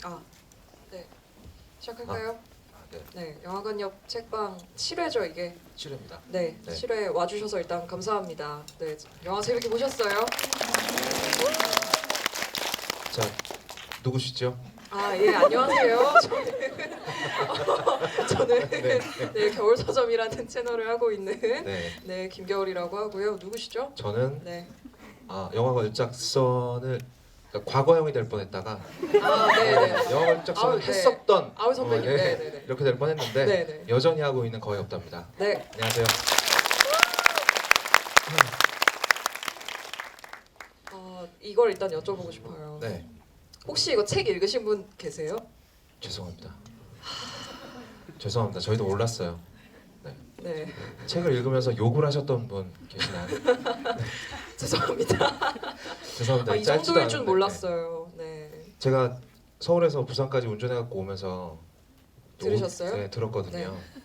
아, 네. 시작할까요? 네. 네, 영화관 옆 책방 7회죠 이게. 7회입니다. 네, 네. 7회 와주셔서 일단 감사합니다. 네, 영화 재밌게 보셨어요? 자, 누구시죠? 아, 예, 안녕하세요. 저는 네. 네, 겨울서점이라는 채널을 하고 있는 네. 네, 김겨울이라고 하고요. 누구시죠? 저는 네. 영화관 입작선을 그러니까 과거형이 될 뻔했다가 아, 네, 네. 영화관 입작선을 아우, 네. 했었던 아우 선배님, 네. 네, 네, 네. 이렇게 될 뻔했는데 네, 네. 여전히 하고 있는 거의 없답니다. 네. 안녕하세요. 이걸 일단 여쭤보고 싶어요. 네, 혹시 이거 책 읽으신 분 계세요? 죄송합니다. 죄송합니다. 저희도 몰랐어요. 네. 책을 읽으면서 욕을 하셨던 분 계시나요? 죄송합니다. 죄송합니다. 이 짧지도 정도일 줄 않은데. 몰랐어요. 네. 네. 제가 서울에서 부산까지 운전해갖고 오면서 또 들으셨어요? 네, 들었거든요. 네.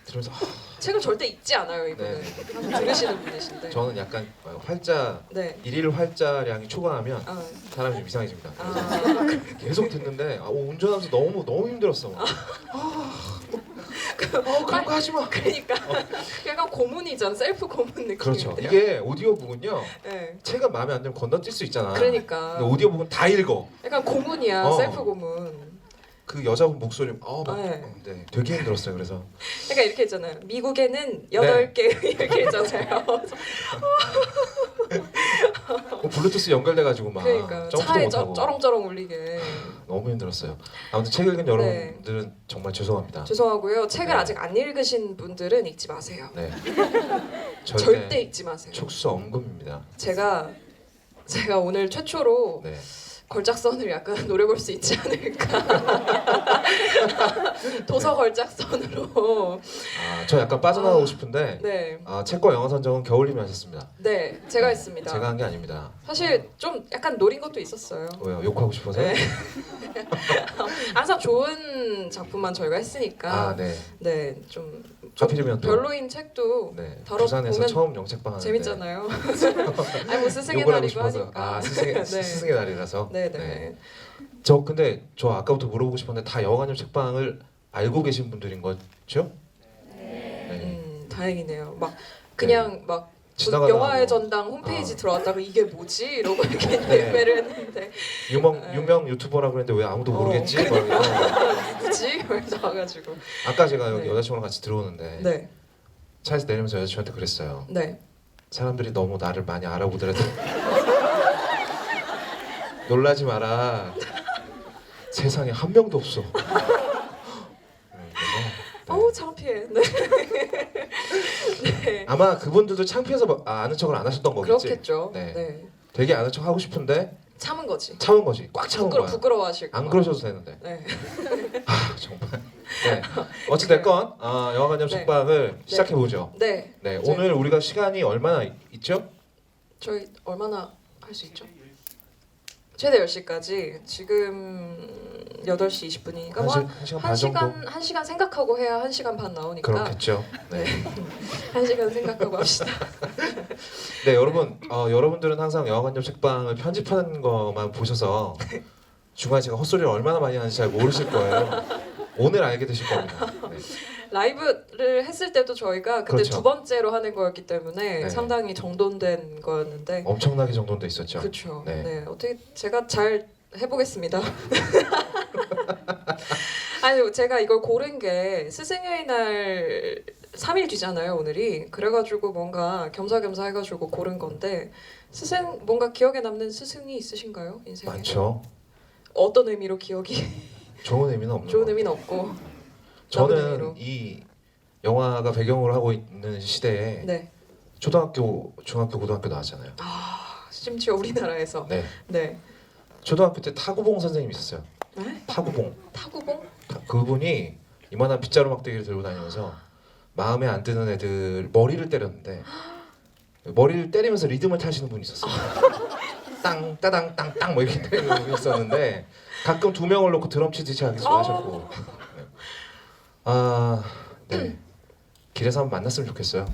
들으면서 책을 절대 읽지 않아요 이분은. 네. 항상 들으시는 분이신데. 저는 약간 활자 네. 일일 활자량이 초과하면 아, 사람이 좀 이상해집니다. 아, 계속 듣는데 운전하면서 너무 힘들었어. 그런 거 하지 마. 그러니까 약간 고문이잖아. 셀프 고문 느낌인데요. 그렇죠. 이게 오디오북은요. 네. 책은 마음에 안 들면 건너뛸 수 있잖아. 그러니까. 근데 오디오북은 다 읽어. 약간 고문이야. 어. 셀프 고문. 그 여자분 목소리 네. 네, 되게 힘들었어요. 그래서 그러니까 이렇게 있잖아요. 미국에는 8개 이렇게 있잖아요. 블루투스 연결돼가지고 막 그러니까 점프도 차에 못하고 쩌렁쩌렁 울리게. 너무 힘들었어요. 아무튼 책 읽은 여러분들은 정말 죄송합니다. 죄송하고요. 책을 네. 아직 안 읽으신 분들은 읽지 마세요. 네. 절대 읽지 마세요. 촉수 엄금입니다. 제가 오늘 최초로 네. 걸작선을 약간 노려볼 수 있지 않을까. 도서 걸작선으로. 저 약간 빠져나가고 싶은데 네, 책과 영화 선정은 겨울님이 하셨습니다. 네, 제가 했습니다. 제가 한 게 아닙니다. 사실 좀 약간 노린 것도 있었어요. 왜요? 욕하고 싶어서? 네. 항상 좋은 작품만 저희가 했으니까. 네. 네, 좀 하필이면 또 별로인 책도 네. 다뤄 부산에서 보면 처음 영책방 하는데 재밌잖아요. 아니 뭐 스승의 욕을 하고 날이고 싶어서 하니까. 스승의, 네. 스승의 날이라서 네, 네. 근데 저 아까부터 물어보고 싶었는데 다 영화관용 책방을 알고 계신 분들인 거죠? 네. 다행이네요. 막 그냥 막 지나가다가 영화의 뭐, 전당 홈페이지 들어왔다가 이게 뭐지? 이러고 이렇게 네. 예매를 했는데 유명 유튜버라 그랬는데 왜 아무도 모르겠지? 막 이러고. 누구지? 그래서 와가지고 아까 제가 여기 네. 여자친구랑 같이 들어오는데 네, 차에서 내리면서 여자친구한테 그랬어요. 네. 사람들이 너무 나를 많이 알아보더라도 놀라지 마라. 세상에 한 명도 없어. 어우 창피해. 네. 네. 아마 그분들도 창피해서 아는 척을 안 하셨던 거겠지. 그렇겠죠. 네. 네. 되게 아는 척 하고 싶은데 참은 거지. 참은 거지. 꽉 참은 거야. 부끄러워하실 거. 안 그러셔도 되는데. 네. 정말. 네. 어찌됐건 영화관용 네. 책방을 시작해 보죠. 네. 네. 이제 오늘 우리가 시간이 얼마나 있죠? 저희 얼마나 할 수 있죠? 최대 10시까지 지금 8시 20분이니까 뭐 한 시간 반 정도. 한 시간 생각하고 해야 1시간 반 나오니까 그렇겠죠. 네. 1시간 생각하고 합시다. 네, 여러분, 여러분들은 항상 영화관용 책방을 편집하는 것만 보셔서 중간에 제가 헛소리를 얼마나 많이 하는지 잘 모르실 거예요. 오늘 알게 되실 겁니다. 네. 라이브를 했을 때도 저희가 그때 그렇죠. 두 번째로 하는 거였기 때문에 네. 상당히 정돈된 거였는데 엄청나게 정돈돼 있었죠. 그렇죠. 네. 네. 어떻게 제가 잘 해보겠습니다. 아니 제가 이걸 고른 게 스승의 날 3일 뒤잖아요 오늘이. 그래가지고 뭔가 겸사겸사 해가지고 고른 건데 뭔가 기억에 남는 스승이 있으신가요 인생에? 많죠. 어떤 의미로 기억이? 좋은 의미는 없는 좋은 것 의미는 같아요. 없고. 나쁜 의미로. 저는 이 영화가 배경으로 하고 있는 시대에 네. 초등학교, 중학교, 고등학교 나왔잖아요. 심지어 우리나라에서. 네. 네. 초등학교 때 타구봉 선생님이 있었어요. 네? 타구봉. 타구봉? 그분이 이만한 빗자루 막대기를 들고 다니면서 마음에 안 드는 애들 머리를 때렸는데 머리를 때리면서 리듬을 타시는 분이 있었어요. 땅 따당 땅땅 뭐 이렇게 때리는 분이 있었는데 가끔 두 명을 놓고 드럼 치듯이 하기도 하셨고. 네. 길에서 한번 만났으면 좋겠어요.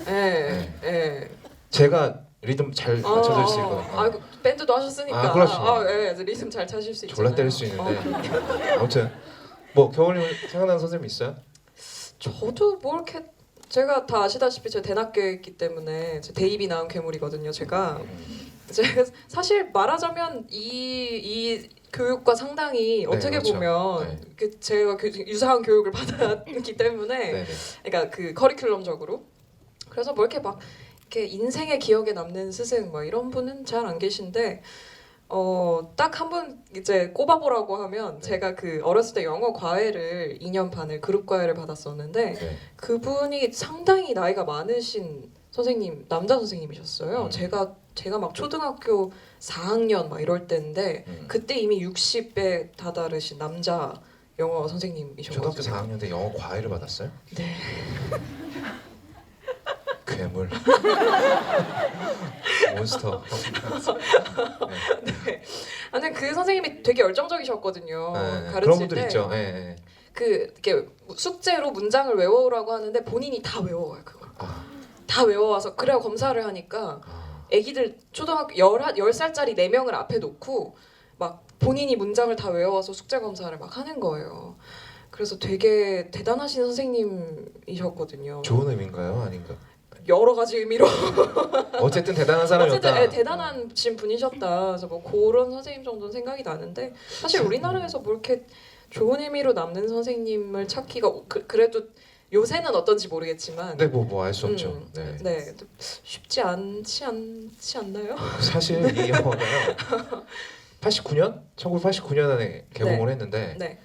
네. 네. 제가 리듬 잘 맞춰줄 수 있거든요. 아, 밴드도 하셨으니까. 아, 그렇죠. 예, 리듬 잘 찾을 수 있잖아요. 졸라 때릴 수 있는데. 아무튼 뭐 겨울님 생각나는 선생님 있어요? 저도 뭐 이렇게 제가 다 아시다시피 제가 대낮교였기 때문에 제 대입이 나온 괴물이거든요. 제가 사실 말하자면 이 교육과 상당히 네, 어떻게 그렇죠. 보면 네. 제가 유사한 교육을 받았기 때문에 네네. 그러니까 그 커리큘럼적으로 그래서 뭐 이렇게 막 이렇게 인생의 기억에 남는 스승 뭐 이런 분은 잘 안 계신데 딱 한 분 이제 꼽아보라고 하면 네. 제가 그 어렸을 때 영어 과외를 2년 반을 그룹 과외를 받았었는데 네. 그분이 상당히 나이가 많으신 선생님 남자 선생님이셨어요. 음. 제가 막 초등학교 4학년 막 이럴 때인데 그때 이미 60에 다다르신 남자 영어 선생님이셨거든요. 초등학교 4학년 때 영어 과외를 받았어요? 네. 괴물. 몬스터. 네. 아니 그 선생님이 되게 열정적이셨거든요. 네, 가르칠 그런 분들 때. 있죠. 네, 네. 그 이렇게 숙제로 문장을 외워오라고 하는데 본인이 다 외워와요 그걸. 아, 다 외워와서 그래야 검사를 하니까 아. 애기들 초등학교 10살짜리 4명을 앞에 놓고 막 본인이 문장을 다 외워와서 숙제 검사를 막 하는 거예요. 그래서 되게 대단하신 선생님이셨거든요. 좋은 의미인가요? 아닌가? 여러 가지 의미로 어쨌든 대단한 사람이었다. 어쨌든 대단한 분이셨다. 그래서 뭐 그런 선생님 정도는 생각이 나는데 사실 우리나라에서 뭐 이렇게 좋은 의미로 남는 선생님을 찾기가 그래도 요새는 어떤지 모르겠지만 네, 뭐 알 수 없죠. 네. 네. 쉽지 않지 않나요? 사실 이 영화가요. 89년? 1989년에 개봉을 했는데 네.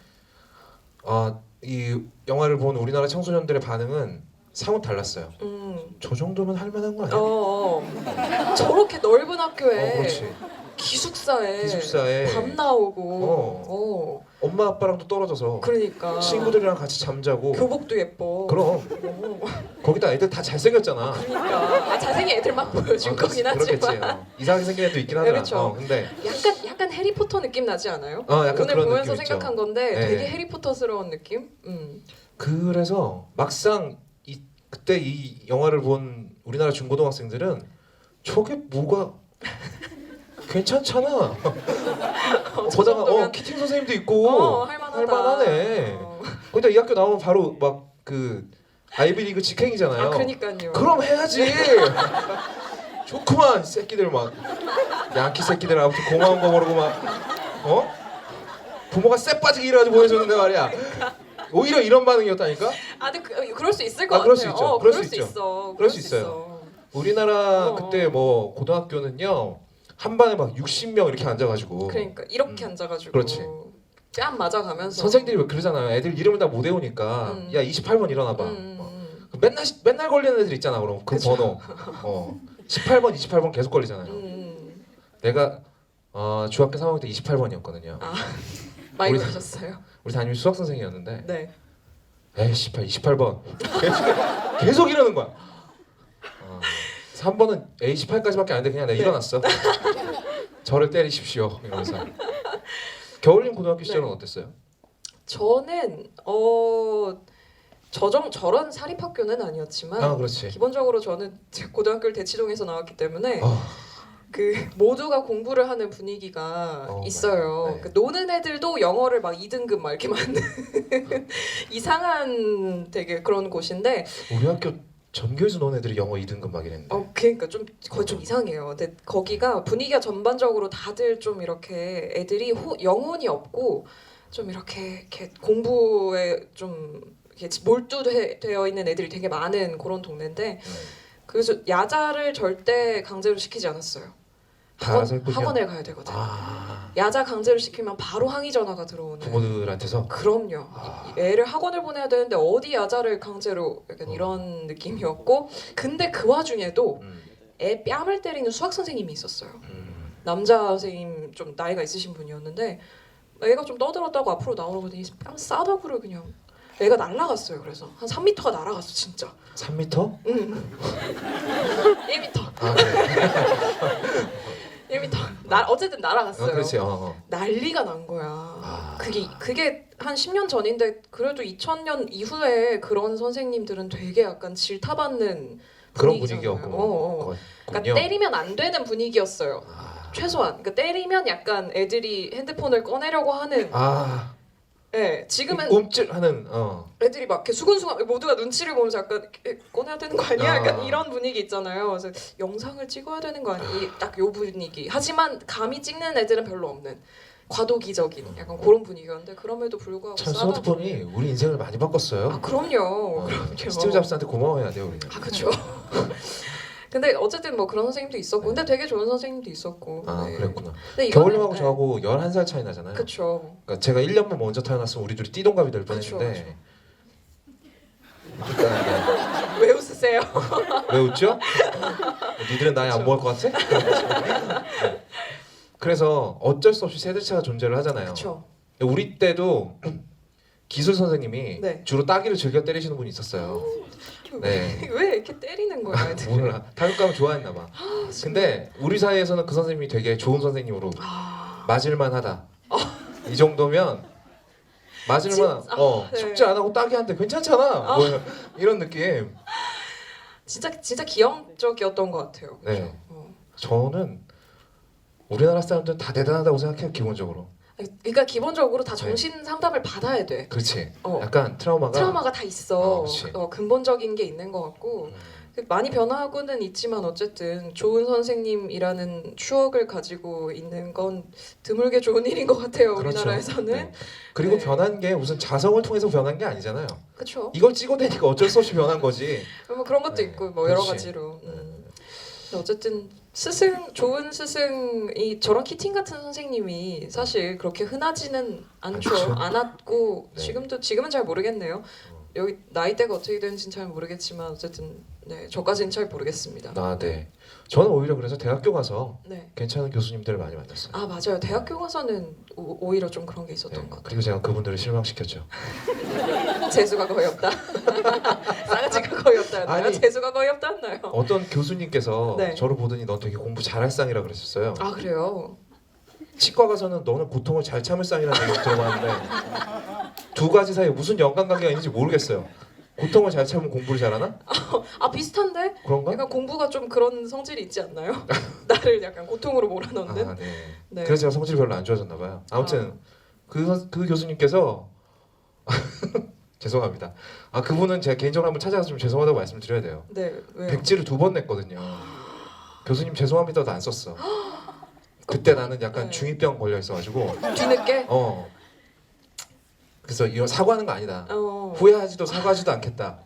이 영화를 본 우리나라 청소년들의 반응은 사뭇 달랐어요. 저 정도면 할 만한 거 아니야? 저렇게 넓은 학교에 그렇지. 기숙사에 밤 나오고 엄마 아빠랑도 떨어져서 그러니까 친구들이랑 같이 잠자고 교복도 예뻐. 그럼 거기다 애들 다 잘생겼잖아. 그러니까 잘생긴 애들만 보여준 거긴 그렇겠지. 하지만 이상하게 생긴 애도 있긴 네, 하더라. 그렇죠. 근데 약간 해리포터 느낌 나지 않아요? 약간 오늘 그런 보면서 느낌 생각한 있죠. 건데 네. 되게 해리포터스러운 느낌? 그래서 막상 그때 이 영화를 본 우리나라 중고등학생들은 저게 뭐가 괜찮잖아. 보다가 키팅 선생님도 있고 할만하네. 거기다 이 학교 나오면 바로 막 그 아이비리그 직행이잖아요. 그러니까요. 그럼 해야지. 좋구만 새끼들 막 양키 새끼들 아무튼 고마운 거 모르고 막 부모가 쎄 빠지게 일해가지고 보내줬는데 말이야. 오히려 이런 반응이었다니까. 근데 그럴 수 있을 것 같아요. 그럴 수 있죠. 그럴 수 있어. 그럴 수 있어요. 우리나라 그때 뭐 고등학교는요 한 반에 막 60명 이렇게 앉아가지고 그러니까 이렇게 앉아가지고 그렇지. 뺨 맞아가면서 선생님들이 왜 그러잖아요. 애들 이름을 다 못 외우니까 야 28번 일어나봐. 맨날 걸리는 애들 있잖아. 그럼 그 그쵸. 번호 18번 28번 계속 걸리잖아요. 내가 중학교 3학년 때 28번이었거든요. 많이 우리- 걸리셨어요? 우리 담임 수학 선생님이었는데 네. 에이 28번 계속 이러는 거야. 3번은 A 18까지밖에 안 돼. 그냥 내가 네. 일어났어. 저를 때리십시오. 이러면서. 겨울님 고등학교 시절은 네. 어땠어요? 저는 저런 사립학교는 아니었지만 그렇지. 기본적으로 저는 제 고등학교를 대치동에서 나왔기 때문에 아, 그 모두가 공부를 하는 분위기가 있어요. 네. 그 노는 애들도 영어를 막 2등급 막 이렇게 만든 이상한 되게 그런 곳인데 우리 학교 전교에서 노는 애들이 영어 2등급 막 이랬는데. 그러니까 좀 거의 좀 이상해요. 근데 거기가 분위기가 전반적으로 다들 좀 이렇게 애들이 영혼이 없고 좀 이렇게 공부에 좀 이렇게 몰두되어 있는 애들이 되게 많은 그런 동네인데 그래서 야자를 절대 강제로 시키지 않았어요. 다 알아서 했군요. 학원에 가야 되거든. 야자 강제로 시키면 바로 항의 전화가 들어오는. 부모들한테서. 그럼요. 애를 학원을 보내야 되는데 어디 야자를 강제로 약간 이런 느낌이었고 근데 그 와중에도 애 뺨을 때리는 수학 선생님이 있었어요. 남자 선생님 좀 나이가 있으신 분이었는데 애가 좀 떠들었다고 앞으로 나오더니 뺨 싸다구를 그냥 애가 날아갔어요. 그래서 한 3m가 날아갔어 진짜. 3m? 응. 1m. 그래. 1m. 어쨌든 날아갔어요. 그렇지. 난리가 난 거야. 그게 한 10년 전인데 그래도 2000년 이후에 그런 선생님들은 되게 약간 질타받는 그런 분위기잖아요. 분위기였군요. 그러니까 때리면 안 되는 분위기였어요. 최소한. 그러니까 때리면 약간 애들이 핸드폰을 꺼내려고 하는. 네, 지금은 움찔하는 애들이 막 이렇게 수근수근 모두가 눈치를 보면서 약간 꺼내야 되는 거 아니야? 약간 아. 이런 분위기 있잖아요. 그래서 영상을 찍어야 되는 거 아니야? 딱요 분위기. 하지만 감히 찍는 애들은 별로 없는 과도기적인 약간 그런 분위기였는데 그럼에도 불구하고 참 싸다 스마트폰이 보니- 우리 인생을 많이 바꿨어요. 아 그럼요. 그럼요. 스티브 잡스한테 고마워해야 돼요 우리는. 아 그렇죠. 근데 어쨌든 뭐 그런 선생님도 있었고, 근데 되게 좋은 선생님도 있었고. 네. 그랬구나. 근데 이거는- 겨울님하고 네. 저하고 11살 차이 나잖아요. 그쵸. 그러니까 제가 1년만 먼저 태어났으면 우리 둘이 띠동갑이 될 뻔했는데. 그러니까 왜 웃으세요? 왜 웃죠? 니들은 나이 안 먹을 것 같아? 네. 그래서 어쩔 수 없이 세대차가 존재를 하잖아요. 그쵸. 우리 때도 기술 선생님이 네. 주로 따기를 즐겨 때리시는 분이 있었어요. 네. 왜 이렇게 때리는 거야, 애들? 몰라. 타격감을 좋아했나 봐. 근데 우리 사이에서는 그 선생님이 되게 좋은 선생님으로 맞을만하다. 이 정도면 맞을만. 네. 숙제 안 하고 따기 한대 괜찮잖아. 뭐 이런 느낌. 진짜 기형적이었던 것 같아요. 네. 그죠? 저는 우리나라 사람들은 다 대단하다고 생각해요 기본적으로. 그러니까 기본적으로 다 정신 상담을 받아야 돼. 그렇지. 어. 약간 트라우마가 다 있어. 그치. 근본적인 게 있는 것 같고 많이 변화하고는 있지만 어쨌든 좋은 선생님이라는 추억을 가지고 있는 건 드물게 좋은 일인 것 같아요. 그렇죠. 우리나라에서는. 네. 그리고 네. 변한 게 무슨 자성을 통해서 변한 게 아니잖아요. 그렇죠. 이걸 찍어대니까 어쩔 수 없이 변한 거지. 뭐 그런 것도 네. 있고 뭐 여러 그렇지. 가지로. 근데 어쨌든 좋은 스승이 저런 키팅 같은 선생님이 사실 그렇게 흔하지는 않죠. 않았고 네. 지금은 잘 모르겠네요. 여기 나이대가 어떻게 되는지는 잘 모르겠지만 어쨌든 네 저까지는 잘 모르겠습니다. 네. 저는 오히려 그래서 대학교 가서 네. 괜찮은 교수님들을 많이 만났어요. 아 맞아요. 대학교 가서는 오히려 좀 그런 게 있었던 네. 것 같아요. 그리고 제가 그분들을 실망시켰죠. 재수가 거의 없다. 싸가지가 거의 없다였나요? 아니, 재수가 거의 없다였나요? 어떤 교수님께서 네. 저를 보더니 넌 되게 공부 잘할 쌍이라 그랬었어요. 아 그래요? 치과 가서는 너는 고통을 잘 참을 쌍이라는 얘기 들어봤는데 두 가지 사이에 무슨 연관관계가 있는지 모르겠어요. 고통을 잘 참으면 공부를 잘하나? 아 비슷한데? 그런가? 약간 공부가 좀 그런 성질이 있지 않나요? 나를 약간 고통으로 몰아넣는. 네. 네. 그래서 제가 성질이 별로 안 좋아졌나 봐요. 아무튼 그 교수님께서 죄송합니다. 그분은 제가 개인적으로 한번 찾아가서 좀 죄송하다고 말씀을 드려야 돼요. 네 왜요? 백지를 2번 냈거든요. 교수님 죄송합니다도 안 썼어. 그때 나는 약간 네. 중이병 걸려 있어가지고 뒤늦게? 그래서 이거 사과하는 거 아니다. 어. 후회하지도 사과하지도 않겠다.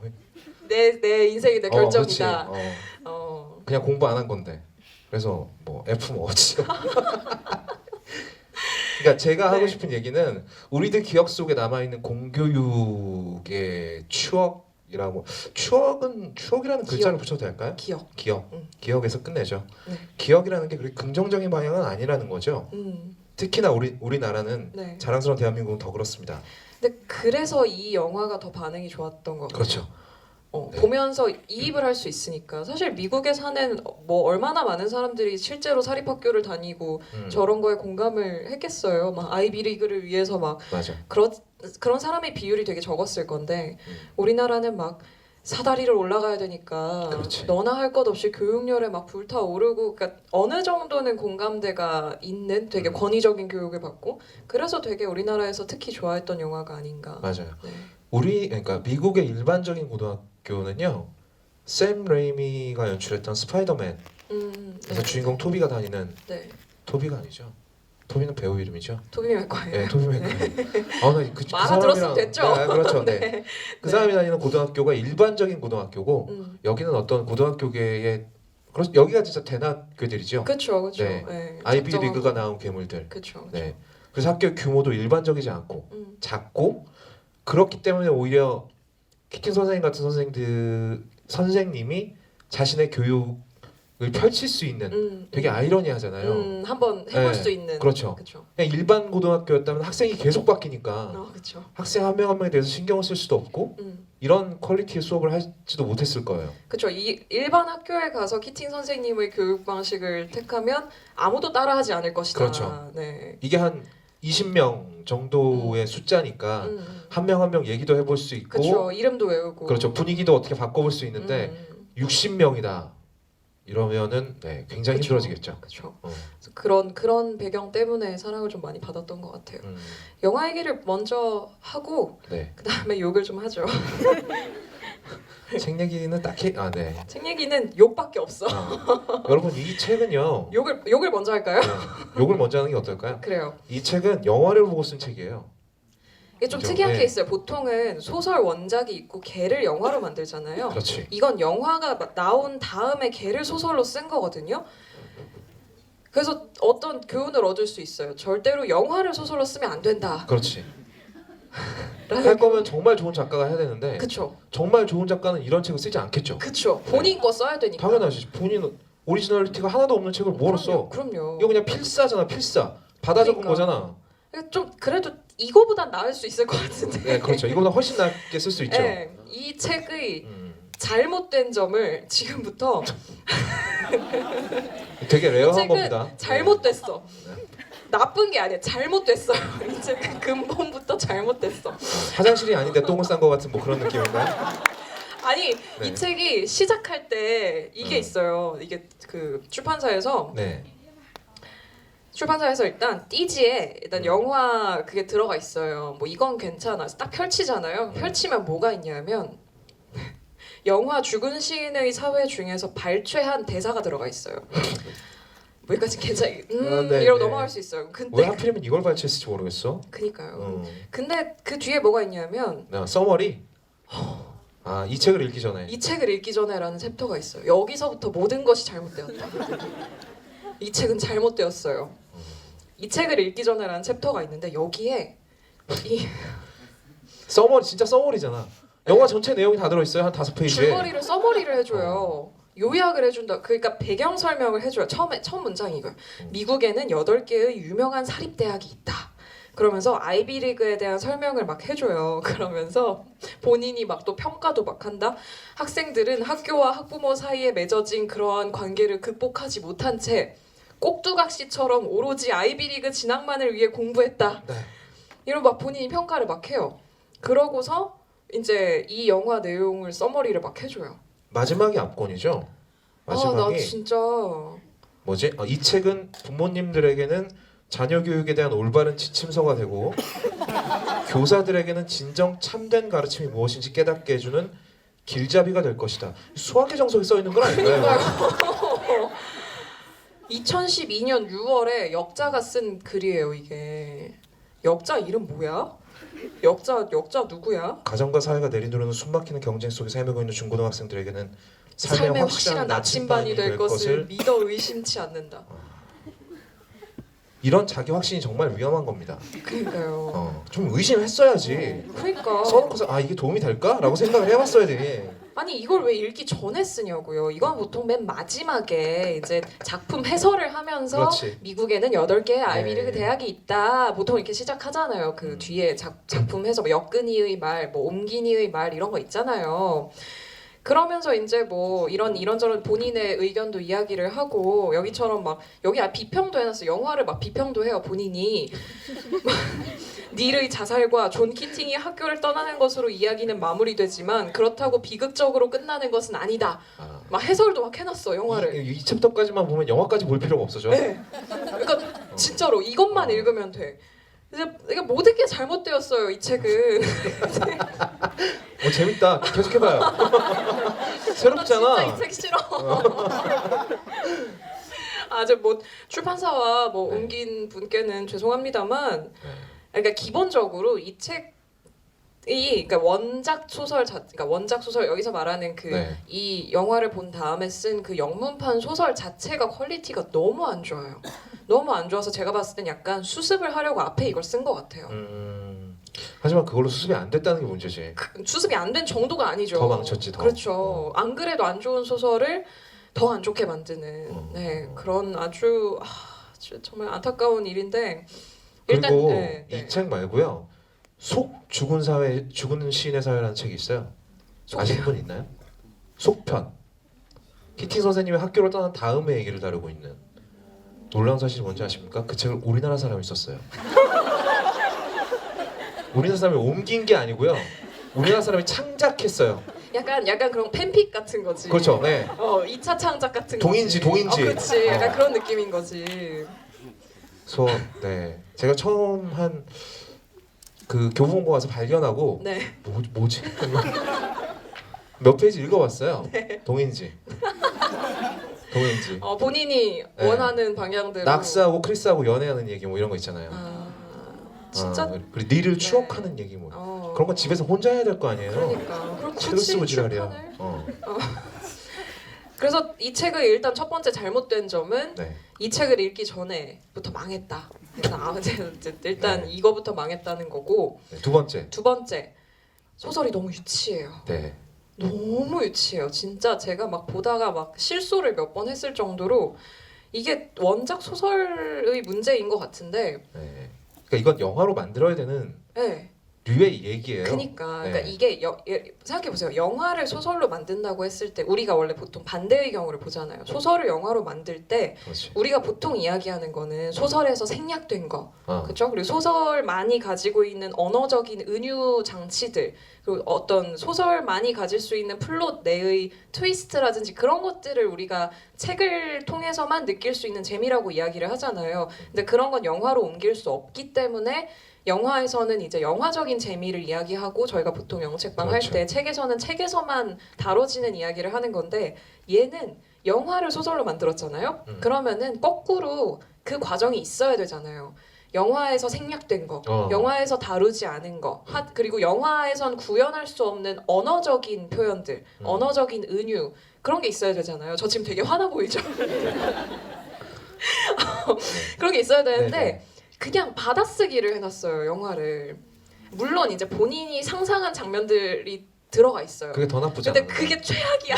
내 인생이 내 결정이다. 그렇지. 어. 그냥 공부 안 한 건데. 그래서 뭐 F 뭐 어찌요. 그러니까 제가 하고 네. 싶은 얘기는 우리들 기억 속에 남아 있는 공교육의 추억이라고. 추억이라는 글자를 붙여도 될까요? 기억. 기억에서 끝내죠. 네. 기억이라는 게 그렇게 긍정적인 방향은 아니라는 거죠. 특히나 우리나라는 네. 자랑스러운 대한민국은 더 그렇습니다. 근데 그래서 이 영화가 더 반응이 좋았던 것 같아요. 그렇죠. 네. 보면서 이입을 할 수 있으니까 사실 미국에 사는 뭐 얼마나 많은 사람들이 실제로 사립학교를 다니고 저런 거에 공감을 했겠어요. 막 아이비리그를 위해서 막 맞아. 그런 사람의 비율이 되게 적었을 건데 우리나라는 막 사다리를 올라가야 되니까 그렇지. 너나 할 것 없이 교육열에 막 불타오르고 그러니까 어느 정도는 공감대가 있는 되게 권위적인 교육을 받고 그래서 되게 우리나라에서 특히 좋아했던 영화가 아닌가. 맞아요. 네. 그러니까 미국의 일반적인 고등학교는요. 샘 레이미가 연출했던 스파이더맨 그래서 주인공 토비가 다니는 네. 토비가 아니죠. 토비는 배우 이름이죠. 토비 맥과예요. 네, 토비 맥과예요. 그 알아들었으면 됐죠. 네, 그렇죠. 네. 네. 그 사람이 다니는 고등학교가 일반적인 고등학교고 여기는 어떤 고등학교계의 여기가 진짜 대낮교들이죠. 그렇죠. 네. 네. 아이비 리그가 나온 괴물들. 그렇죠. 네. 그래서 학교 규모도 일반적이지 않고 음. 작고 그렇기 때문에 오히려 키팅 선생님 같은 선생님이 자신의 교육을 펼칠 수 있는 되게 아이러니하잖아요. 한번 해볼 네, 수 있는. 그렇죠. 그렇죠. 그냥 일반 고등학교였다면 학생이 계속 바뀌니까 그렇죠. 학생 한 명 한 명에 대해서 신경을 쓸 수도 없고 이런 퀄리티의 수업을 하지도 못했을 거예요. 그렇죠. 이 일반 학교에 가서 키팅 선생님의 교육 방식을 택하면 아무도 따라하지 않을 것이다. 그렇죠. 네. 이게 한 20명 정도의 숫자니까 한 명 한 명 얘기도 해볼 수 있고 그렇죠. 이름도 외우고. 그렇죠. 분위기도 어떻게 바꿔볼 수 있는데 60명이다. 이러면은 네, 굉장히 그쵸. 힘들어지겠죠. 그렇죠. 어. 그런 배경 때문에 사랑을 좀 많이 받았던 것 같아요. 영화 얘기를 먼저 하고 네. 그 다음에 욕을 좀 하죠. 책 얘기는 딱히 네. 책 얘기는 욕밖에 없어. 여러분 이 책은요. 욕을 먼저 할까요? 네, 욕을 먼저 하는 게 어떨까요? 그래요. 이 책은 영화를 보고 쓴 책이에요. 이게 좀 그죠? 특이한 네. 게 있어요. 보통은 소설 원작이 있고 걔를 영화로 만들잖아요. 그렇지. 이건 영화가 나온 다음에 걔를 소설로 쓴 거거든요. 그래서 어떤 교훈을 얻을 수 있어요. 절대로 영화를 소설로 쓰면 안 된다. 그렇지. 할 거면 정말 좋은 작가가 해야 되는데 그쵸. 정말 좋은 작가는 이런 책을 쓰지 않겠죠. 그쵸. 본인 거 써야 되니까. 당연하지. 본인은 오리지널리티가 하나도 없는 책을 뭐로 써? 그럼요. 이거 그냥 필사잖아. 필사. 받아 적은 그러니까. 거잖아. 좀 그래도 이거보단 나을 수 있을 것 같은데. 네, 그렇죠. 이거보다 훨씬 낫게 쓸 수 있죠. 네, 이 책의 음. 잘못된 점을 지금부터 되게 이 레어한 책은 겁니다. 잘못됐어. 나쁜 게 아니야. 잘못됐어요. 이 책은 근본부터 잘못됐어. 화장실이 아닌데 똥을 싼 것 같은 뭐 그런 느낌인가요? 아니 네. 이 책이 시작할 때 이게 있어요. 이게 그 출판사에서 네. 일단 띠지에 일단 영화 그게 들어가 있어요. 뭐 이건 괜찮아. 딱 펼치잖아요. 펼치면 뭐가 있냐면 영화 죽은 시인의 사회 중에서 발췌한 대사가 들어가 있어요. 뭐 여기까지 괜찮. 네, 이러고 네. 넘어갈 수 있어요. 왜 근데 하필이면 이걸 발췌했을지 모르겠어. 그니까요. 근데 그 뒤에 뭐가 있냐면 서머리. 이 책을 읽기 전에. 이 책을 읽기 전에라는 챕터가 있어요. 여기서부터 모든 것이 잘못되었다. 이 책은 잘못되었어요. 이 책을 읽기 전에라는 챕터가 있는데 여기에 이 서머리 진짜 서머리잖아. 영화 전체 내용이 다 들어 있어요. 한 5페이지에. 줄거리를 서머리를 해줘요. 요약을 해준다. 그러니까 배경 설명을 해줘요. 첫 문장이 이거예요. 미국에는 8개의 유명한 사립대학이 있다. 그러면서 아이비리그에 대한 설명을 막 해줘요. 그러면서 본인이 막 또 평가도 막 한다. 학생들은 학교와 학부모 사이에 맺어진 그러한 관계를 극복하지 못한 채 꼭두각시처럼 오로지 아이비리그 진학만을 위해 공부했다. 네. 이런 막 본인이 평가를 막 해요. 그러고서 이제 이 영화 내용을 서머리를 막 해줘요. 마지막이 압권이죠. 나 마지막이 진짜 뭐지? 이 책은 부모님들에게는 자녀 교육에 대한 올바른 지침서가 되고 교사들에게는 진정 참된 가르침이 무엇인지 깨닫게 해주는 길잡이가 될 것이다. 수학의 정석에 써 있는 건 아닌가요? 2012년 6월에 역자가 쓴 글이에요. 이게 역자 이름 뭐야? 역자 누구야? 가정과 사회가 내리누르는 숨막히는 경쟁 속에서 헤매고 있는 중고등학생들에게는 삶의 확실한 나침반이 될 것을 믿어 의심치 않는다. 이런 자기 확신이 정말 위험한 겁니다. 그러니까요. 좀 의심했어야지. 그러니까 써놓고서 이게 도움이 될까? 라고 생각을 해봤어야지. 아니 이걸 왜 읽기 전에 쓰냐고요. 이건 보통 맨 마지막에 이제 작품 해설을 하면서 그렇지. 미국에는 8개의 아이비리그 네. 대학이 있다. 보통 이렇게 시작하잖아요. 그 뒤에 작품 해설 뭐 역근이의 말, 뭐 옴기니의 말 이런 거 있잖아요. 그러면서 이제 뭐 이런저런 본인의 의견도 이야기를 하고 여기처럼 막 여기 비평도 해놨어. 영화를 막 비평도 해요. 본인이 닐의 자살과 존 키팅이 학교를 떠나는 것으로 이야기는 마무리되지만 그렇다고 비극적으로 끝나는 것은 아니다. 막 해설도 막 해놨어 영화를. 이 챕터까지만 보면 영화까지 볼 필요가 없어져. 네. 그러니까 진짜로 이것만 읽으면 돼. 이게 모든 게 잘못되었어요 이 책은. 재밌다. 계속해봐요. 새롭잖아. 나 진짜 이 책 싫어. 아주 뭐 출판사와 뭐 네. 옮긴 분께는 죄송합니다만, 그러니까 기본적으로 이 책이 그러니까 원작 소설 여기서 말하는 그 이 네. 영화를 본 다음에 쓴 그 영문판 소설 자체가 퀄리티가 너무 안 좋아요. 너무 안 좋아서 제가 봤을 땐 약간 수습을 하려고 앞에 이걸 쓴 것 같아요. 하지만 그걸로 수습이 안 됐다는 게 문제지. 수습이 안 된 정도가 아니죠. 더 망쳤지 더. 그렇죠. 안 그래도 안 좋은 소설을 더 안 좋게 만드는 네 그런 아주 정말 안타까운 일인데 일단 그리고 네. 이 책 말고요. 죽은 시인의 사회라는 책이 있어요. 아시는 분 있나요? 속편. 키팅 선생님이 학교를 떠난 다음의 얘기를 다루고 있는 놀라운 사실이 뭔지 아십니까? 그 책을 우리나라 사람이 썼어요. 우리나라 사람이 옮긴 게 아니고요. 우리나라 사람이 창작했어요. 약간 그런 팬픽 같은 거지. 그렇죠. 네. 2차 창작 같은 동인지, 거지. 동인지. 그렇지. 약간 어. 그런 느낌인 거지. 수업. 네. 제가 처음 한 그 교보문고 가서 발견하고 네. 뭐지? 몇 페이지 읽어봤어요. 네. 동인지. 동인지. 본인이 네. 원하는 방향대로. 낙스하고 크리스하고 연애하는 얘기 뭐 이런 거 있잖아요. 진짜. 그리고 니를 네. 추억하는 얘기 뭐 그런 건 집에서 혼자 해야 될 거 아니에요. 그러니까. 그럼 책을 굳이 쓰고 지랄이야. 출판을? 어. 그래서 이 책의 일단 첫 번째 잘못된 점은 네. 이 책을 읽기 전에부터 망했다. 일단 네. 이거부터 망했다는 거고. 네. 두 번째. 두 번째, 소설이 너무 유치해요. 네. 너무 유치해요. 진짜 제가 막 보다가 막 실소를 몇 번 했을 정도로 이게 원작 소설의 문제인 것 같은데. 네. 그러니까 이건 영화로 만들어야 되는 네. 류의 얘기예요. 그러니까 네. 이게 생각해 보세요. 영화를 소설로 만든다고 했을 때 우리가 원래 보통 반대의 경우를 보잖아요. 소설을 영화로 만들 때 그렇지. 우리가 보통 이야기하는 거는 소설에서 생략된 거, 어. 그렇죠? 그리고 소설만이 가지고 있는 언어적인 은유 장치들, 그리고 어떤 소설만이 가질 수 있는 플롯 내의 트위스트라든지 그런 것들을 우리가 책을 통해서만 느낄 수 있는 재미라고 이야기를 하잖아요. 근데 그런 건 영화로 옮길 수 없기 때문에 영화에서는 이제 영화적인 재미를 이야기하고 저희가 보통 영책방 그렇죠. 할 때 책에서는 책에서만 다뤄지는 이야기를 하는 건데 얘는 영화를 소설로 만들었잖아요. 그러면은 거꾸로 그 과정이 있어야 되잖아요. 영화에서 생략된 거, 영화에서 다루지 않은 거, 그리고 영화에선 구현할 수 없는 언어적인 표현들, 언어적인 은유 그런 게 있어야 되잖아요. 저 지금 되게 화나 보이죠? 그런 게 있어야 되는데 네네. 그냥 받아쓰기를 해놨어요. 영화를. 물론 이제 본인이 상상한 장면들이 들어가 있어요. 그게 더 나쁘잖아. 근데 그게 최악이야.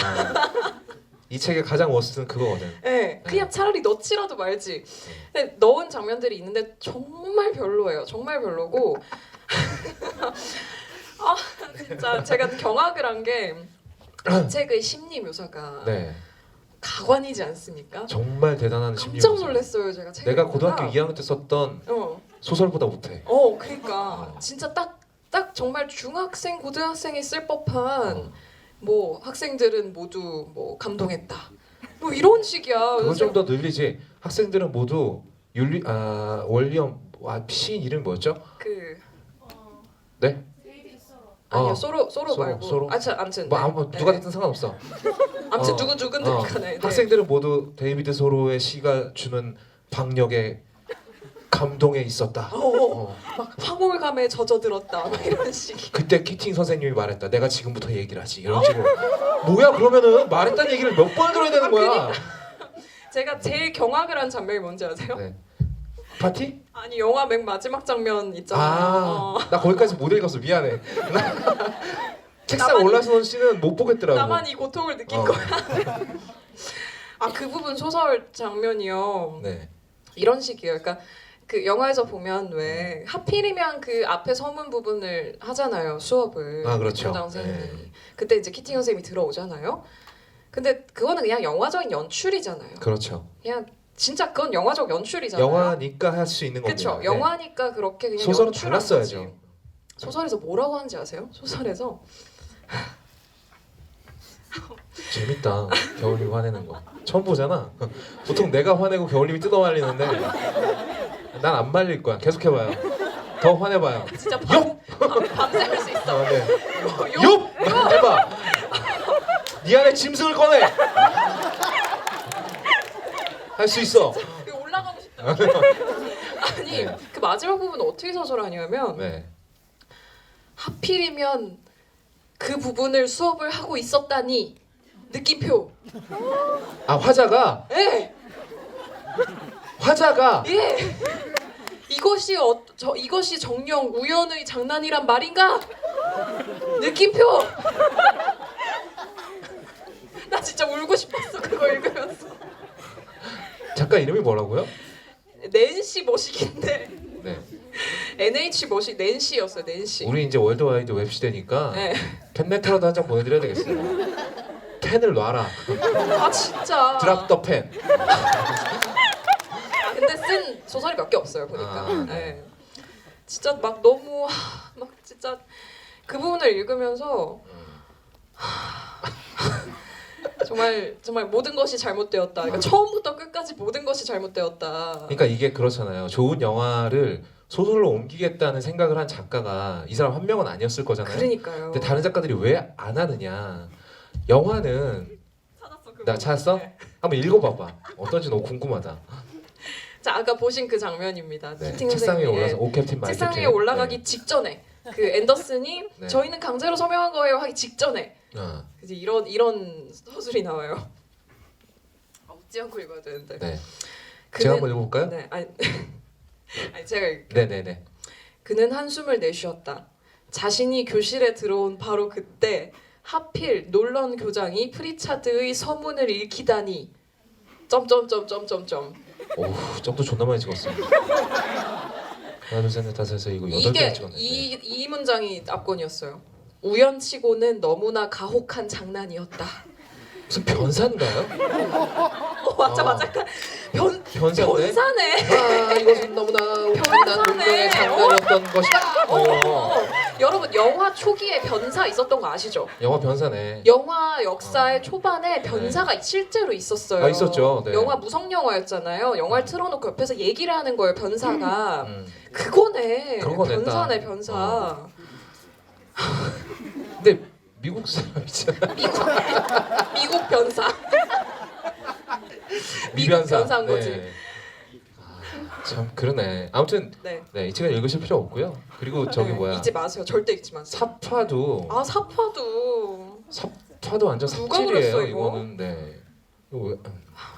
이 책의 가장 워스트는 그거거든. 네, 그냥 차라리 넣지라도 말지. 근데 넣은 장면들이 있는데 정말 별로예요. 정말 별로고. 아 진짜 제가 경악을 한 게 이 책의 심리 묘사가 네. 가관이지 않습니까? 정말 대단한 심리. 깜짝 놀랐어요, 제가 책을 내가 보다가. 고등학교 2학년 때 썼던 소설보다 못해. 그러니까 진짜 딱 정말 중학생, 고등학생이 쓸 법한 뭐 학생들은 모두 뭐 감동했다. 뭐 이런 식이야. 그건 좀 더 늘리지. 학생들은 모두 원리엄 시인 이름 뭐였죠? 네? 아니요 소로 말고. 소로? 아무튼 뭐 누가 됐든 상관없어. 아무튼 누구든 간에. 네. 학생들은 모두 데이비드 소로의 시가 주는 박력에 감동에 있었다. 막 황홀감에 젖어들었다. 막 이런 식이. 그때 키팅 선생님이 말했다. 내가 지금부터 얘기를 하지. 이런 식으로. 뭐야 그러면은 말했다는 얘기를 몇 번을 들어야 되는 거야. 제가 제일 경악을 한 장면이 뭔지 아세요? 네. 파티? 아니 영화 맨 마지막 장면 있잖아요. 나 거기까지 못 읽었어. 미안해. 책상 올라서는 씬은 못 보겠더라고. 나만 이 고통을 느낀 거야. 그 부분 소설 장면이요. 네. 이런 식이에요. 그러니까 그 영화에서 보면 왜 하필이면 그 앞에 서문 부분을 하잖아요. 수업을. 그렇죠. 교장 선생님이. 네. 그때 이제 키팅 선생님이 들어오잖아요. 근데 그거는 그냥 영화적인 연출이잖아요. 그렇죠. 그냥 진짜 그건 영화적 연출이잖아요. 영화니까 할 수 있는 겁니다. 그렇죠. 영화니까 그렇게 그냥 소설은 연출한 달랐어야죠. 거지. 소설에서 뭐라고 하는지 아세요? 소설에서 재밌다. 겨울님 화내는 거. 처음 보잖아. 보통 내가 화내고 겨울님이 뜯어 말리는데 난 안 말릴 거야. 계속 해봐요. 더 화내봐요. 진짜 밤새 할 수 있어. 네. 욕! 해봐. 네 안에 짐승을 꺼내. 할 수 있어. 이거 올라가고 싶다. 아니 네. 그 마지막 부분 어떻게 서술하냐면 네. 하필이면 그 부분을 수업을 하고 있었다니 느낌표. 화자가 예. 화자가 예. 이것이 정녕 우연의 장난이란 말인가? 느낌표. 나 진짜 울고 싶었어 그거 읽으면서. 작가 이름이 뭐라고요? 낸시 머시기인데 네. NH 머시 낸시였어요. 낸시. 우리 이제 월드와이드 웹 시대니까 네. 팬레터라도 한 장 보내드려야 되겠어요. 펜을 놔라. 진짜. 드랍 더 펜. 근데 쓴 소설이 몇 개 없어요 보니까. 네. 네. 진짜 막 너무 막 진짜 그 부분을 읽으면서 정말 모든 것이 잘못되었다. 그러니까 처음부터 끝까지 모든 것이 잘못되었다. 그러니까 이게 그렇잖아요. 좋은 영화를 소설로 옮기겠다는 생각을 한 작가가 이 사람 한 명은 아니었을 거잖아요. 그러니까요. 근데 다른 작가들이 왜 안 하느냐? 영화는 찾았어, 그거. 나 찾았어? 네. 한번 읽어봐봐. 어떤지 너무 궁금하다. 자, 아까 보신 그 장면입니다. 네, 키팅 책상 위에 선생님의 올라서 오 캡틴 마이 책상 캡틴. 위에 올라가기 직전에 그 앤더슨이 네. 저희는 강제로 서명한 거예요 하기 직전에 어, 이제 이런 서술이 나와요. 웃지 않고 읽어야 되는데. 네. 제가 한번 읽어볼까요? 네, 아니, 아니 제가 네네네. 그는 한숨을 내쉬었다. 자신이 교실에 들어온 바로 그때 하필 놀런 교장이 프리차드의 서문을 읽히다니. 점점점점점점. 오, 점도 존나 많이 찍었어. 하나 둘 셋 넷 다섯 여섯 이거 8개 이게 찍었네. 이 문장이 압권이었어요. 우연치고는 너무나 가혹한 장난이었다. 무슨 변사인가요? 맞아 아. 맞아. 변사인데? 변사네. 아 이것은 너무나 웃긴한 운명의 장난이었던 것이다. 여러분 영화 초기에 변사 있었던 거 아시죠? 영화 변사네. 영화 역사의 초반에 변사가 실제로 있었어요. 아, 있었죠. 네. 영화 무성 영화였잖아요. 영화를 틀어놓고 옆에서 얘기를 하는 거예요. 변사가. 음. 그거네. 그런 거 냈다. 변사네 변사. 근데 미국 사람이잖아. 미국 변사. 미변사. 변사인 거지. 네. 아, 참 그러네. 아무튼 네. 네, 이 책은 읽으실 필요 없고요. 그리고 저기 네, 뭐야 잊지 마세요. 절대 잊지 마세요. 사파도 아 사파도 완전 누가 삽질이에요. 그랬어, 이거? 이거는 네. 이거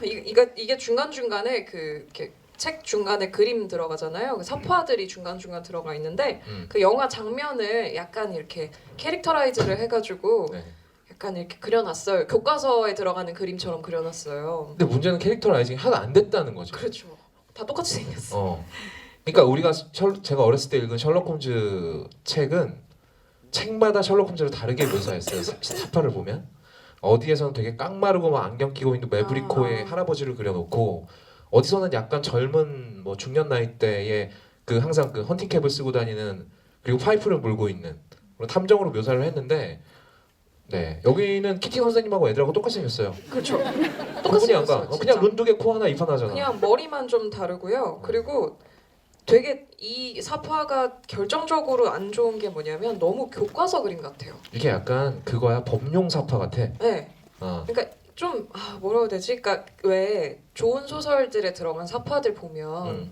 왜? 이게 중간 중간에 그 이렇게 책 중간에 그림 들어가잖아요. 그 사파들이 중간 중간 들어가 있는데 그 영화 장면을 약간 이렇게 캐릭터라이즈를 해가지고 네. 약간 이렇게 그려놨어요. 교과서에 들어가는 그림처럼 그려놨어요. 근데 문제는 캐릭터라이징이 하나 안 됐다는 거죠. 그렇죠. 다 똑같이 생겼어. 그러니까 우리가 제가 어렸을 때 읽은 셜록 홈즈 책은 책마다 셜록 홈즈를 다르게 묘사했어요. 사파를 보면 어디에서는 되게 깡마르고 막 안경 끼고 있는 매브리코의 할아버지를 그려놓고 어디서는 약간 젊은 뭐 중년 나이대에 그 항상 그 헌팅캡을 쓰고 다니는 그리고 파이프를 물고 있는 그런 탐정으로 묘사를 했는데 네 여기는 키팅 선생님하고 애들하고 똑같이 생겼어요. 그렇죠. 똑같이 구분이 안 가. 생겼어요. 그냥 진짜. 눈 두 개 코 하나 입 하나잖아. 그냥 머리만 좀 다르고요. 그리고 되게 이 사파가 결정적으로 안 좋은 게 뭐냐면 너무 교과서 그림 같아요. 이게 약간 그거야 법용 사파 같아. 네. 어. 그러니까 좀 뭐라고 해야 되지? 그러니까 왜 좋은 소설들에 들어간 사파들 보면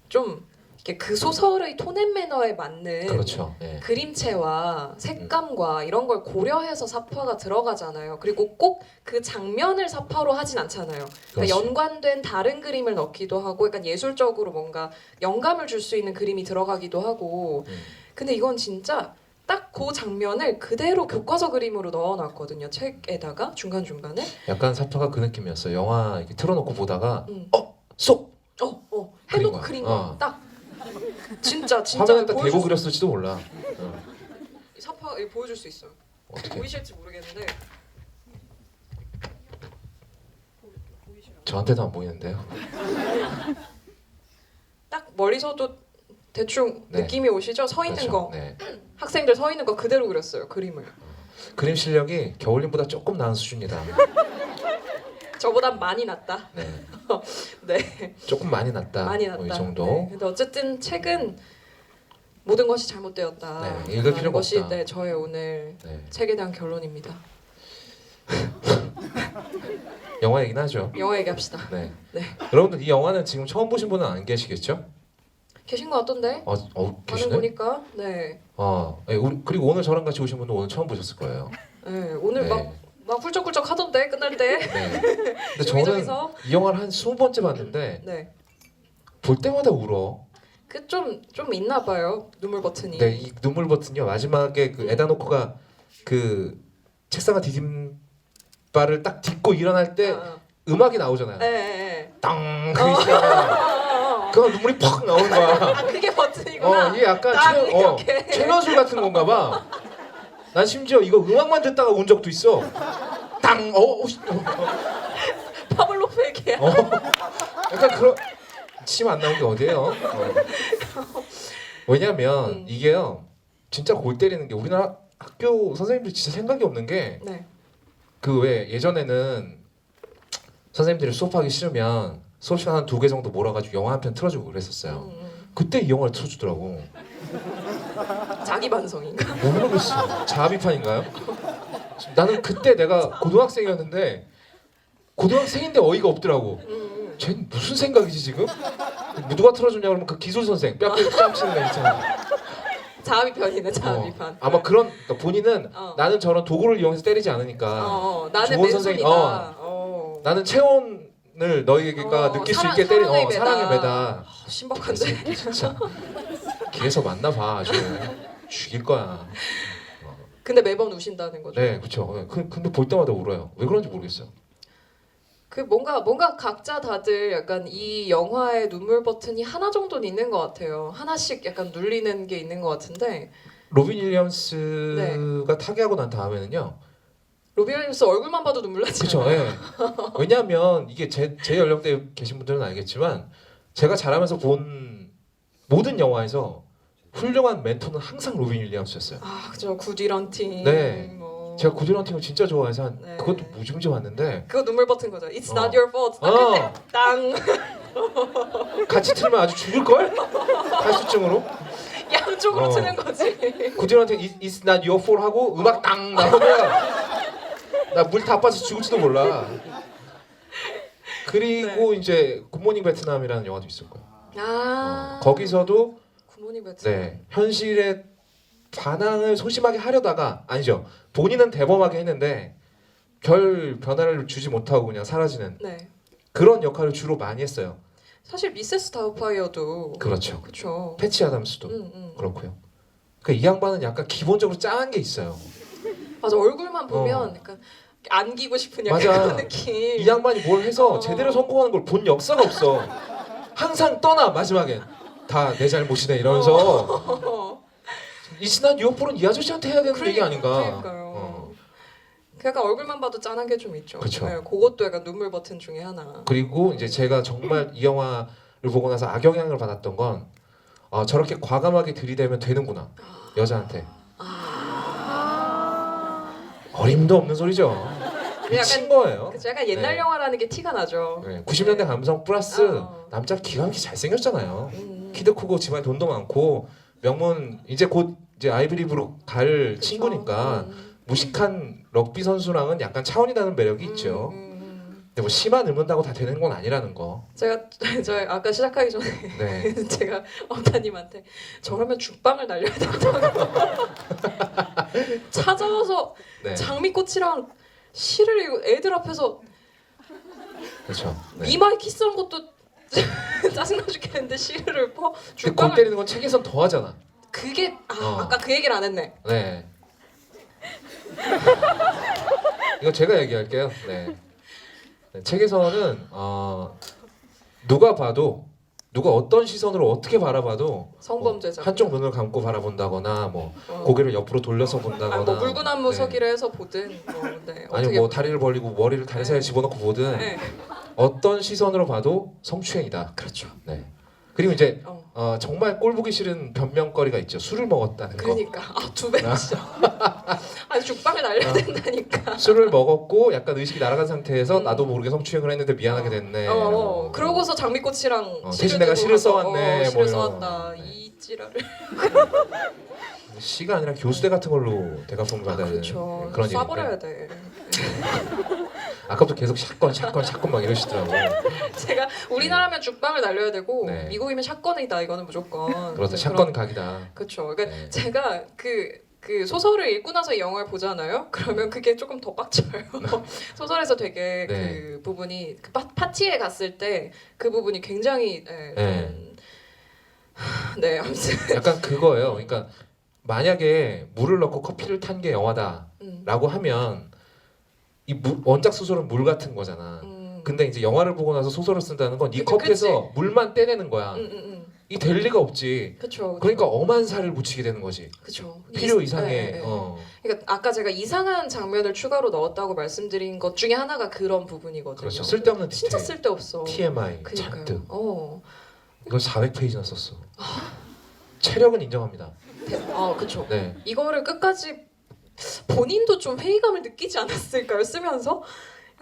좀 이렇게 그 소설의 톤앤 매너에 맞는 그렇죠. 네. 그림체와 색감과 이런 걸 고려해서 사파가 들어가잖아요. 그리고 꼭 그 장면을 사파로 하진 않잖아요. 그렇지. 그러니까 연관된 다른 그림을 넣기도 하고, 약간 예술적으로 뭔가 영감을 줄 수 있는 그림이 들어가기도 하고. 근데 이건 진짜 딱 그 장면을 그대로 교과서 그림으로 넣어놨거든요. 책에다가 중간 중간에. 약간 사파가 그 느낌이었어요. 영화 이렇게 틀어놓고 보다가 쏙 해놓고 그린 그린 거야. 거 딱. 진짜 화면에 딱 보여줄 대고 수- 그렸을지도 몰라. 이 사파 이거 보여줄 수 있어요. 어떻게? 보이실지 모르겠는데. 저한테도 안 보이는데요. 딱 멀리서도 대충 네. 느낌이 오시죠? 서 있는 그렇죠. 거 네. 학생들 서 있는 거 그대로 그렸어요. 그림을. 그림 실력이 겨울님보다 조금 나은 수준이다. 저보단 많이 낫다. 네. 네, 조금 많이 낫다. 많이 뭐 낫다. 이 정도. 네. 근데 어쨌든 책은 모든 것이 잘못되었다. 네, 읽을 필요가 것이 없다. 네, 저의 오늘 네. 책에 대한 결론입니다. 영화 얘기는 하죠. 영화 얘기합시다. 네. 네. 여러분들 이 영화는 지금 처음 보신 분은 안 계시겠죠? 계신 거 같던데? 반응 반응 보니까 네. 네, 그리고 오늘 저랑 같이 오신 분도 오늘 처음 보셨을 거예요. 네, 오늘 네. 막 훌쩍훌쩍 하던데 끝날 때. 네. 근데 저는 여기저기서 이 영화를 한 20번째 봤는데 네. 볼 때마다 울어. 그 좀 있나 봐요. 눈물 버튼이. 네, 이 눈물 버튼이요. 마지막에 그 에다노코가 그 책상을 디딤발을 딱 딛고 일어날 때 음악이 나오잖아요. 네. 땅! 그 시간. 그럼 눈물이 팍 나오는 거야. 그게 버튼이구나. 이게 약간 땅 이렇게. 최면술 같은 건가 봐. 난 심지어 이거 음악만 듣다가 운 적도 있어. 땅! 파블로프의 개. 약간 그런 침 안 나온 게 어디예요? 왜냐면 이게요 진짜 골 때리는 게 우리나라 학교 선생님들이 진짜 생각이 없는 게 네. 그 왜 예전에는 선생님들이 수업하기 싫으면 수업 시간 한 2개 정도 몰아가지고 영화 한 편 틀어주고 그랬었어요. 그때 이 영화를 틀어주더라고. 자기 반성인가? 모르겠어. 자아비판인가요? 나는 그때 내가 고등학생이었는데 고등학생인데 어이가 없더라고. 쟤 무슨 생각이지 지금? 누가 틀어주냐 그러면 그 기술 선생 뺨 치는 애 있잖아. 자아비판이네 자아비판. 아마 그런 그러니까 본인은 어. 나는 저런 도구를 이용해서 때리지 않으니까 나는 좋은 선생님, 맨손이다. 나는 체온을 너희가 느낄 수 있게 때린 사랑의 매다. 신박한데. 진짜 길에서 만나봐 아주 죽일 거야. 근데 매번 우신다는 거죠. 네, 그렇죠. 근데 볼 때마다 울어요. 왜 그런지 모르겠어요. 그 뭔가 각자 다들 약간 이 영화의 눈물 버튼이 하나 정도는 있는 것 같아요. 하나씩 약간 눌리는 게 있는 것 같은데 로빈 윌리엄스가 타계하고 난 다음에는요. 로빈 윌리엄스 얼굴만 봐도 눈물 나지 그렇죠. 않아요? 예. 왜냐하면 이게 제 연령대에 계신 분들은 알겠지만 제가 자라면서 본 모든 영화에서 훌륭한 멘토는 항상 로빈 윌리엄스였어요. 아 그죠. 굿이런팅. 네. 뭐. 제가 구디런팅을 진짜 좋아해서 네. 그것도 무지무지 봤는데 그거 눈물 버튼 거죠. It's 어. not your fault. 딱 어. 그때 땅. 같이 틀면 아주 죽을 걸? 탈수증으로. 양쪽으로 어. 트는 거지. 구디런팅 It's not your fault 하고 음악 땅 나오면 나 물 다 빠져 죽을지도 몰라. 그리고 이제 굿모닝 베트남이라는 영화도 있을 거예요. 거기서도 굿모닝 베트남. 네 현실의 반항을 소심하게 하려다가 아니죠. 본인은 대범하게 했는데 별 변화를 주지 못하고 그냥 사라지는 네. 그런 역할을 주로 많이 했어요. 사실 미세스 다우파이어도 그렇죠. 그렇죠. 패치 아담스도 그렇고요. 그러니까 이 양반은 약간 기본적으로 짠한 게 있어요. 맞아 얼굴만 보면 약간 안기고 싶은 약간 맞아. 그런 느낌. 이 양반이 뭘 해서 제대로 성공하는 걸 본 역사가 없어. 항상 떠나 마지막엔 다 내 잘못이네 이러면서 이신한 유어폴은 이 아저씨한테 해야 되는 얘기 아닌가. 그러니까요. 그 약간 얼굴만 봐도 짠한 게 좀 있죠. 그쵸. 네, 그것도 약간 눈물 버튼 중에 하나. 그리고 이제 제가 정말 이 영화를 보고 나서 악영향을 받았던 건 저렇게 과감하게 들이대면 되는구나 여자한테. 어림도 없는 소리죠. 미친 거예요. 그쵸, 약간 옛날 네. 영화라는 게 티가 나죠. 네, 90년대 감성 플러스 남자 기가 막히게 잘생겼잖아요. 키도 크고 집안에 돈도 많고 명문 이제 곧 이제 아이비리브로 갈 친구니까 무식한 럭비 선수랑은 약간 차원이 다른 매력이 있죠. 근데 뭐 씨만 읊는다고 다 되는 건 아니라는 거. 제가 아까 시작하기 전에 네. 제가 엄타님한테 저러면 죽방을 날려야 된다고 찾아와서 네. 장미꽃이랑 시를 읽고 애들 앞에서 그렇죠. 네. 이마에 키스한 것도 짜증나 죽겠는데 시를 읊어 근데 골 죽방을 때리는 건 책에선 더 하잖아. 그게 아까 그 얘기를 안 했네. 네. 이거 제가 얘기할게요. 네. 네, 책에서는 누가 봐도 누가 어떤 시선으로 어떻게 바라봐도 성범죄자. 한쪽 눈을 감고 바라본다거나 뭐 고개를 옆으로 돌려서 본다거나 뭐 물구나무 네. 서기를 해서 보든 뭐, 네. 아니 어떻게 뭐 다리를 벌리고 머리를 다리 사이에 집어넣고 보든 네. 어떤 시선으로 봐도 성추행이다. 그렇죠. 네. 그리고 이제 정말 꼴 보기 싫은 변명거리가 있죠. 술을 먹었다는 거. 그러니까 두 배죠. 아니 죽방을 날려야 된다니까. 술을 먹었고 약간 의식이 날아간 상태에서 나도 모르게 성추행을 했는데 미안하게 됐네. 그러고서 장미꽃이랑 대신 내가 시를 써왔네. 시를 뭐 써왔다. 이런. 이 찌라를. 시가 아니라 교수대 같은 걸로 대가품을 받아야 되는 그렇죠. 그런 쏴버려야 일인데 돼. 아까부터 계속 샷건 막 이러시더라고. 제가 우리나라면 죽방을 날려야 되고 네. 미국이면 샷건이다. 이거는 무조건. 그렇다. 샷건 각이다. 그렇죠. 그러니까 네. 제가 그 소설을 읽고 나서 이 영화를 보잖아요. 그러면 그게 조금 더 빡쳐요. 소설에서 되게 네. 그 부분이 그 파티에 갔을 때 그 부분이 굉장히 네, 아무튼 약간 그거예요. 그러니까 만약에 물을 넣고 커피를 탄 게 영화다라고 하면 이 원작 소설은 물 같은 거잖아. 근데 이제 영화를 보고 나서 소설을 쓴다는 건 이 컵에서 물만 떼내는 거야. 이 될 리가 없지. 그쵸. 그러니까 엄한 살을 묻히게 되는 거지. 그쵸. 필요 이상의. 네. 그러니까 아까 제가 이상한 장면을 추가로 넣었다고 말씀드린 것 중에 하나가 그런 부분이거든요. 그렇죠. 쓸데없는 디테일. 진짜 쓸데없어. TMI 그러니까요. 잔뜩. 이걸 400페이지나 썼어. 체력은 인정합니다. 그쵸. 네. 이거를 끝까지 본인도 좀 회의감을 느끼지 않았을까요? 쓰면서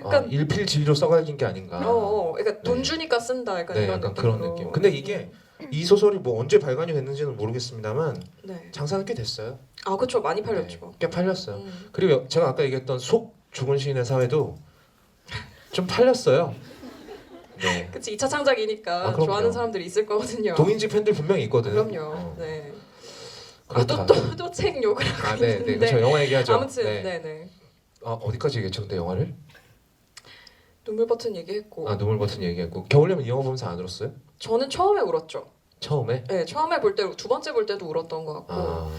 약간 일필진리로 써갈긴 게 아닌가. 그러니까 돈 네. 주니까 쓴다 약간 네, 이런 약간 느낌으로. 그런 느낌. 근데 이게 이 소설이 뭐 언제 발간이 됐는지는 모르겠습니다만 네. 장사는 꽤 됐어요. 아 그렇죠 많이 팔렸죠. 네, 꽤 팔렸어요. 음. 그리고 제가 아까 얘기했던 속 죽은 시인의 사회도 좀 팔렸어요. 네. 그치 2차 창작이니까 아, 그럼요. 좋아하는 사람들이 있을 거거든요. 동인지 팬들 분명히 있거든. 그럼요. 네. 그렇다. 또 책 욕을 하고 네, 있는데. 네. 그렇죠. 영화 얘기하죠. 아무튼 네. 네네. 어디까지 얘기했죠? 근데 영화를? 눈물 버튼 얘기했고. 눈물 버튼 얘기했고. 겨울여름 이 영화 보면서 안 울었어요? 저는 처음에 울었죠. 처음에? 네, 처음에 볼 때 두 번째 볼 때도 울었던 것 같고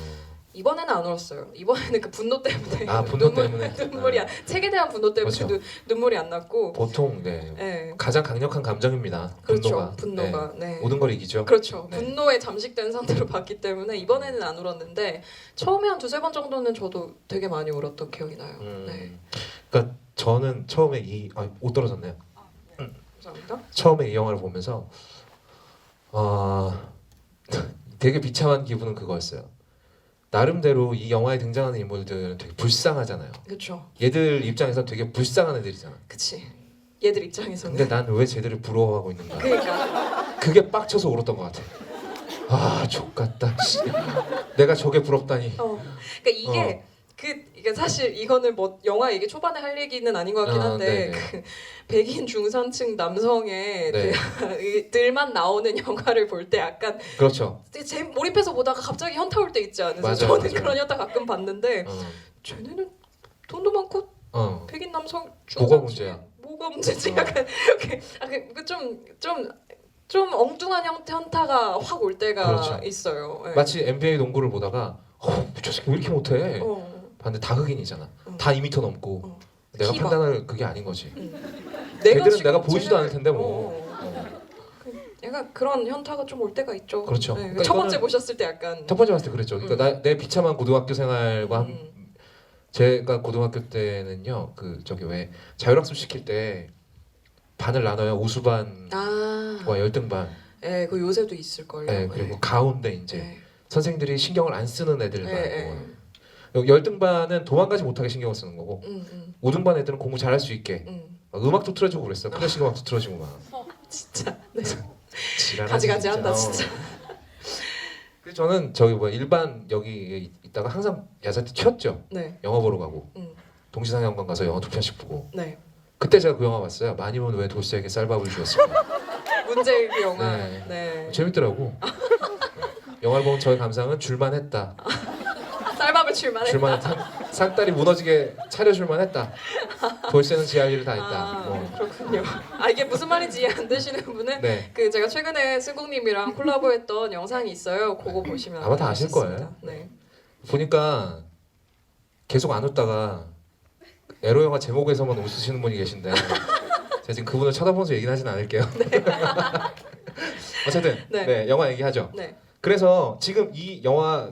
이번에는 안 울었어요. 이번에는 그 분노 때문에 분노 때문에 눈물이 책에 대한 분노 때문에 그렇죠. 눈물이 안 났고 보통 네. 가장 강력한 감정입니다. 그렇죠. 분노가. 분노가 네. 모든 걸 이기죠. 그렇죠. 네. 분노에 잠식된 상태로 봤기 때문에 이번에는 안 울었는데 처음에 한 두세 번 정도는 저도 되게 많이 울었던 기억이 나요. 네. 그러니까 저는 처음에 옷 떨어졌네요. 감사합니다. 처음에 이 영화를 보면서 되게 비참한 기분은 그거였어요. 나름대로 이 영화에 등장하는 인물들은 되게 불쌍하잖아요. 그렇죠. 얘들 입장에서 되게 불쌍한 애들이잖아. 그치. 얘들 입장에서는. 근데 난 왜 쟤들을 부러워하고 있는가? 그러니까. 그게 빡쳐서 울었던 것 같아. 족같다. 내가 저게 부럽다니. 그러니까 이게 이게 사실 이거는 뭐 영화 얘기 초반에 할 얘기는 아닌 것 같긴 한데 그 백인 중산층 남성의 들만 나오는 영화를 볼 때 약간 그렇죠. 제 몰입해서 보다가 갑자기 현타 올 때 있지 않으세요? 맞아요, 저는 맞아요. 그런 현타 가끔 봤는데 쟤네는 돈도 많고 백인 남성 뭐가 문제야? 뭐가 문제지? 약간 좀 엉뚱한 현타가 확 올 때가 그렇죠. 있어요. 네. 마치 NBA 농구를 보다가 저 새끼 왜 이렇게 못해? 봤는데 다 흑인이잖아. 다 2m 넘고 내가 키가. 판단할 그게 아닌 거지. 내가 걔들은 내가 보이지도 않을 텐데 뭐. 약간 그런 현타가 좀 올 때가 있죠. 그렇죠. 네, 그러니까 첫 번째 이거는 보셨을 때 약간 첫 번째 봤을 때 그랬죠. 그러니까 내 비참한 고등학교 생활과 제가 고등학교 때는요. 저기 왜 자율학습 시킬 때 반을 나눠요. 우수반과 열등반. 네, 그 요새도 있을 걸요. 네, 그리고 가운데 이제 선생님들이 신경을 안 쓰는 애들 말고 열등반은 도망가지 못하게 신경을 쓰는 거고 우등반 애들은 공부 잘할 수 있게 음악도 틀어주고 그랬어요. 클래식 음악도 틀어주고 막. 진짜. 네. 지랄하지, 가지가지 한다 진짜. 그래서 저는 저기 일반 여기 있다가 항상 야자때 튀었죠. 네. 영화 보러 가고 음. 동시상영관 가서 영화 2편씩 보고. 네. 그때 제가 그 영화 봤어요. 마님은 왜 돌쇠에게 쌀밥을 주었습니까? 문제일기 영화. 네. 네. 재밌더라고. 영화를 보면 저의 감상은 줄만했다. 쌀밥을 줄만했다. 줄만했다. 상다리 무너지게 차려줄만했다. 돌쇠는 지 할 일을 다 했다. 그렇군요. 이게 무슨 말인지 이해 안 되시는 분은 네. 제가 최근에 승국님이랑 콜라보했던 영상이 있어요. 그거 보시면 아마 다 아실 수 있습니다. 거예요. 네. 보니까 계속 안 웃다가 에로 영화 제목에서만 웃으시는 분이 계신데 제가 지금 그분을 쳐다보면서 얘기는 하진 않을게요. 어쨌든 영화 얘기하죠. 네. 그래서 지금 이 영화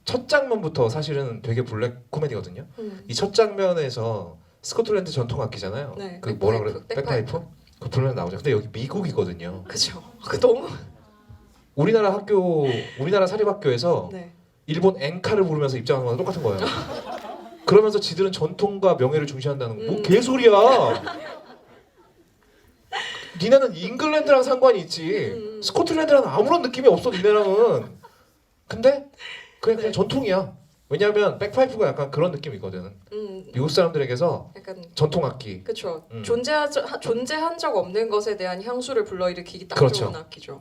첫 장면부터 사실은 되게 블랙 코미디거든요. 이 첫 장면에서 스코틀랜드 전통 악기잖아요. 네, 뭐라 그래? 백파이프? 백파이프? 그 불면 나오죠. 근데 여기 미국이거든요. 그죠. 너무 우리나라 사립학교에서 네. 일본 엔카를 부르면서 입장하는 거랑 똑같은 거예요. 그러면서 지들은 전통과 명예를 중시한다는 거. 뭐 개소리야. 니네는 잉글랜드랑 상관이 있지. 스코틀랜드랑 아무런 느낌이 없어 니네랑은. 근데 그냥 전통이야. 왜냐하면 백파이프가 약간 그런 느낌이거든. 미국 사람들에게서 약간 전통 악기. 그렇죠. 존재한 적 없는 것에 대한 향수를 불러일으키기 딱 그렇죠. 좋은 악기죠.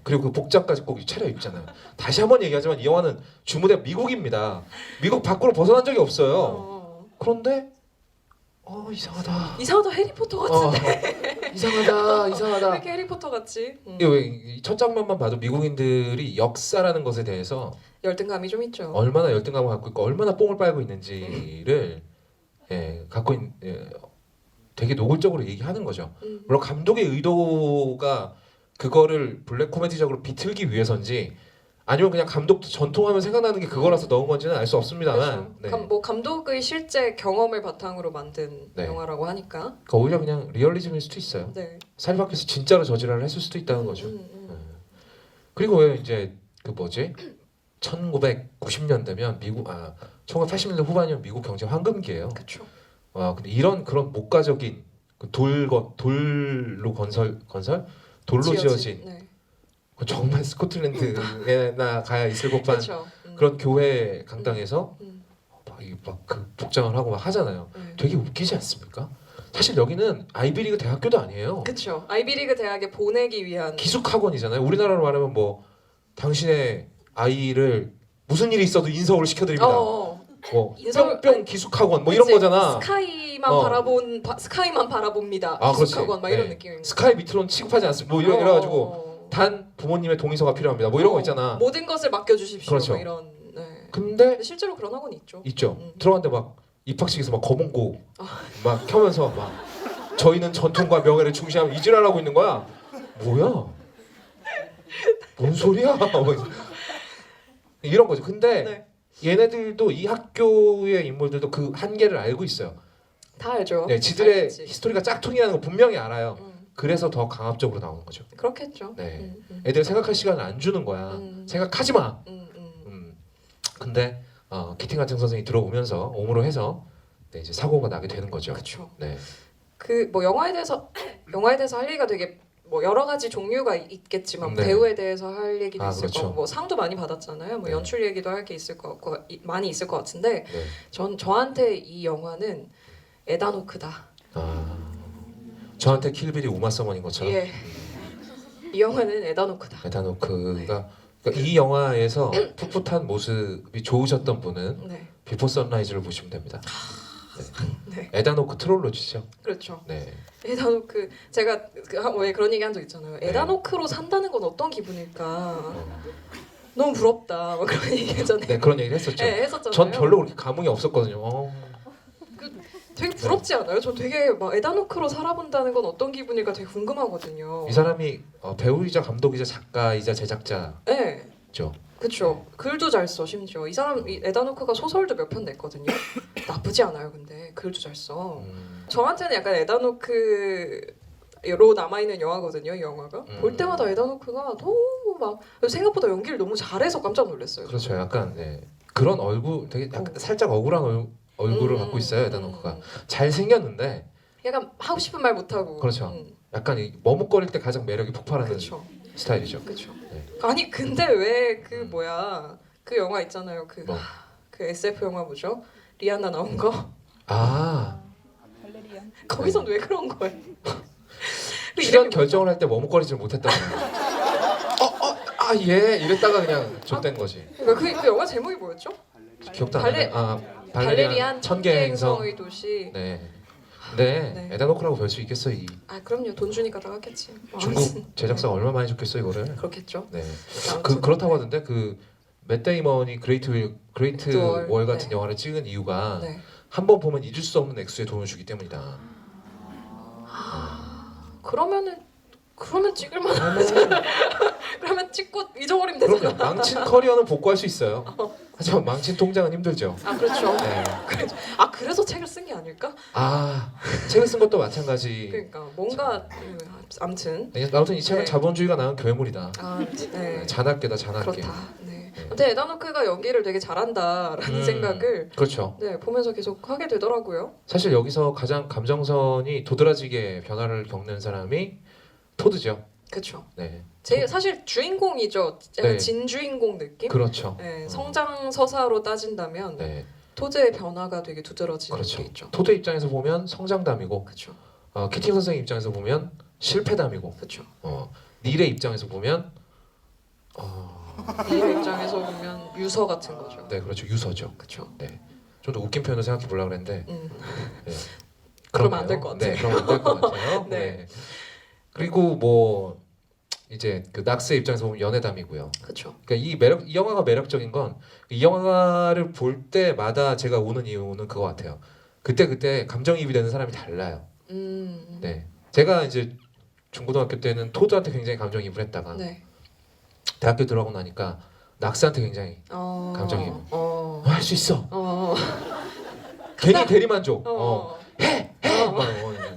그리고 그 복장까지 꼭 차려 입잖아요. 다시 한번 얘기하지만 이 영화는 주무대 미국입니다. 미국 밖으로 벗어난 적이 없어요. 그런데 이상하다. 이상하다 해리포터 같은데. 이상하다. 왜 이렇게 해리포터 같지? 첫 장면만 봐도 미국인들이 역사라는 것에 대해서 열등감이 좀 있죠. 얼마나 열등감을 갖고 있고 얼마나 뽕을 빨고 있는지를 되게 노골적으로 얘기하는 거죠. 물론 감독의 의도가 그거를 블랙 코미디적으로 비틀기 위해서인지 아니면 그냥 감독도 전통하면 생각나는 게 그거라서 넣은 건지는 알 수 없습니다만 그렇죠. 감독의 실제 경험을 바탕으로 만든 영화라고 하니까 그러니까 오히려 그냥 리얼리즘일 수도 있어요. 사립학교에서 진짜로 저지랄을 했을 수도 있다는 거죠. 그리고 왜 이제 1990년대면 미국 1980년대 후반이면 미국 경제 황금기예요. 그쵸. 와 근데 이런 그런 목가적인 그 돌로 돌로 지어진 네. 그 정말 스코틀랜드에나 가야 있을 법한 그쵸. 그런 교회 강당에서 음. 막그 복장을 하고 막 하잖아요. 네. 되게 웃기지 않습니까? 사실 여기는 아이비리그 대학교도 아니에요. 그쵸. 아이비리그 대학에 보내기 위한 기숙학원이잖아요. 우리나라로 말하면 뭐 당신의 아이를 무슨 일이 있어도 인서울을 시켜드립니다. 뭐 인서울- 뿅뿅 아니, 기숙학원 뭐 이런 그치? 거잖아. 스카이만 바라봅니다. 아, 그렇지. 기숙학원 막 이런 네. 느낌인 거. 스카이 밑으로는 취급하지 않습니다. 뭐 이래가지고 단 부모님의 동의서가 필요합니다. 뭐 이런 거 있잖아. 모든 것을 맡겨주십시오. 그렇죠. 뭐 이런. 네. 근데 근데 실제로 그런 학원이 있죠. 있죠. 들어갔는데 막 입학식에서 막 검은고 막 켜면서 막 저희는 전통과 명예를 중시하면 이질하라고 있는 거야. 뭐야? 뭔 소리야? 뭐 이런 거죠. 근데 네. 얘네들도 이 학교의 인물들도 그 한계를 알고 있어요. 다 알죠. 네, 지들의 알겠지. 히스토리가 짝퉁이라는 거 분명히 알아요. 음, 그래서 더 강압적으로 나오는 거죠. 그렇겠죠. 네. 애들 생각할 시간을 안 주는 거야. 생각하지 마. 근데 키팅 같은 선생이 들어오면서 옴으로 해서 네, 이제 사고가 나게 되는 거죠. 그렇죠. 네. 그 뭐 영화에 대해서 할 얘기가 되게 뭐 여러 가지 종류가 있겠지만 네. 배우에 대해서 할 얘기도 있을 그렇죠. 거고 뭐 상도 많이 받았잖아요. 뭐 네. 연출 얘기도 할 게 있을 것 같고 많이 있을 것 같은데 네. 저한테 이 영화는 에다노크다. 저한테 킬빌이 우마 서머인 것처럼 예. 이 영화는 에다노크다. 에다노크가 그러니까 이 영화에서 풋풋한 모습이 좋으셨던 분은 네. 비포 선라이즈를 보시면 됩니다. 네. 에다노크 트롤로지죠. 그렇죠. 네. 에다노크 제가 왜 그런 얘기 한 적 있잖아요. 네. 에다노크로 산다는 건 어떤 기분일까? 너무 부럽다. 막 그런 얘기 했잖아요. 네 그런 얘기를 했었죠. 네, 했었잖아요. 전 별로 그렇게 감흥이 없었거든요. 되게 부럽지 않아요? 전 되게 막 에다노크로 살아본다는 건 어떤 기분일까 되게 궁금하거든요. 이 사람이 배우이자 감독이자 작가이자 제작자죠. 네, 그렇죠. 글도 잘 써 심지어. 이 사람 이 에다노크가 소설도 몇 편 냈거든요. 나쁘지 않아요, 근데 글도 잘 써. 저한테는 약간 에다노크로 남아 있는 영화거든요, 이 영화가. 볼 때마다 에다노크가 너무 막 생각보다 연기를 너무 잘해서 깜짝 놀랐어요. 그렇죠. 약간 네. 그런 얼굴 되게 약간 살짝 억울한 얼굴을 갖고 있어요. 에다노크가 잘 생겼는데 약간 하고 싶은 말 못 하고. 그렇죠. 약간 이 머뭇거릴 때 가장 매력이 폭발하는 그렇죠. 스타일이죠. 그렇죠. 네. 아니 근데 왜 그 뭐야 그 영화 있잖아요. 그 뭐? 그 SF 영화 뭐죠? 리안나 나온 거. 발레리안. 거기선 왜 그런 거예요? 그 출연 이름이 결정을 할 때 머뭇거리질 못했다는 거예요. 예 이랬다가 그냥 좆된 거지. 그러니까 그 영화 제목이 뭐였죠? 기억도 안 발레- 나네. 발레리안 천개 행성. 천개행성의 도시. 네. 근데 네. 에다노크라고 별 수 있겠어 이 아 그럼요. 돈 주니까 다 하겠지. 중국 제작사가 얼마 많이 줬겠어 이거를. 그렇겠죠. 네. 아무튼. 그렇다고 하던데 그 맷 데이먼이 그레이트 월, 월 같은 네. 영화를 찍은 이유가 네. 한 번 보면 잊을 수 없는 액수의 돈을 주기 때문이다. 그러면 찍을 만하잖아. 그러면 찍고 잊어버리면 되잖아. 그럼요. 망친 커리어는 복구할 수 있어요. 하지만 망친 통장은 힘들죠. 아 그렇죠. 네. 아 그래서 책을 쓴 게 아닐까? 책을 쓴 것도 마찬가지. 그러니까 뭔가 아무튼 네, 아무튼 이 책은 네. 자본주의가 낳은 괴물이다. 네. 잔악계다 잔악계. 그렇다. 네. 네. 근데 에다노크가 연기를 되게 잘한다라는 생각을 그렇죠. 네 보면서 계속 하게 되더라고요. 사실 여기서 가장 감정선이 도드라지게 변화를 겪는 사람이 토드죠. 그렇죠. 네. 사실 주인공이죠. 약간 네. 진주인공 느낌. 그렇죠. 네, 성장 서사로 따진다면 네. 토드의 변화가 되게 두드러지는 그렇죠. 게 있죠. 토드 입장에서 보면 성장담이고 그렇죠. 키팅 선생 입장에서 보면 실패담이고 그렇죠. 닐의 입장에서 보면 이 입장에서 보면 유서 같은 거죠. 네 그렇죠 유서죠. 그렇죠. 좀 더 웃긴 표현을 생각해 보려고 그랬는데 네. 그러면 안될 그러네요. 것 같아요. 네, 그러면 안 될 것 같아요. 네. 네. 그리고 뭐 이제 그 낙스의 입장에서 보면 연애담이고요. 그렇죠. 그러니까 이 영화가 매력적인 건 이 영화를 볼 때마다 제가 우는 이유는 그거 같아요. 그때 감정이입이 되는 사람이 달라요. 네, 제가 이제 중고등학교 때는 토드한테 굉장히 감정이입을 했다가 네. 대학교 들어가고 나니까 낙스한테 굉장히 감정이입. 할 수 있어. 괜히 대리만족. 막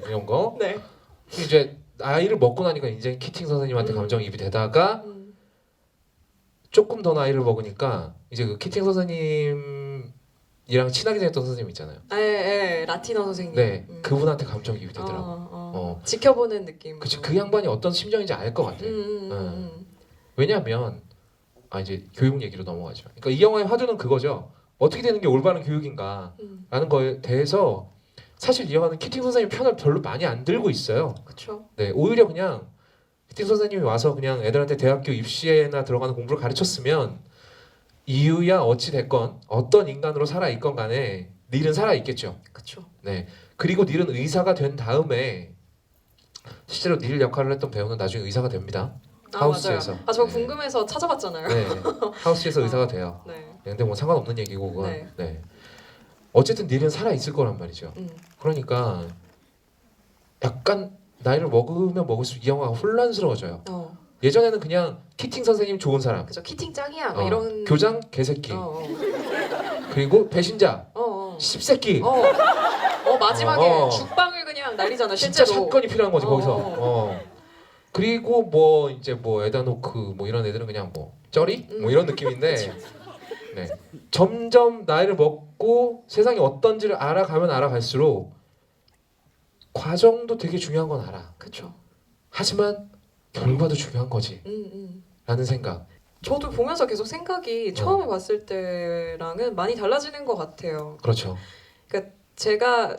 이런 거. 네. 이제 나이를 먹고 나니까 이제 키팅 선생님한테 감정이입이 되다가 조금 더 나이를 먹으니까 이제 그 키팅 선생님이랑 친하게 지냈던 선생님 있잖아요. 예, 라티노 선생님. 네, 그분한테 감정이입이 되더라고. 지켜보는 느낌. 그치, 그 양반이 어떤 심정인지 알 것 같아. 왜냐하면 이제 교육 얘기로 넘어가죠. 그러니까 이 영화의 화두는 그거죠. 어떻게 되는 게 올바른 교육인가라는 거에 대해서 사실 이 영화는 키팅 선생님 편을 별로 많이 안 들고 있어요. 그렇죠. 네, 오히려 그냥 키팅 선생님이 와서 그냥 애들한테 대학교 입시에나 들어가는 공부를 가르쳤으면 이유야 어찌 됐건 어떤 인간으로 살아 있건 간에 닐은 살아 있겠죠. 그렇죠. 네, 그리고 닐은 의사가 된 다음에 실제로 닐 역할을 했던 배우는 나중에 의사가 됩니다. 하우스에서. 맞아요. 저 네. 궁금해서 찾아봤잖아요. 네, 하우스에서 의사가 돼요. 네. 근데 뭐 상관없는 얘기고 그건. 네. 네. 어쨌든 닐은 살아 있을 거란 말이죠. 그러니까 약간 나이를 먹으면 먹을수록 이 영화가 혼란스러워져요. 예전에는 그냥 키팅 선생님 좋은 사람, 그죠. 키팅 짱이야. 뭐 이런. 교장 개새끼, 어. 그리고 배신자, 어. 십새끼. 마지막에 죽방을 그냥 날리잖아. 진짜 실제로. 사건이 필요한 거지 거기서. 그리고 뭐 이제 뭐 에다노크 뭐 이런 애들은 그냥 뭐 쩌리 뭐 이런 느낌인데. 네. 점점 나이를 먹고 세상이 어떤지를 알아가면 알아갈수록 과정도 되게 중요한 건 알아. 그렇죠. 하지만 결과도 중요한 거지. 라는 생각. 저도 보면서 계속 생각이 처음에 봤을 때랑은 많이 달라지는 것 같아요. 그렇죠. 그러니까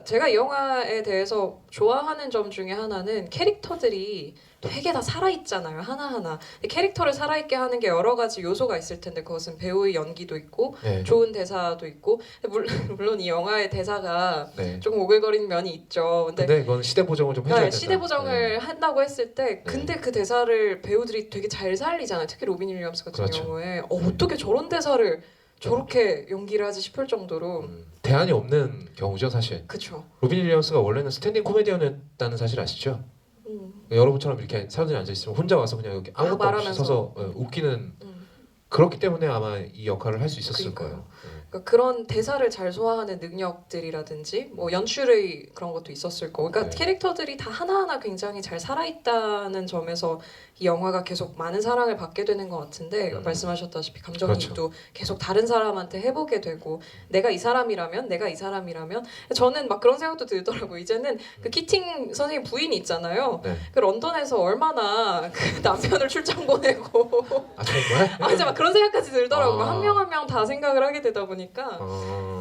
제가 이 영화에 대해서 좋아하는 점 중에 하나는 캐릭터들이 되게 다 살아있잖아요. 하나하나. 캐릭터를 살아있게 하는 게 여러 가지 요소가 있을 텐데 그것은 배우의 연기도 있고 네. 좋은 대사도 있고 물론 이 영화의 대사가 네. 조금 오글거리는 면이 있죠. 근데 이건 시대 보정을 좀 해줘야 된다. 시대 보정을 한다고 했을 때 근데 그 대사를 배우들이 되게 잘 살리잖아요. 특히 로빈 윌리엄스 같은 그렇죠. 경우에 어떻게 저런 대사를 저렇게 연기를 하지 싶을 정도로 대안이 없는 경우죠 사실. 그렇죠. 로빈 윌리엄스가 원래는 스탠딩 코미디언이었다는 사실 아시죠? 여러분처럼 이렇게 사람들이 앉아 있으면 혼자 와서 그냥 여기 아무것도 없이 말하면서. 서서 웃기는 그렇기 때문에 아마 이 역할을 할 수 있었을 그러니까요. 거예요. 그러니까 그런 대사를 잘 소화하는 능력들이라든지 뭐 연출의 그런 것도 있었을 거고 그러니까 네. 캐릭터들이 다 하나하나 굉장히 잘 살아있다는 점에서 이 영화가 계속 많은 사랑을 받게 되는 것 같은데 말씀하셨다시피 감정이입도 그렇죠. 계속 다른 사람한테 해보게 되고 내가 이 사람이라면 저는 막 그런 생각도 들더라고요. 이제는 그 키팅 선생님 부인이 있잖아요. 네. 그 런던에서 얼마나 그 남편을 출장 보내고 정말? 이제 막 그런 생각까지 들더라고요. 아. 한 명 한 명 다 생각을 하게 되다 보니까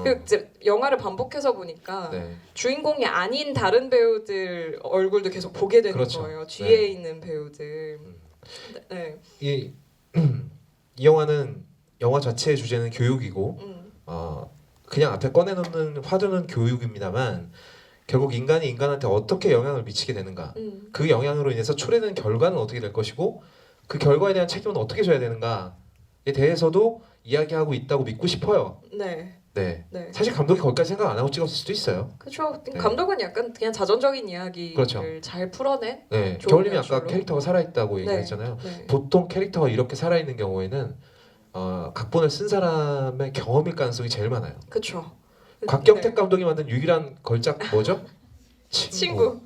그 이제 영화를 반복해서 보니까 네. 주인공이 아닌 다른 배우들 얼굴도 계속 보게 되는 그렇죠. 거예요. 뒤에 네. 있는 배우들. 네. 이 영화는 영화 자체의 주제는 교육이고 그냥 앞에 꺼내놓는 화두는 교육입니다만 결국 인간이 인간한테 어떻게 영향을 미치게 되는가 그 영향으로 인해서 초래된 결과는 어떻게 될 것이고 그 결과에 대한 책임은 어떻게 져야 되는가에 대해서도 이야기하고 있다고 믿고 싶어요. 네. 네. 네. 사실 감독이 거기까지 생각 안 하고 찍었을 수도 있어요. 그렇죠. 네. 감독은 약간 그냥 자전적인 이야기를 그렇죠. 잘 풀어낸. 네. 좋은 겨울님이 아까 연출로. 캐릭터가 살아있다고 네. 얘기했잖아요. 네. 보통 캐릭터가 이렇게 살아있는 경우에는 각본을 쓴 사람의 경험일 가능성이 제일 많아요. 그렇죠. 곽경택 감독이 만든 유일한 걸작 뭐죠? 친구.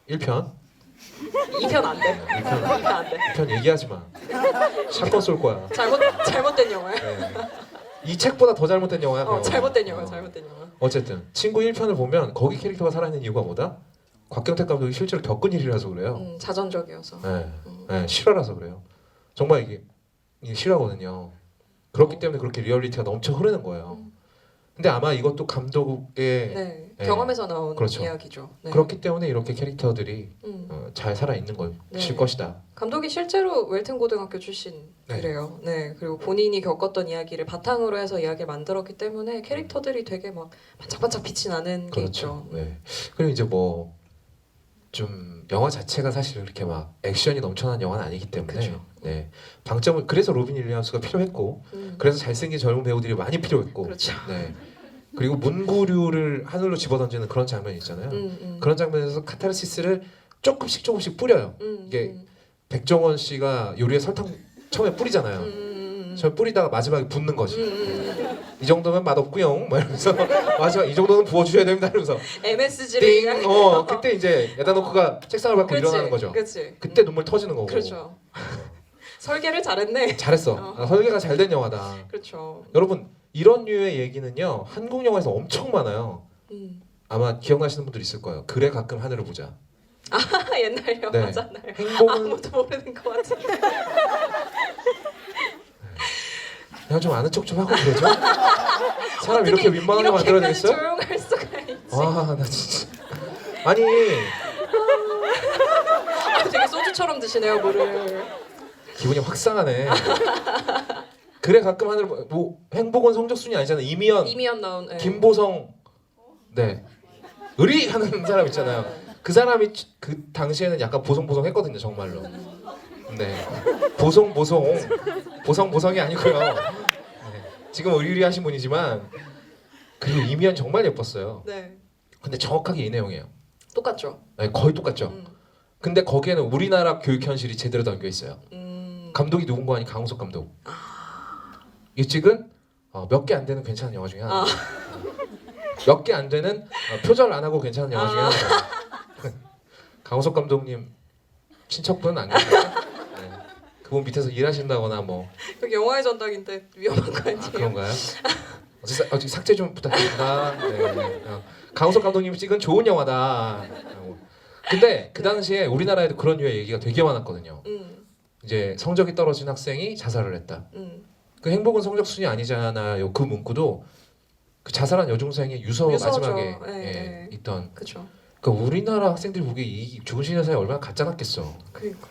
1편. 2편 안 돼. 2편 안 돼. 2편 얘기하지 마. 샷건 쏠 거야. 잘못된 영화야. 네. 이 책보다 더 잘못된 영화야. 그거. 잘못된 영화. 잘못된 영화. 어쨌든 친구 1편을 보면 거기 캐릭터가 살아있는 이유가 뭐다? 곽경택 감독이 실제로 겪은 일이라서 그래요. 자전적이어서. 네. 네, 실화라서 그래요. 정말 이게 실화거든요. 그렇기 때문에 그렇게 리얼리티가 넘쳐 흐르는 거예요. 근데 아마 이것도 감독의 네. 네. 경험에서 나온 그렇죠. 이야기죠. 네. 그렇기 때문에 이렇게 캐릭터들이 잘 살아 있는 것일 네. 것이다. 감독이 실제로 웰튼 고등학교 출신이래요. 네. 그리고 본인이 겪었던 이야기를 바탕으로 해서 이야기를 만들었기 때문에 캐릭터들이 되게 막 반짝반짝 빛이 나는 게 있죠. 네. 그리고 이제 뭐 좀 영화 자체가 사실 그렇게 막 액션이 넘쳐난 영화는 아니기 때문에 그쵸. 네. 방점을 그래서 로빈 윌리엄스가 필요했고 그래서 잘생긴 젊은 배우들이 많이 필요했고 그렇죠. 네. 그리고 문구류를 하늘로 집어던지는 그런 장면이 있잖아요. 그런 장면에서 카타르시스를 조금씩 뿌려요. 이게 백종원 씨가 요리에 설탕 처음에 뿌리잖아요. 처음에 뿌리다가 마지막에 붓는 거지. 이 정도면 맛없고요. 막 이러면서 마지막 이 정도는 부어주셔야 됩니다. 이러면서 MSG를 띵! 그때 이제 에다노크가 책상을 밟고 일어나는 거죠. 그렇지. 그때 눈물 터지는 거고. 그렇죠. 설계를 잘했네. 잘했어. 설계가 잘 된 영화다. 그렇죠. 여러분 이런 류의 얘기는요 한국 영화에서 엄청 많아요. 아마 기억나시는 분들 있을 거예요. 그래 가끔 하늘을 보자. 옛날 네. 영화잖아요. 행복은 아무도 모르는 것 같은데. 그냥 좀 아는 척 좀 하고 그러죠. 사람 이렇게 민망하게 이렇게까지 만들어냈어요? 조용할 수가 있지. 와 나 진짜 아니 되게 소주처럼 드시네요 물을. 기분이 확 상하네. 그래 가끔 하늘 뭐 행복은 성적순이 아니잖아요. 이미연 나온. 네. 김보성 네 의리 하는 사람 있잖아요. 그 사람이 그 당시에는 약간 보송보송했거든요 정말로. 네 보송보송이 아니고요. 네. 지금 의리하신 분이지만 그리고 이미연 정말 예뻤어요. 네. 근데 정확하게 이 내용이에요. 똑같죠. 네, 거의 똑같죠. 근데 거기에는 우리나라 교육 현실이 제대로 담겨 있어요. 감독이 누군가 하니 강호석 감독. 이 찍은 몇 개 안 되는 괜찮은 영화 중에 하나. 몇 개 안 되는 표절 안 하고 괜찮은 영화 중에 하나. 강호석 감독님 친척분 안 계세요? 네. 그분 밑에서 일하신다거나 뭐. 여기 영화의 전당인데 위험한 거 아니에요? 그런가요? 어떻게 삭제 좀 부탁드립니다. 네. 강호석 감독님이 찍은 좋은 영화다. 근데 그 당시에 우리나라에도 그런 류의 얘기가 되게 많았거든요. 이제 성적이 떨어진 학생이 자살을 했다. 그 행복은 성적순이 아니잖아요. 그 문구도 그 자살한 여중생의 유서죠. 마지막에 네. 있던. 그렇죠. 그러니까 우리나라 학생들이 보기에 이 죽은 신의 사회 얼마나 가짜 같겠어. 그러니까.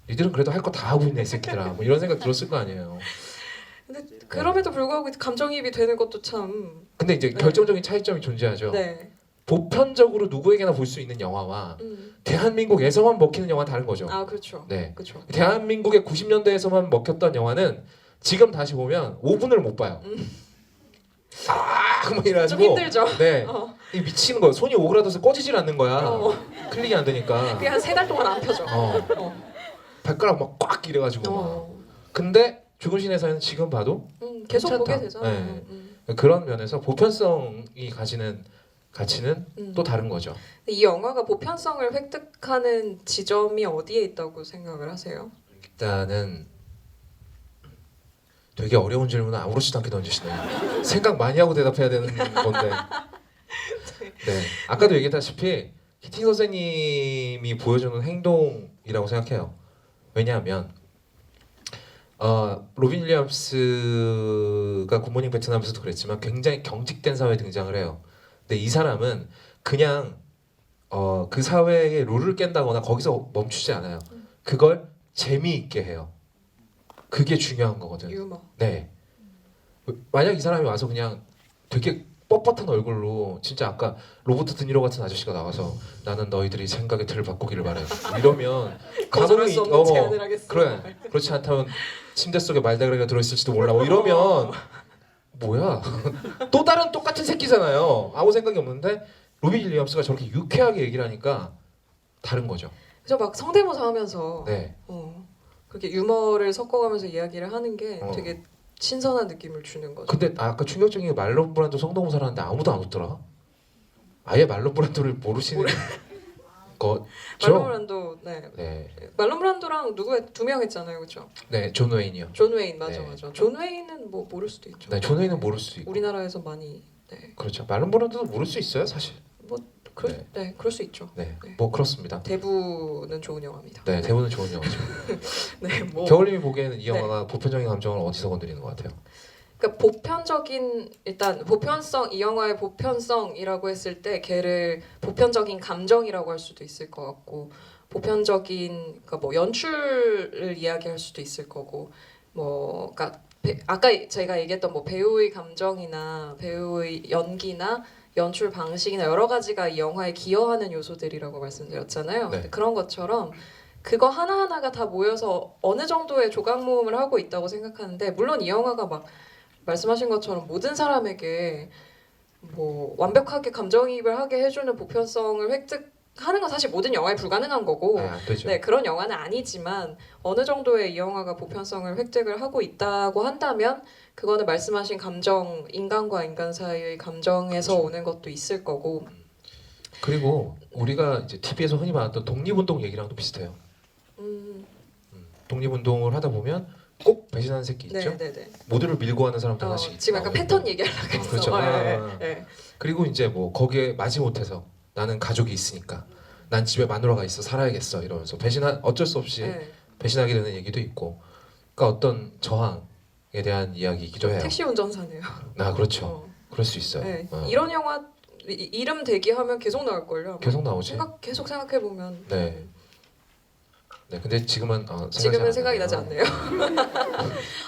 니들은 그래도 할 거 다 하고 있네 이 새끼들아. 뭐 이런 생각 들었을 거 아니에요. 근데 그럼에도 불구하고 감정이입이 되는 것도 참. 근데 이제 네. 결정적인 차이점이 존재하죠. 네. 보편적으로 누구에게나 볼 수 있는 영화와 대한민국에서만 먹히는 영화는 다른 거죠. 아 그렇죠. 네. 그렇죠. 대한민국의 90년대에서만 먹혔던 영화는 지금 다시 보면 5분을 못 봐요. 뭐 이래가지고 좀 힘들죠. 네, 어. 이 미치는 거예요. 손이 오그라들어서 꺼지질 않는 거야. 어. 클릭이 안 되니까. 그게 한 3달 동안 안 펴져. 발가락 막 꽉 이래가지고 막. 어. 근데 죽은 신의 사회는 지금 봐도 계속 괜찮다. 보게 되잖아요. 네. 그런 면에서 보편성이 가지는 가치는 또 다른 거죠. 이 영화가 보편성을 획득하는 지점이 어디에 있다고 생각을 하세요? 일단은 되게 어려운 질문을 아무렇지도 않게 던지시네요. 생각 많이 하고 대답해야 되는 건데. 네. 아까도 얘기했다시피 히팅 선생님이 보여주는 행동이라고 생각해요. 왜냐하면 로빈 윌리엄스가 굿모닝 베트남에서도 그랬지만 굉장히 경직된 사회에 등장을 해요. 근데 이 사람은 그냥 그 사회의 룰을 깬다거나 거기서 멈추지 않아요. 그걸 재미있게 해요. 그게 중요한 거거든. 유머. 네. 만약 이 사람이 와서 그냥 되게 뻣뻣한 얼굴로 진짜 아까 로버트 드니로 같은 아저씨가 나와서 나는 너희들이 생각의 틀을 바꾸기를 바래. 이러면 거절할 수 없는 제안을 하겠어. 그래. 그렇지 않다면 침대 속에 말다그래가 들어있을지도 몰라. 뭐 이러면 뭐야? 또 다른 똑같은 새끼잖아요. 아무 생각이 없는데 로빈 윌리엄스가 저렇게 유쾌하게 얘기를 하니까 다른 거죠. 그래서 막 성대모사 하면서 네. 그렇게 유머를 섞어가면서 이야기를 하는 게 되게 신선한 느낌을 주는 거죠. 근데 아까 충격적인 게 말론 브란도 성대모사를 하는데 아무도 안 웃더라. 아예 말론 브란도를 모르시는 거죠? 말론 브란도 네. 네. 말론 브란도랑 누구 2명 했잖아요, 그렇죠? 네, 존 웨인이요. 존 웨인 맞아. 네. 존 웨인은 뭐 모를 수도 있죠. 네, 존 웨인은 모를 수 있고. 우리나라에서 많이 그렇죠. 말론 브란도도 모를 수 있어요, 사실. 그럴 수 있죠. 네, 네. 뭐 그렇습니다. 대부는 좋은 영화입니다. 네, 대부분 좋은 영화죠. 네, 뭐 겨울님이 보기에는 이 영화가 보편적인 감정을 어디서 건드리는 것 같아요? 그러니까 보편적인 일단 보편성 이 영화의 보편성이라고 했을 때 걔를 보편적인 감정이라고 할 수도 있을 것 같고 보편적인 그러니까 뭐 연출을 이야기할 수도 있을 거고 뭐 그러니까 아까 제가 얘기했던 뭐 배우의 감정이나 배우의 연기나 연출 방식이나 여러 가지가 이 영화에 기여하는 요소들이라고 말씀드렸잖아요. 네. 그런 것처럼 그거 하나하나가 다 모여서 어느 정도의 조각 모음을 하고 있다고 생각하는데 물론 이 영화가 막 말씀하신 것처럼 모든 사람에게 뭐 완벽하게 감정이입을 하게 해주는 보편성을 획득하는 건 사실 모든 영화에 불가능한 거고 네, 안 되죠. 네 그런 영화는 아니지만 어느 정도의 이 영화가 보편성을 획득을 하고 있다고 한다면 그거는 말씀하신 감정 인간과 인간 사이의 감정에서 그렇죠. 오는 것도 있을 거고 그리고 우리가 이제 TV에서 흔히 봤던 독립운동 얘기랑도 비슷해요. 독립운동을 하다 보면 꼭 배신하는 새끼 있죠. 네네네. 모두를 밀고 하는 사람도 하나씩 지금 약간 나오고. 패턴 얘기하려고 했어. 그렇죠. 네. 그리고 이제 뭐 거기에 마지못해서 나는 가족이 있으니까 난 집에 마누라가 있어 살아야겠어 이러면서 어쩔 수 없이 네. 배신하게 되는 얘기도 있고. 그러니까 어떤 저항에 대한 이야기이기도 해요. 택시 운전사네요. 아 그렇죠. 어. 그럴 수 있어요. 네. 어. 이런 영화 이름 대기하면 계속 나올 걸요. 계속 나오지. 계속 생각해 보면. 네. 네. 근데 지금은 지금은 생각이 나지 않네요.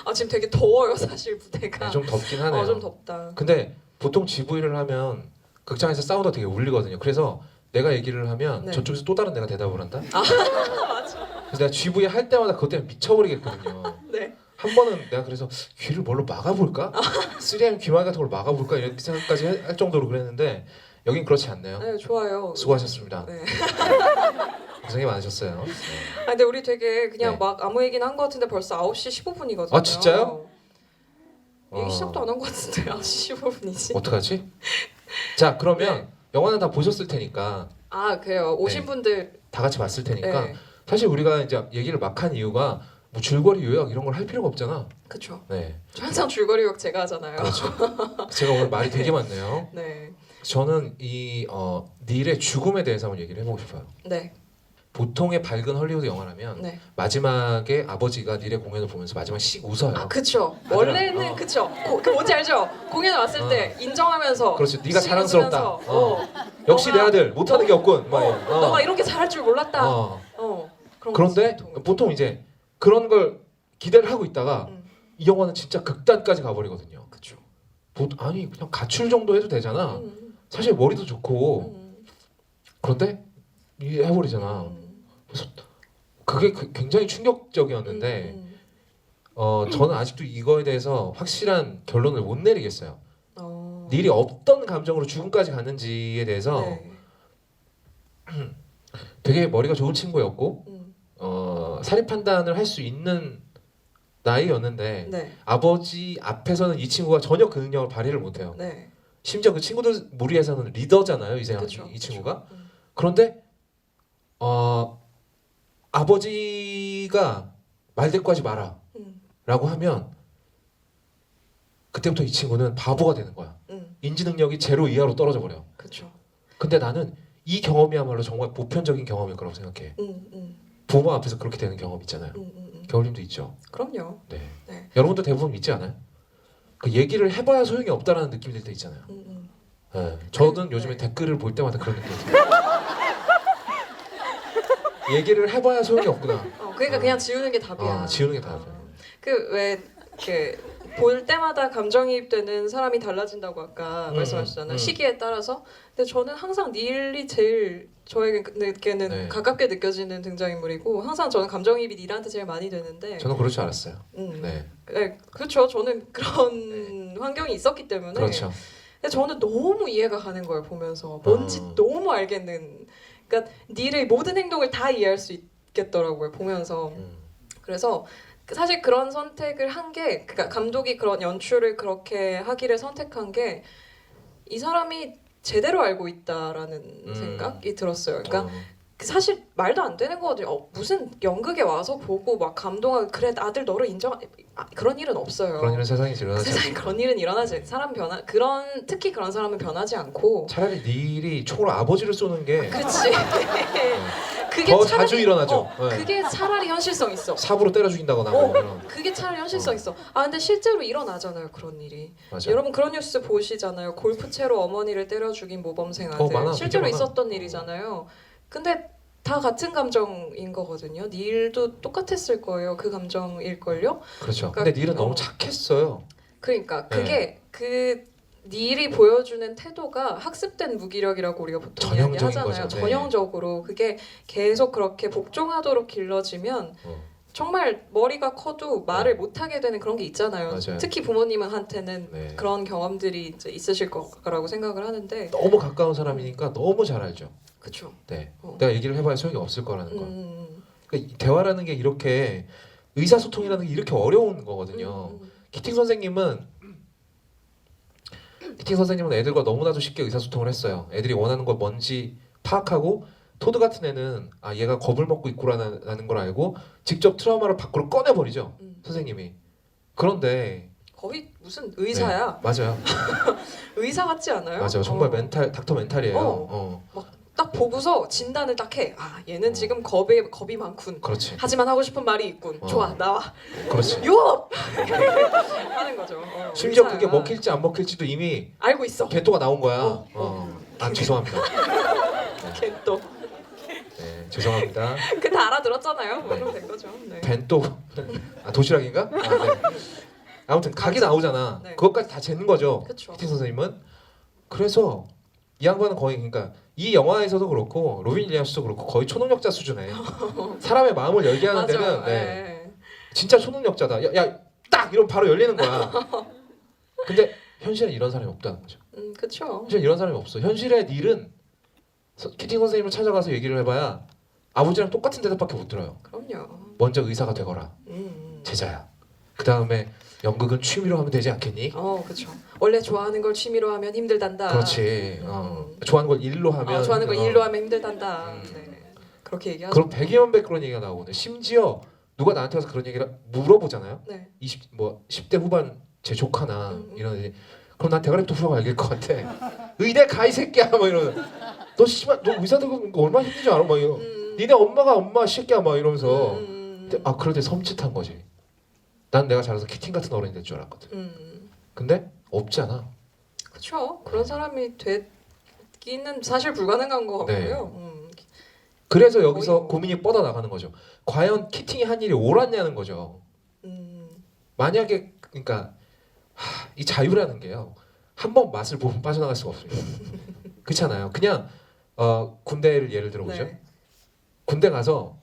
아 지금 되게 더워요 사실 무대가. 네, 좀 덥긴 하네요. 좀 덥다. 근데 보통 GV를 하면 극장에서 사운드가 되게 울리거든요. 그래서 내가 얘기를 하면 네. 저쪽에서 또 다른 내가 대답을 한다. 맞아. 그래서 내가 GV 할 때마다 그것 때문에 미쳐버리겠거든요. 네. 한 번은 내가 그래서 귀를 뭘로 막아볼까? 3M 귀마개 같은 걸 막아볼까? 이렇게 생각까지 할 정도로 그랬는데 여긴 그렇지 않네요. 네 좋아요. 수고하셨습니다. 네. 고생이 많으셨어요. 네. 아 근데 우리 되게 그냥 네. 막 아무 얘기나 한 것 같은데 벌써 9시 15분이거든요. 아, 진짜요? 얘기 시작도 안 한 것 같은데 9시 15분이지. 어떡하지? 자 그러면 네. 영화는 다 보셨을 테니까 아 그래요. 오신 네. 분들. 다 같이 봤을 테니까 네. 사실 우리가 이제 얘기를 막 한 이유가 뭐 줄거리 요약 이런 걸 할 필요가 없잖아. 그쵸. 네, 저 항상 줄거리 욕 제가 하잖아요. 그렇죠. 제가 오늘 말이 되게 많네요. 네. 저는 이 닐의 죽음에 대해서 한번 얘기를 해보고 싶어요. 네. 보통의 밝은 헐리우드 영화라면 네. 마지막에 아버지가 닐의 공연을 보면서 마지막 씩 웃어요. 아 그쵸. 아들아, 원래는 그쵸. 그 뭔지 알죠? 공연 왔을 때 인정하면서. 그렇지, 네가 씩 자랑스럽다. 웃으면서, 역시 내 너가- 아들 못하는 게 없군. 막 이런. 너가 이렇게 잘할 줄 몰랐다. 그런 그런데 거지, 보통 이제 그런 걸 기대를 하고 있다가 음. 이 영화는 진짜 극단까지 가버리거든요. 그쵸. 아니 그냥 가출 정도 해도 되잖아. 사실 머리도 좋고 그런데 이게 해버리잖아. 그래서 그게 굉장히 충격적이었는데 저는 아직도 이거에 대해서 확실한 결론을 못 내리겠어요. 닐이 어떤 감정으로 죽음까지 갔는지에 대해서 네. 되게 머리가 좋은 친구였고 사리 판단을 할 수 있는 나이였는데 네. 아버지 앞에서는 이 친구가 전혀 그 능력을 발휘를 못해요. 네. 심지어 그 친구들 무리에서는 리더잖아요. 그쵸. 이 친구가. 그런데 아버지가 말대꾸하지 마라 라고 하면 그때부터 이 친구는 바보가 되는 거야. 인지 능력이 제로 이하로 떨어져 버려. 그쵸. 근데 나는 이 경험이야말로 정말 보편적인 경험일 거라고 생각해. 부모 앞에서 그렇게 되는 경험 있잖아요. 겨울님도 있죠. 그럼요. 네. 네. 여러분도 대부분 있지 않아요? 그 얘기를 해봐야 소용이 없다라는 느낌이 들 때 있잖아요. 네. 저는 요즘에 네. 댓글을 볼 때마다 그런 느낌이 들어요. 얘기를 해봐야 소용이 없구나. 그러니까 그냥 지우는 게 답이야. 지우는 게 답이야. 볼 때마다 감정이입되는 사람이 달라진다고 아까 말씀하셨잖아요. 시기에 따라서. 근데 저는 항상 닐이 제일 저에게는 네. 가깝게 느껴지는 등장인물이고 항상 저는 감정이입이 닐한테 제일 많이 되는데. 저는 그럴 줄 알았어요. 네. 네, 그렇죠. 저는 그런 환경이 있었기 때문에. 그렇죠. 근데 저는 너무 이해가 가는 걸 보면서 뭔지 너무 알겠는. 그러니까 닐의 모든 행동을 다 이해할 수 있겠더라고요. 보면서. 그래서 사실 그런 선택을 한 게 그러니까 감독이 그런 연출을 그렇게 하기를 선택한 게 이 사람이 제대로 알고 있다라는 생각이 들었어요. 그러니까 사실 말도 안 되는 거거든요. 무슨 연극에 와서 보고 막 감동하고 그래 아들 너를 인정 그런 일은 없어요. 그런 일은 세상에 일어나지 세상에 않고. 그런 일은 일어나지 사람 특히 그런 사람은 변하지 않고 차라리 닐이 총으로 아버지를 쏘는 게 그렇지. 그게 더 자주 일어나죠. 네. 그게 차라리 현실성 있어. 삽으로 때려 죽인다거나 뭐 이런. 그게 차라리 현실성 있어. 근데 실제로 일어나잖아요 그런 일이. 맞아. 여러분 그런 뉴스 보시잖아요. 골프채로 어머니를 때려 죽인 모범생 아들. 많아, 실제로 되게 많아. 있었던 일이잖아요. 근데 다 같은 감정인 거거든요. 닐도 똑같았을 거예요. 그 감정일걸요. 그렇죠. 그러니까, 근데 닐은 너무 착했어요. 그러니까 그게 그 닐이 보여주는 태도가 학습된 무기력이라고 우리가 보통 전형적인 이야기하잖아요. 거죠. 네. 전형적으로 그게 계속 그렇게 복종하도록 길러지면 정말 머리가 커도 말을 못하게 되는 그런 게 있잖아요. 맞아요. 특히 부모님한테는 네. 그런 경험들이 이제 있으실 거라고 생각을 하는데 너무 가까운 사람이니까 너무 잘 알죠. 그렇죠. 네. 내가 얘기를 해봐야 소용이 없을 거라는 거. 음, 그러니까 이 대화라는 게 이렇게 의사소통이라는 게 이렇게 어려운 거거든요. 키팅 선생님은 애들과 너무나도 쉽게 의사소통을 했어요. 애들이 원하는 걸 뭔지 파악하고 토드 같은 애는 아 얘가 겁을 먹고 있구라는 걸 알고 직접 트라우마를 밖으로 꺼내버리죠. 선생님이. 그런데 거의 무슨 의사야. 네, 맞아요. 의사 같지 않아요? 맞아요. 정말 멘탈 닥터 멘탈이에요. 딱 보고서 진단을 딱 해. 아 얘는 지금 겁이 많군. 그렇지. 하지만 하고 싶은 말이 있군. 좋아 나와. 그렇지. 유업 하는 거죠. 심지어 의사야. 그게 먹힐지 안 먹힐지도 이미 알고 있어. 겐토가 나온 거야. 아 죄송합니다. 겐또 네, 죄송합니다. 그다 알아들었잖아요. 네. 그럼 된 거죠. 네. 벤또 아 도시락인가? 아, 네. 아무튼 각이 나오잖아. 네. 그것까지 다 재는 거죠. 그쵸. 키팅 선생님은. 그래서 이 양반은 거의 그러니까 이 영화에서도 그렇고 로빈 윌리엄스도 그렇고 거의 초능력자 수준에 사람의 마음을 열게 하는 맞아. 데는 네, 네. 진짜 초능력자다. 딱 이러면 바로 열리는 거야. 근데 현실엔 이런 사람이 없다는 거죠. 그쵸. 현실엔 이런 사람이 없어. 현실의 일은 키팅 선생님을 찾아가서 얘기를 해봐야 아버지랑 똑같은 대답밖에 못 들어요. 그럼요. 먼저 의사가 되거라. 제자야. 그 다음에 연극은 취미로 하면 되지 않겠니? 그렇죠. 원래 좋아하는 걸 취미로 하면 힘들단다. 그렇지. 좋아하는 걸 일로 하면 좋아하는 걸 일로 하면 힘들단다. 네. 그렇게 얘기하죠. 그럼 백이면백 그런 얘기가 나오거든요. 심지어 누가 나한테 와서 그런 얘기를 물어보잖아요. 네. 10대 후반 제 조카나 이런 애들이 그럼 난 대가리부터 후라가 알길 것 같아. 의대 가 이 새끼야 막 이러면 너 씨발 너 의사 되고 얼마나 힘든지 알아? 막 이러. 니네 엄마가 엄마 새끼야 막 이러면서 근데, 그럴 때 섬찟한 거지. 난 내가 자라서 키팅 같은 어른이 될 줄 알았거든. 근데 없잖아. 그렇죠. 그런 사람이 되기는 사실 불가능한 거 네. 같고요. 그래서 여기서 거의 뭐. 고민이 뻗어 나가는 거죠. 과연 키팅이 한 일이 옳았냐는 거죠. 만약에 그러니까 이 자유라는 게요. 한 번 맛을 보면 빠져나갈 수가 없습니다. 그렇잖아요. 그냥 군대를 예를 들어보죠. 네. 군대 가서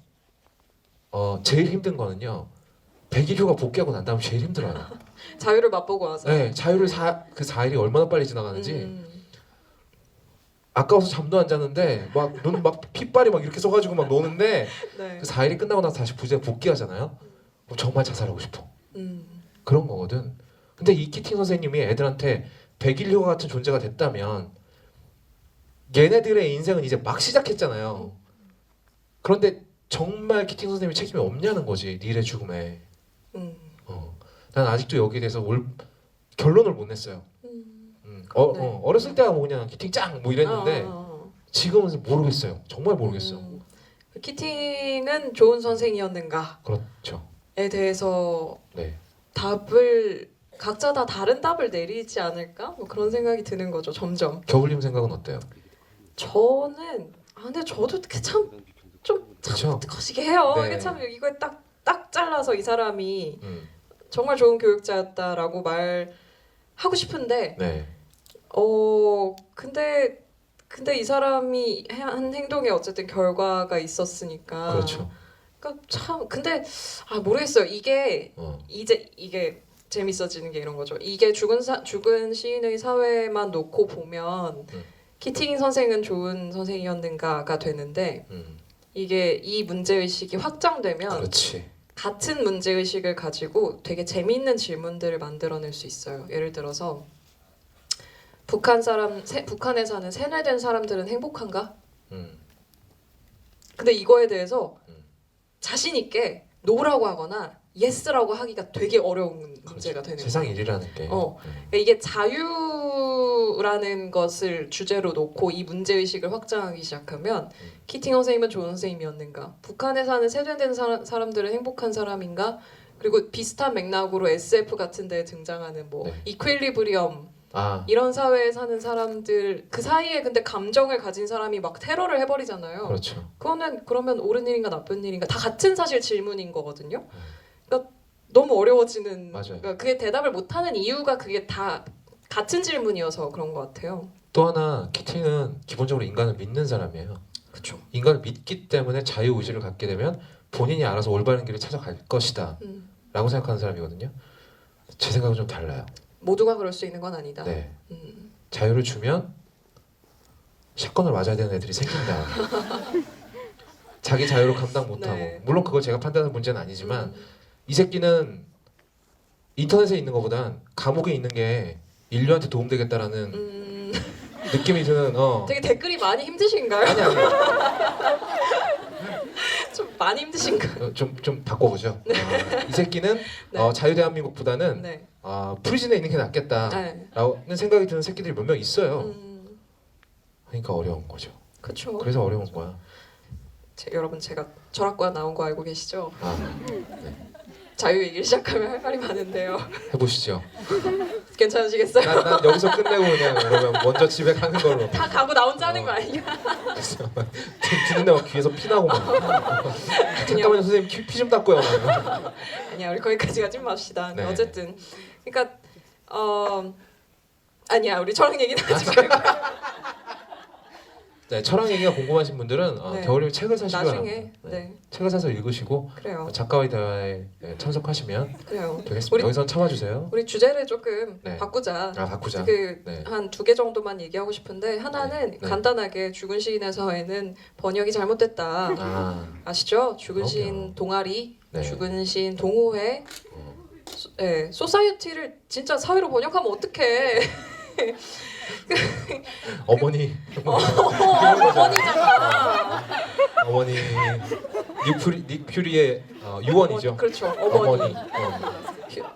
제일 힘든 거는요. 100일 휴가 복귀하고 난 다음 제일 힘들어요. 자유를 맛보고 와서. 네, 자유를 그 4일이 얼마나 빨리 지나가는지 아까워서 잠도 안 자는데 막 눈 막 핏발이 막 이렇게 써가지고 막 노는데 네. 그 4일이 끝나고 나서 다시 부대 복귀하잖아요. 그럼 정말 자살하고 싶어. 그런 거거든. 근데 이 키팅 선생님이 애들한테 100일 휴가 같은 존재가 됐다면 얘네들의 인생은 이제 막 시작했잖아요. 그런데 정말 키팅 선생님이 책임이 없냐는 거지. 닐의 죽음에. 난 아직도 여기에 대해서 결론을 못 냈어요. 네. 어렸을 때야 뭐 그냥 키팅 짱 뭐 이랬는데 지금은 모르겠어요. 정말 모르겠어. 키팅은 좋은 선생이었는가에 그렇죠. 대해서 네. 답을 각자 다 다른 답을 내리지 않을까? 뭐 그런 생각이 드는 거죠. 점점. 겨울님 생각은 어때요? 저는 근데 저도 좀 그렇죠. 거시기 해요. 네. 이게 참 이거에 딱 잘라서 이 사람이 음. 정말 좋은 교육자였다라고 말하고 싶은데 네. 근데 이 사람이 한 행동에 어쨌든 결과가 있었으니까. 그렇죠. 그러니까 참 근데 모르겠어요. 이게 이게 재밌어지는 게 이런 거죠. 이게 죽은 시인의 사회만 놓고 보면 키팅 선생은 좋은 선생이었는가가 되는데 이게 이 문제 의식이 확장되면 그렇지. 같은 문제 의식을 가지고 되게 재미있는 질문들을 만들어낼 수 있어요. 예를 들어서 북한에 사는 세뇌된 사람들은 행복한가? 근데 이거에 대해서 자신 있게 노라고 하거나 예스라고 하기가 되게 어려운 문제가 되는 거예요. 세상 일이라는 게. 그러니까 이게 자유라는 것을 주제로 놓고 이 문제 의식을 확장하기 시작하면 키팅 선생님은 좋은 선생님이었는가? 북한에 사는 세뇌된 사람들은 행복한 사람인가? 그리고 비슷한 맥락으로 SF 같은 데에 등장하는 뭐 네. 이퀄리브리엄 이런 사회에 사는 사람들 그 사이에 근데 감정을 가진 사람이 막 테러를 해버리잖아요. 그렇죠. 그거는 그러면 옳은 일인가 나쁜 일인가 다 같은 사실 질문인 거거든요. 그러니까 너무 어려워지는. 맞아요. 그러니까 그게 대답을 못하는 이유가 그게 다 같은 질문이어서 그런 것 같아요. 또 하나 키팅은 기본적으로 인간을 믿는 사람이에요. 그렇죠. 인간을 믿기 때문에 자유 의지를 갖게 되면 본인이 알아서 올바른 길을 찾아갈 것이다 라고 생각하는 사람이거든요. 제 생각은 좀 달라요. 모두가 그럴 수 있는 건 아니다. 네. 자유를 주면 샷건을 맞아야 되는 애들이 생긴다. 자기 자유를 감당 못하고. 네. 물론 그걸 제가 판단하는 문제는 아니지만 이 새끼는 인터넷에 있는 것보단 감옥에 있는 게 인류한테 도움되겠다라는 느낌이 드는 되게 댓글이 많이 힘드신가요? 아니 좀 많이 힘드신가요? 좀 바꿔보죠. 이 새끼는 네. 자유대한민국보다는 네. 프리즌에 있는 게 낫겠다라는 생각이 드는 새끼들이 몇 명 있어요. 그러니까 어려운 거죠. 그렇죠. 그래서 어려운 거야. 여러분 제가 철학과 나온 거 알고 계시죠? 네. 자유 얘기를 시작하면 할 말이 많은데요. 해보시죠. 괜찮으시겠어요? 난 여기서 끝내고 그냥 그러면 먼저 집에 가는 걸로. 다 가고 나 혼자 하는 거 아니야? 듣는데 막 귀에서 피 나고 막. 잠깐만요 선생님 피 좀 닦고요. 아니야 우리 거기까지 가지 맙시다. 네. 어쨌든 그러니까 아니야 우리 철학 얘기는 하지 말고 네, 철학 얘기가 궁금하신 분들은 네. 겨울이면 책을 사시기 나중에 바랍니다. 네 책을 사서 읽으시고 그래요. 작가와의 대화에 참석하시면 그래요. 되겠습니다. 여기선 참아주세요. 우리 주제를 조금 네. 바꾸자. 바꾸자. 그 네. 한 2개 정도만 얘기하고 싶은데 하나는 네. 네. 간단하게 죽은 시인의 사회는 번역이 잘못됐다. 아시죠? 죽은 시인 그럼요. 동아리, 네. 죽은 시인 동호회, 소사이어티를 진짜 사회로 번역하면 어떡해? 어머니. 어머니잖아. 어머니 닉 퓨리의 유언이죠. 그렇죠. 어머니.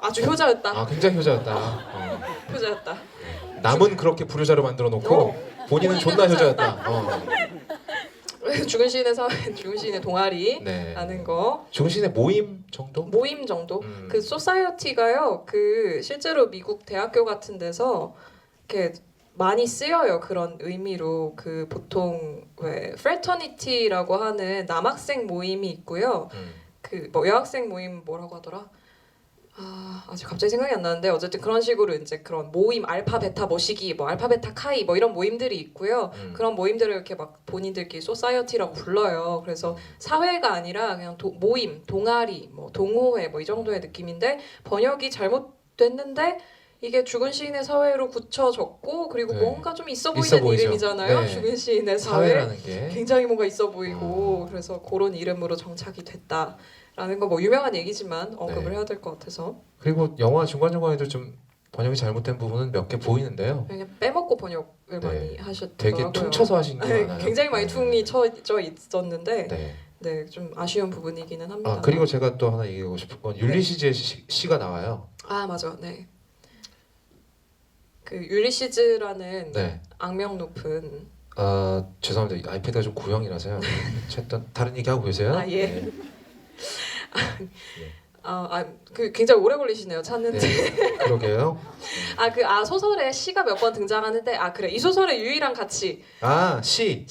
아주 효자였다. 굉장히 효자였다. 효자였다. 남은 그렇게 불효자로 만들어 놓고 본인은 존나 효자였다. 죽은 시인의 사회, 죽은 시인의 동아리 네. 하는 거. 중신의 모임 정도? 모임 정도. 그 소사이어티가요. 그 실제로 미국 대학교 같은 데서 이렇게 많이 쓰여요. 그런 의미로 그 보통 왜 프레터니티라고 하는 남학생 모임이 있고요. 그 뭐 여학생 모임 뭐라고 하더라? 아직 갑자기 생각이 안 나는데 어쨌든 그런 식으로 이제 그런 모임 알파 베타 머시기 뭐 알파 베타 카이 뭐 이런 모임들이 있고요. 그런 모임들을 이렇게 막 본인들끼리 소사이어티라고 불러요. 그래서 사회가 아니라 그냥 모임, 동아리, 뭐 동호회 뭐 이 정도의 느낌인데 번역이 잘못됐는데 이게 죽은 시인의 사회로 굳혀졌고 그리고 네. 뭔가 좀 있어 있어 보이는 보이죠. 이름이잖아요. 네. 죽은 시인의 사회. 사회라는 게 굉장히 뭔가 있어 보이고 그래서 그런 이름으로 정착이 됐다라는 거 뭐 유명한 얘기지만 언급을 네. 해야 될 것 같아서 그리고 영화 중간중간에도 좀 번역이 잘못된 부분은 몇 개 보이는데요. 그냥 빼먹고 번역을 네. 많이 하셨더라고요. 되게 퉁쳐서 하신 게 많아요. 굉장히 많이 네. 퉁이 쳐 있었는데 네. 네, 좀 아쉬운 부분이기는 합니다. 그리고 제가 또 하나 얘기하고 싶은 건 율리시즈의 시가 나와요. 맞아, 네. 그 율리시즈라는 네. 악명 높은 죄송합니다. 아이패드가 좀 구형이라서요. 어쨌든 다른 얘기 하고 계세요. 예. 네. 그 굉장히 오래 걸리시네요 찾는데. 네. 그러게요. 소설에 시가 몇 번 등장하는데 그래 이 소설의 유일한 가치 시.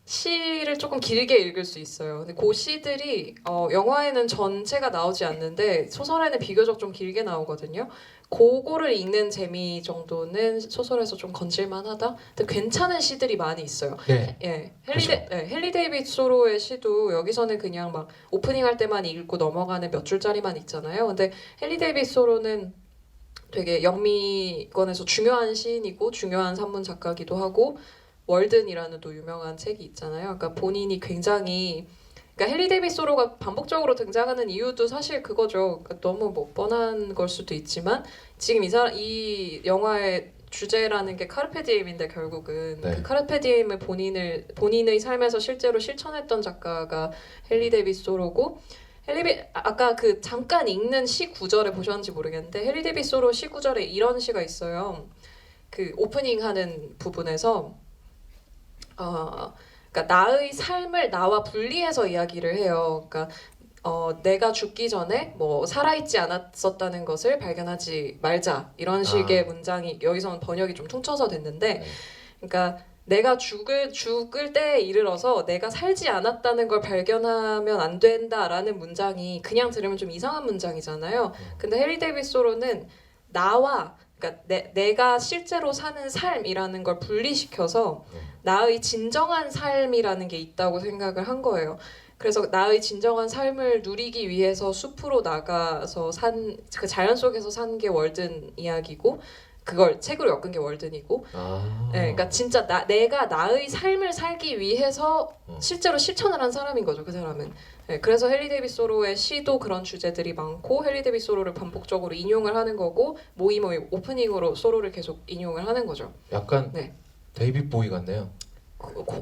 시를 조금 길게 읽을 수 있어요. 근데 그 시들이 영화에는 전체가 나오지 않는데 소설에는 비교적 좀 길게 나오거든요. 그거를 읽는 재미 정도는 소설에서 좀 건질만하다. 근데 괜찮은 시들이 많이 있어요. 네. 예, 그렇죠. 헨리 데이빗 소로의 시도 여기서는 그냥 막 오프닝 할 때만 읽고 넘어가는 몇 줄짜리만 있잖아요. 근데 헨리 데이빗 소로는 되게 영미권에서 중요한 시인이고 중요한 산문 작가기도 하고 월든이라는 또 유명한 책이 있잖아요. 그러니까 본인이 굉장히 그러니까 헨리 데이빗 소로가 반복적으로 등장하는 이유도 사실 그거죠. 그러니까 너무 뭐 뻔한 걸 수도 있지만 지금 이 영화의 주제라는 게 카르페 디엠인데 결국은 네. 그 카르페 디엠을 본인의 삶에서 실제로 실천했던 작가가 헨리 데이빗 소로고 아까 그 잠깐 읽는 시 구절에 보셨는지 모르겠는데 헨리 데이빗 소로 시 구절에 이런 시가 있어요. 그 오프닝 하는 부분에서 그러니까 나의 삶을 나와 분리해서 이야기를 해요. 그러니까 내가 죽기 전에 뭐 살아있지 않았었다는 것을 발견하지 말자 이런 식의 문장이 여기서는 번역이 좀 퉁쳐서 됐는데, 그러니까 내가 죽을 때에 이르러서 내가 살지 않았다는 걸 발견하면 안 된다라는 문장이 그냥 들으면 좀 이상한 문장이잖아요. 근데 해리 데이빗 소로는 나와 그러니까 내가 실제로 사는 삶이라는 걸 분리시켜서 나의 진정한 삶이라는 게 있다고 생각을 한 거예요. 그래서 나의 진정한 삶을 누리기 위해서 숲으로 나가서 그 자연 속에서 산 게 월든 이야기고 그걸 책으로 엮은 게 월든이고, 네, 그러니까 진짜 내가 나의 삶을 살기 위해서 실제로 실천을 한 사람인 거죠, 그 사람은. 네, 그래서 헨리 데이빗 소로의 시도 그런 주제들이 많고 헨리 데이빗 소로를 반복적으로 인용을 하는 거고 모이 오프닝으로 소로를 계속 인용을 하는 거죠. 약간 네. 데이빗 보이 같네요.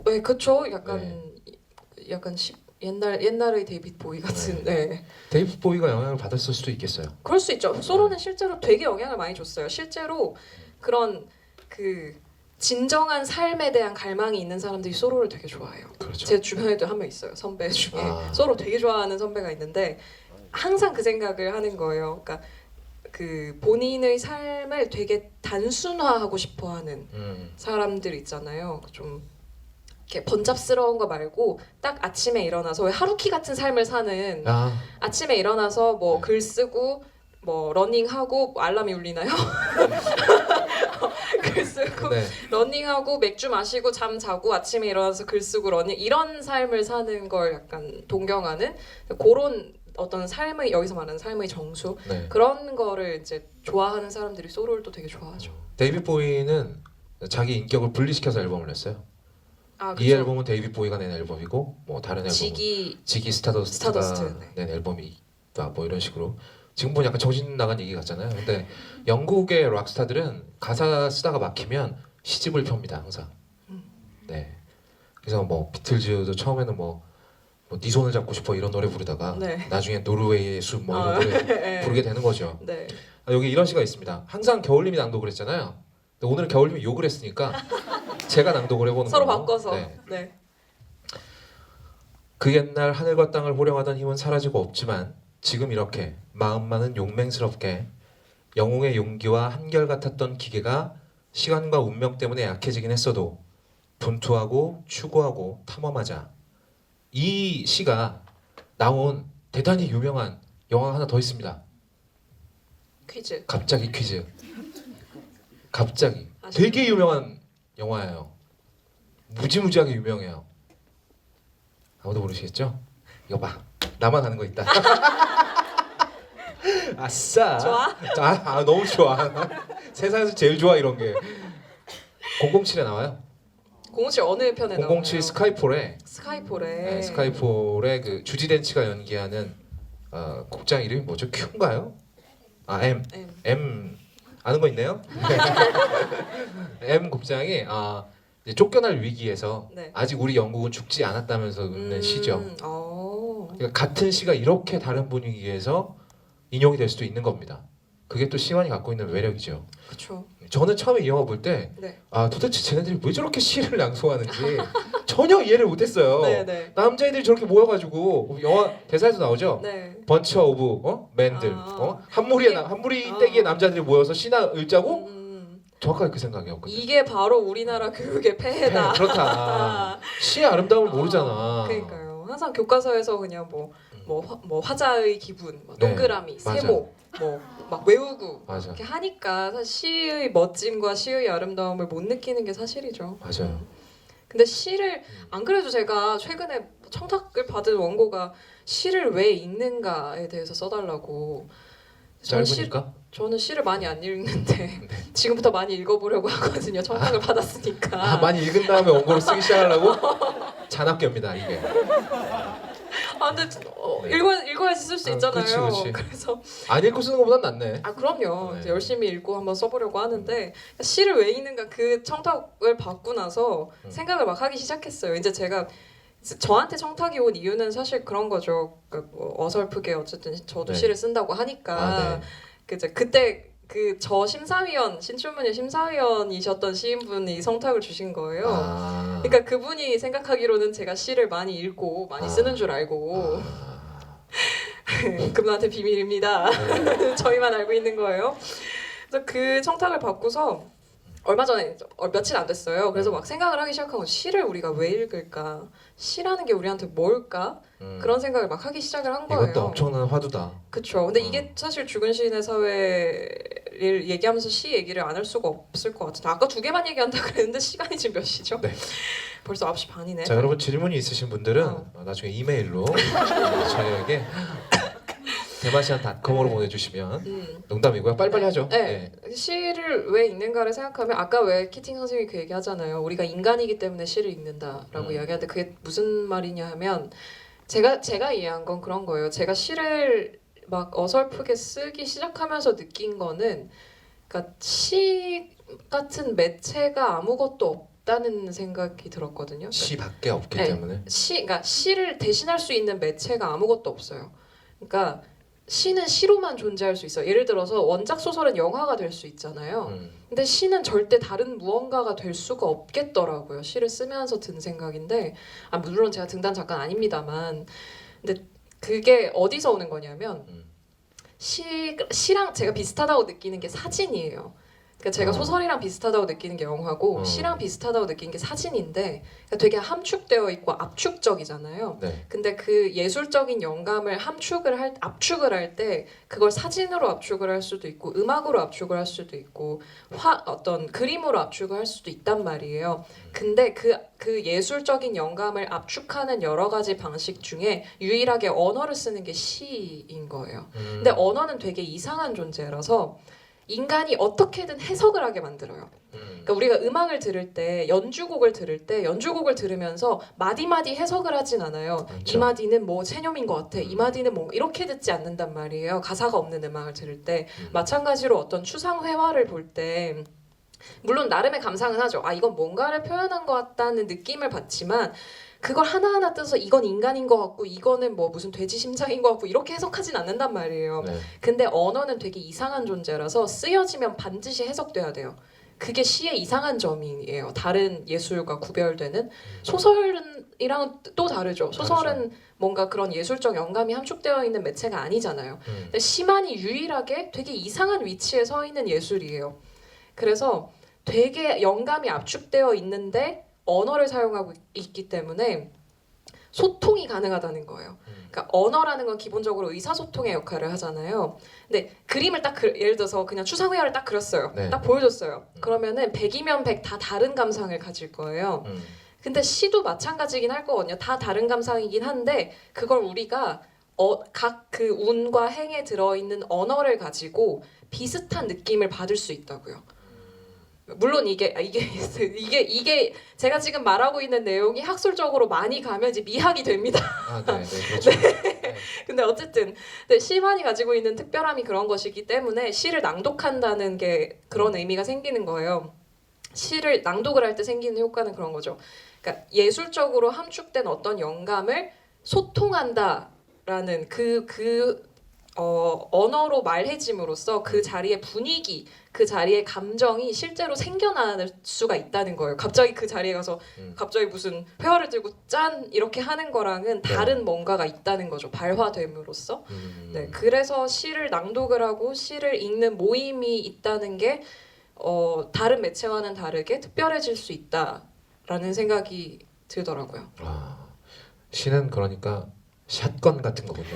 네, 그쵸. 약간 옛날의 데이빗 보이 같은. 네. 데이빗 보이가 영향을 받았을 수도 있겠어요. 그럴 수 있죠. 소로는 실제로 되게 영향을 많이 줬어요. 실제로 그런 그 진정한 삶에 대한 갈망이 있는 사람들이 소로를 되게 좋아해요. 그렇죠. 제 주변에도 한 명 있어요. 선배 중에 아. 소로 되게 좋아하는 선배가 있는데 항상 그 생각을 하는 거예요. 그러니까 그 본인의 삶을 되게 단순화하고 싶어하는 사람들 있잖아요. 좀 이렇게 번잡스러운 거 말고 딱 아침에 일어나서 왜 하루키 같은 삶을 사는 아침에 일어나서 뭐 글 쓰고 뭐 러닝하고 뭐 알람이 울리나요? 글 쓰고 네. 러닝하고 맥주 마시고 잠 자고 아침에 일어나서 글 쓰고 러닝 이런 삶을 사는 걸 약간 동경하는 그런 어떤 삶의 여기서 말하는 삶의 정수 네. 그런 거를 이제 좋아하는 사람들이 소로를 또 되게 좋아하죠. 데이빗 보이는 자기 인격을 분리시켜서 앨범을 냈어요. 아, 이 앨범은 데이빗 보이가 낸 앨범이고 뭐 다른 앨범은 지기 스타더스트가 스타더스트, 낸 앨범이 있다 뭐 이런 식으로 지금 보면 약간 정신 나간 얘기 같잖아요. 근데 영국의 락스타들은 가사 쓰다가 막히면 시집을 펴니다 항상. 네. 그래서 뭐 비틀즈도 처음에는 네 손을 잡고 싶어 이런 노래 부르다가 네. 나중에 노르웨이의 숲 뭐 이런 노래 네. 부르게 되는 거죠. 네. 여기 이런 시가 있습니다. 항상 겨울님이 낭독을 했잖아요. 근데 오늘은 겨울님이 욕을 했으니까 제가 낭독을 해보는 서로 거예요. 바꿔서. 네. 네. 그 옛날 하늘과 땅을 호령하던 힘은 사라지고 없지만 지금 이렇게 마음만은 용맹스럽게 영웅의 용기와 한결같았던 기계가 시간과 운명 때문에 약해지긴 했어도 분투하고 추구하고 탐험하자. 이 시가 나온 대단히 유명한 영화가 하나 더 있습니다. 퀴즈. 갑자기 퀴즈. 갑자기 아시죠? 되게 유명한 영화예요. 무지무지하게 유명해요. 아무도 모르시겠죠? 이거 봐. 나만 아는 거 있다. 아싸. 좋아? 너무 좋아. 세상에서 제일 좋아 이런 게. 007에 나와요. 007 어느 편에 나와요? 007 스카이폴에. 스카이폴에. 네, 스카이폴에 그 주디 덴치가 연기하는 곡장 이름이 뭐죠? Q인가요? M. M 아는 거 있네요? M 곡장이 이제 쫓겨날 위기에서 네. 아직 우리 영국은 죽지 않았다면서 읽는 시죠. 그러니까 같은 시가 이렇게 다른 분위기에서 인용이 될 수도 있는 겁니다. 그게 또 시간이 갖고 있는 매력이죠. 그렇죠. 저는 처음에 이 영화 볼 때 네. 도대체 쟤네들이 왜 저렇게 시를 낭송하는지 전혀 이해를 못했어요. 네. 남자애들이 저렇게 모여가지고 영화 대사에서 나오죠. 네. 번치 오브 맨들 한무리 떼기의 남자들이 모여서 시나 읽자고 정확하게 그 생각이었거든요. 이게 바로 우리나라 교육의 폐해다. 그렇다. 시의 아름다움을 모르잖아. 그러니까요. 항상 교과서에서 그냥 뭐 화자의 기분, 뭐 네, 동그라미, 맞아. 세모, 뭐 막 외우고 맞아. 이렇게 하니까 사실 시의 멋짐과 시의 아름다움을 못 느끼는 게 사실이죠. 맞아요. 근데 시를 안 그래도 제가 최근에 청탁을 받은 원고가 시를 왜 읽는가에 대해서 써달라고. 짧으니까? 저는 시를 많이 안 읽는데 지금부터 많이 읽어보려고 하거든요. 청탁을 받았으니까. 많이 읽은 다음에 원고를 쓰기 시작하려고? 잔악계입니다 이게. 근데 네. 읽어야지 쓸 수 있잖아요. 그치. 그래서 안 읽고 쓰는 것보단 낫네. 그럼요. 네. 이제 열심히 읽고 한번 써보려고 하는데 시를 왜 읽는가 그 청탁을 받고 나서 생각을 막 하기 시작했어요. 이제 제가 저한테 청탁이 온 이유는 사실 그런 거죠. 그러니까 뭐 어설프게 어쨌든 저도 네. 시를 쓴다고 하니까 그때 그 저 심사위원 신춘문예 심사위원이셨던 시인분이 청탁을 주신 거예요. 그러니까 그분이 생각하기로는 제가 시를 많이 읽고 많이 쓰는 줄 알고 그분한테 비밀입니다. 저희만 알고 있는 거예요. 그래서 그 청탁을 받고서 얼마 전에 며칠 안 됐어요. 그래서 막 생각을 하기 시작한 건 시를 우리가 왜 읽을까? 시라는 게 우리한테 뭘까? 그런 생각을 막 하기 시작을 한 거예요. 이것도 엄청난 화두다. 그렇죠. 근데 이게 사실 죽은 시인의 사회를 얘기하면서 시 얘기를 안 할 수가 없을 것 같은데 아까 2개만 얘기한다 그랬는데 시간이 지금 몇 시죠? 네. 벌써 9시 반이네. 자 여러분 질문이 있으신 분들은 나중에 이메일로 저희에게 대마시안닷컴으로 네. 보내주시면 농담이고요. 빨리빨리 하죠. 네. 시를 왜 읽는가를 생각하면 아까 왜 키팅 선생님이 그 얘기하잖아요. 우리가 인간이기 때문에 시를 읽는다라고 이야기하는데 그게 무슨 말이냐 하면 제가 이해한 건 그런 거예요. 제가 시를 막 어설프게 쓰기 시작하면서 느낀 거는 그러니까 시 같은 매체가 아무것도 없다는 생각이 들었거든요. 시밖에 없기 네. 때문에. 그러니까 시를 대신할 수 있는 매체가 아무것도 없어요. 그러니까 시는 시로만 존재할 수 있어요. 예를 들어서 원작 소설은 영화가 될 수 있잖아요. 근데 시는 절대 다른 무언가가 될 수가 없겠더라고요. 시를 쓰면서 든 생각인데, 물론 제가 등단 작가는 아닙니다만, 근데 그게 어디서 오는 거냐면 시랑 제가 비슷하다고 느끼는 게 사진이에요. 그러니까 제가 소설이랑 비슷하다고 느끼는 게 영화고 시랑 비슷하다고 느끼는 게 사진인데 그러니까 되게 함축되어 있고 압축적이잖아요. 네. 근데 그 예술적인 영감을 압축을 할 때 그걸 사진으로 압축을 할 수도 있고 음악으로 압축을 할 수도 있고 어떤 그림으로 압축을 할 수도 있단 말이에요. 근데 그 예술적인 영감을 압축하는 여러 가지 방식 중에 유일하게 언어를 쓰는 게 시인 거예요. 근데 언어는 되게 이상한 존재라서 인간이 어떻게든 해석을 하게 만들어요. 그러니까 우리가 음악을 들을 때 연주곡을 들으면서 마디마디 해석을 하진 않아요. 그렇죠. 이 마디는 뭐 체념인 것 같아. 이 마디는 뭐 이렇게 듣지 않는단 말이에요. 가사가 없는 음악을 들을 때 마찬가지로 어떤 추상 회화를 볼 때 물론 나름의 감상은 하죠. 이건 뭔가를 표현한 것 같다는 느낌을 받지만 그걸 하나하나 뜯어서 이건 인간인 것 같고 이거는 뭐 무슨 돼지 심장인 것 같고 이렇게 해석하진 않는단 말이에요. 네. 근데 언어는 되게 이상한 존재라서 쓰여지면 반드시 해석돼야 돼요. 그게 시의 이상한 점이에요. 다른 예술과 구별되는 소설이랑 또 다르죠. 소설은 뭔가 그런 예술적 영감이 함축되어 있는 매체가 아니잖아요. 근데 시만이 유일하게 되게 이상한 위치에 서 있는 예술이에요. 그래서 되게 영감이 압축되어 있는데 언어를 사용하고 있기 때문에 소통이 가능하다는 거예요. 그러니까 언어라는 건 기본적으로 의사소통의 역할을 하잖아요. 근데 그림을 딱 예를 들어서 그냥 추상회화를 딱 그렸어요. 네. 딱 보여줬어요. 그러면은 100이면 100 다 다른 감상을 가질 거예요. 근데 시도 마찬가지긴 할 거거든요. 다 다른 감상이긴 한데 그걸 우리가 각 그 운과 행에 들어있는 언어를 가지고 비슷한 느낌을 받을 수 있다고요. 물론 이게 제가 지금 말하고 있는 내용이 학술적으로 많이 가면 이제 미학이 됩니다. 네, 그렇죠. 네. 근데 어쨌든 시만이 가지고 있는 특별함이 그런 것이기 때문에 시를 낭독한다는 게 그런 의미가 생기는 거예요. 시를 낭독을 할 때 생기는 효과는 그런 거죠. 그러니까 예술적으로 함축된 어떤 영감을 소통한다라는 언어로 말해짐으로써 그 자리의 분위기, 그 자리의 감정이 실제로 생겨날 수가 있다는 거예요. 갑자기 그 자리에 가서 갑자기 무슨 회화를 들고 짠 이렇게 하는 거랑은 다른 뭔가가 있다는 거죠. 발화됨으로써. 네, 그래서 시를 낭독을 하고 시를 읽는 모임이 있다는 게 다른 매체와는 다르게 특별해질 수 있다라는 생각이 들더라고요. 시는 그러니까 샷건 같은 거군요.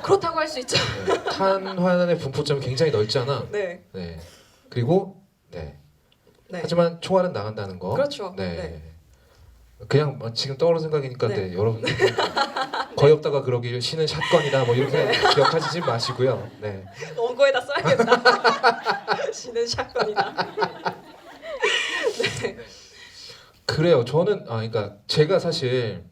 그렇다고 할 수 있죠. 네. 탄환의 분포점이 굉장히 넓잖아. 네. 네. 그리고 네. 네. 하지만 총알은 나간다는 거. 그렇죠. 네. 네. 그냥 지금 떠오르는 생각이니까 네. 네. 여러분 거의 없다가 그러길 시는 샷건이다 뭐 이렇게 기억하시지 마시고요. 네. 원고에다 써야겠다. 시는 샷건이다. 네. 그래요. 저는 그러니까 제가 사실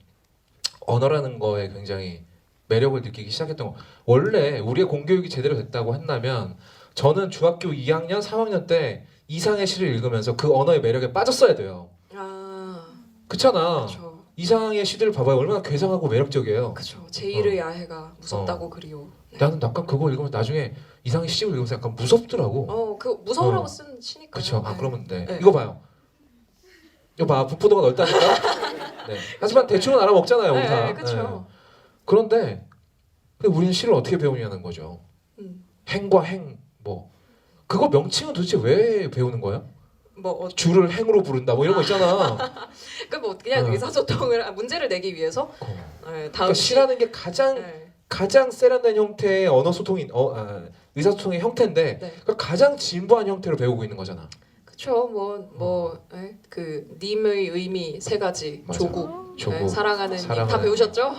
언어라는 거에 굉장히 매력을 느끼기 시작했던 거. 원래 우리의 공교육이 제대로 됐다고 한다면 저는 중학교 2학년, 3학년 때 이상의 시를 읽으면서 그 언어의 매력에 빠졌어야 돼요. 그렇잖아. 그렇죠. 이상의 시들을 봐봐요. 얼마나 괴상하고 매력적이에요. 그렇죠. 제1의 야해가 무섭다고 그리워. 네. 나는 약간 그거 읽으면 나중에 이상의 시집을 읽으면서 약간 무섭더라고. 그 무서우라고 쓴 시니까. 그렇죠. 네. 그러면 네. 네. 이거 봐요. 이거 봐. 분포도가 넓다니까. 네. 하지만 대충은 알아먹잖아요, 우리 다. 네, 그렇죠. 그런데 우리는 시를 어떻게 배우냐는 거죠. 행과 행 뭐 그거 명칭은 도대체 왜 배우는 거야? 줄을 행으로 부른다 뭐 이런 거 있잖아. 뭐 그냥 의사소통을 문제를 내기 위해서. 네, 다음 그러니까 시라는 게 가장 세련된 형태의 언어 소통인 의사소통의 형태인데 네. 그러니까 가장 진부한 형태로 배우고 있는 거잖아. 그쵸 그 님의 의미 세 가지 맞아. 조국, 조국, 사랑하는 님 다 사랑하는 배우셨죠?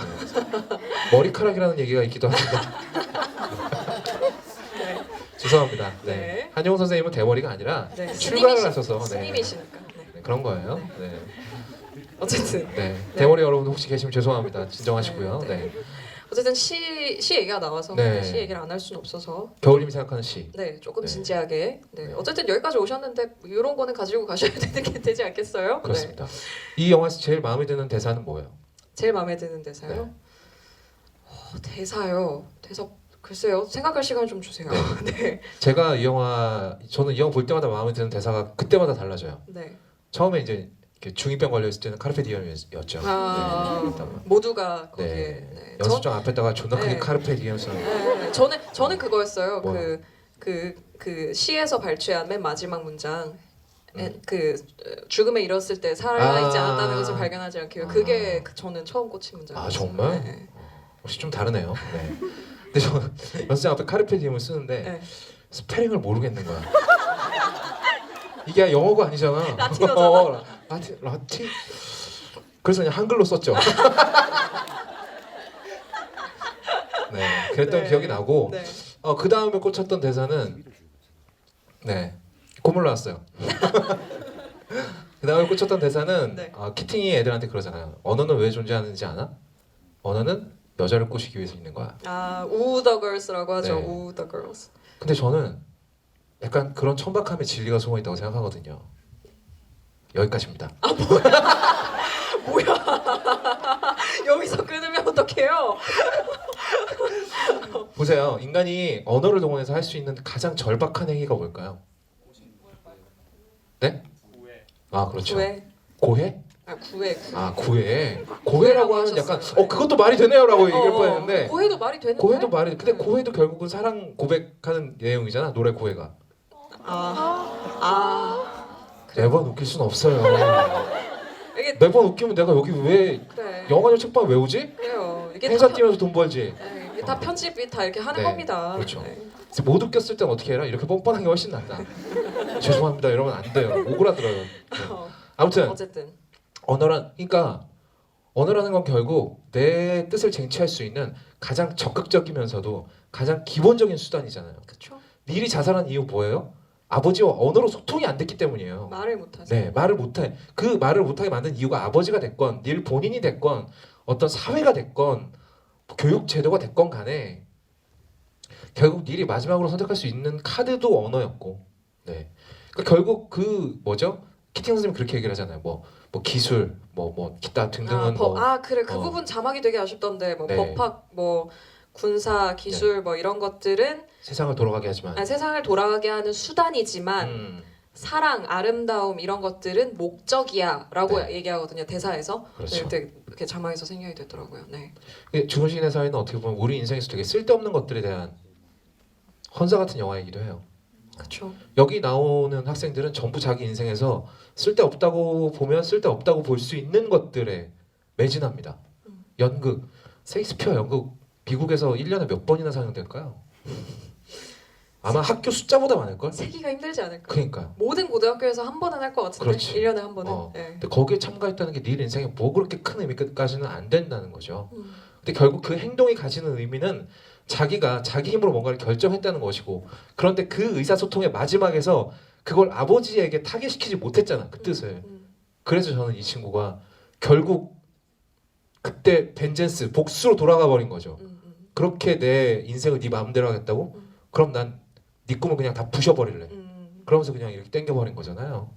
머리카락이라는 얘기가 있기도 한데 네. 죄송합니다. 네. 네. 한용 선생님은 대머리가 아니라 네. 출가를 하셔서 네. 스님이시니까. 네. 네, 그런 거예요. 네. 어쨌든 네. 대머리 여러분 혹시 계시면 죄송합니다. 진정하시고요. 네, 네. 네. 어쨌든 시 얘기가 나와서 네. 시 얘기를 안 할 수는 없어서 겨울님이 생각하는 시. 네 조금 네. 진지하게 어쨌든 여기까지 오셨는데 이런 거는 가지고 가셔야 되지 않겠어요? 그렇습니다. 이 영화에서 제일 마음에 드는 대사는 뭐예요? 제일 마음에 드는 대사요? 대사요. 대사 글쎄요. 생각할 시간 좀 주세요. 네. 제가 저는 이 영화 볼 때마다 마음에 드는 대사가 그때마다 달라져요. 네. 처음에 이제 이렇게 중이병 걸렸을 때는 카르페 디엠이었죠. 모두가 거기에 네. 연습장 앞에다가 존나 크게 네. 카르페 디엠 써요. 저는 그거였어요. 뭐요? 그 시에서 발췌한 맨 마지막 문장. 죽음에 이뤘을 때 살아있지 않았다는 것을 발견하지 않기로 그게 저는 처음 꽂힌 문장이었어요. 아 정말? 네. 혹시 좀 다르네요. 네. 근데 저는 연습장 앞에 카르페 디엠을 쓰는데 네. 스페링을 모르겠는 거야. 이게 영어가 아니잖아. 라틴어잖아. 라틴. 그래서 그냥 한글로 썼죠. 네, 그랬던 네. 기억이 나고 네. 그 다음에 꽂혔던 대사는 콧물 나왔어요. 그 다음에 꽂혔던 대사는 네. 키팅이 애들한테 그러잖아요. 언어는 왜 존재하는지 아나? 언어는 여자를 꼬시기 위해서 있는 거야. 우 더 걸스라고 하죠. 네. 우 더 걸스. 근데 저는 약간 그런 천박함에 진리가 숨어 있다고 생각하거든요. 여기까지입니다. 뭐야? 여기서 끊으면 어떡해요? 보세요. 인간이 언어를 동원해서 할 수 있는 가장 절박한 행위가 뭘까요? 네? 아 그렇죠. 구애. 고해? 구애. 아 고해. 고해라고 하면 약간 하셨어요. 그것도 말이 되네요라고 얘기할 뻔했는데 고해도 말이 되는데. 고해도 말이 근데 고해도 결국은 사랑 고백하는 내용이잖아. 노래 고해가. 그래요. 매번 웃길 순 없어요. 이게 매번 웃기면 내가 여기 왜 그래. 영화제 책방 왜 오지? 그래요. 이게 행사 다 뛰면서 돈 벌지. 이게 다 편집이 다 이렇게 하는 네, 겁니다. 그렇죠. 네. 그래서 못 웃겼을 땐 어떻게 해라? 이렇게 뻔뻔한 게 훨씬 낫다. 죄송합니다. 이러면 안 돼요. 오그라들어요. 네. 아무튼 어쨌든 그러니까 언어라는 건 결국 내 뜻을 쟁취할 수 있는 가장 적극적이면서도 가장 기본적인 수단이잖아요. 그렇죠. 닐이 자살한 이유 뭐예요? 아버지와 언어로 소통이 안 됐기 때문이에요. 말을 못하죠. 네, 말을 못해. 그 말을 못하게 만든 이유가 아버지가 됐건, 닐 본인이 됐건, 어떤 사회가 됐건, 교육 제도가 됐건 간에 결국 닐이 마지막으로 선택할 수 있는 카드도 언어였고, 네. 그러니까 결국 그 뭐죠? 키팅 선생님 그렇게 얘기를 하잖아요. 뭐 기술, 뭐 기타 등등은 그래 그 부분 자막이 되게 아쉽던데 뭐 네. 법학 뭐 군사 기술 뭐 이런 것들은 세상을 돌아가게 하지만 세상을 돌아가게 하는 수단이지만 사랑, 아름다움 이런 것들은 목적이야라고 네. 얘기하거든요 대사에서. 그렇죠. 네, 이렇게 자막에서 생각이 되더라고요. 네. 죽은 시인의 사회는 어떻게 보면 우리 인생에서 되게 쓸데없는 것들에 대한 헌사 같은 영화이기도 해요. 그렇죠. 여기 나오는 학생들은 전부 자기 인생에서 쓸데없다고 보면 쓸데없다고 볼 수 있는 것들에 매진합니다. 연극, 셰익스피어 연극 미국에서 1년에 몇 번이나 상영될까요? 아마 학교 숫자보다 많을걸? 세기가 힘들지 않을까? 그러니까. 모든 고등학교에서 한 번은 할 것 같은데 그렇지. 1년에 한 번은. 네. 근데 거기에 참가했다는 게 네 인생에 뭐 그렇게 큰 의미까지는 안 된다는 거죠. 근데 결국 그 행동이 가지는 의미는 자기가 자기 힘으로 뭔가를 결정했다는 것이고, 그런데 그 의사소통의 마지막에서 그걸 아버지에게 타겟시키지 못했잖아, 그 뜻을. 그래서 저는 이 친구가 결국 그때 벤젠스, 복수로 돌아가 버린 거죠. 그렇게 내 인생을 네 마음대로 하겠다고? 그럼 난 네 꿈을 그냥 다 부셔버릴래. 그러면서 그냥 이렇게 땡겨버린 거잖아요.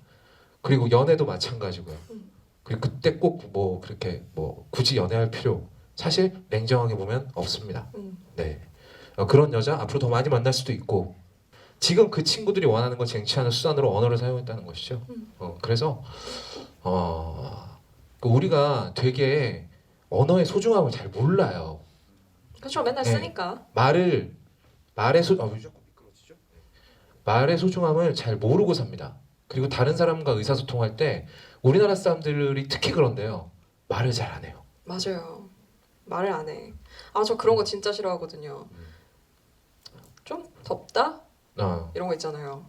그리고 연애도 마찬가지고요. 그리고 그때 꼭 뭐 그렇게 뭐 굳이 연애할 필요 사실 냉정하게 보면 없습니다. 네. 그런 여자 앞으로 더 많이 만날 수도 있고, 지금 그 친구들이 원하는 걸 쟁취하는 수단으로 언어를 사용했다는 것이죠. 그래서 우리가 되게 언어의 소중함을 잘 몰라요. 그렇죠. 맨날 네. 쓰니까. 말의 소중함을 잘 모르고 삽니다. 그리고 다른 사람과 의사소통할 때 우리나라 사람들이 특히 그런데요. 말을 잘 안 해요. 맞아요. 말을 안 해. 저 그런 거 진짜 싫어하거든요. 좀 덥다? 이런 거 있잖아요.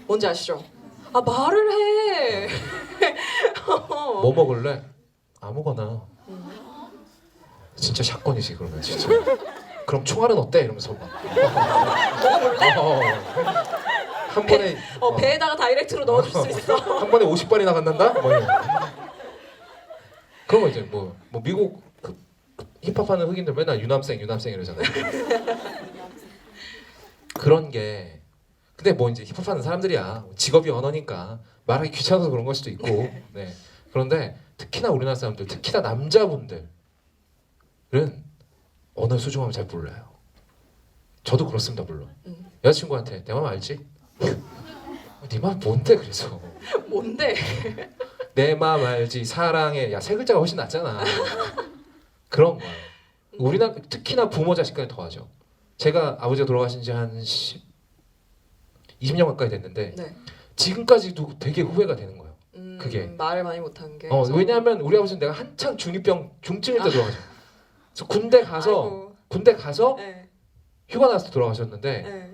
뭔지 아시죠? 아 말을 해. 뭐 먹을래? 아무거나. 진짜 샷건이지 그러면 진짜. 그럼 총알은 어때? 이러면서 막. 먹어볼래? 한 번에 배에다가 다이렉트로 넣어줄 수 있어. 한 번에 50발이 나간단다? 뭐 이런. 그런 거 이제 뭐 미국 그 힙합하는 흑인들 맨날 유남생 이러잖아요. 그런 게 근데 뭐 이제 힙합하는 사람들이야 직업이 언어니까 말하기 귀찮아서 그런 걸 수도 있고 네 그런데 특히나 우리나라 사람들 특히나 남자분들은 언어의 소중함을 잘 몰라요. 저도 그렇습니다 물론. 여자친구한테 내 맘 알지? 네 맘 뭔데 그래서 뭔데? 내 맘 알지 사랑해 야 세 글자가 훨씬 낫잖아. 그런 거예요. 우리나라 특히나 부모 자식 간에 더하죠. 제가 아버지가 돌아가신 지 한 20년 가까이 됐는데 네. 지금까지도 되게 후회가 되는 거예요. 그게. 말을 많이 못한 게. 왜냐하면 우리 아버지는 내가 한창 중이병 중증일 때 돌아가셨어요. 그래서 군대 가서 네. 휴가 나서 돌아가셨는데 네.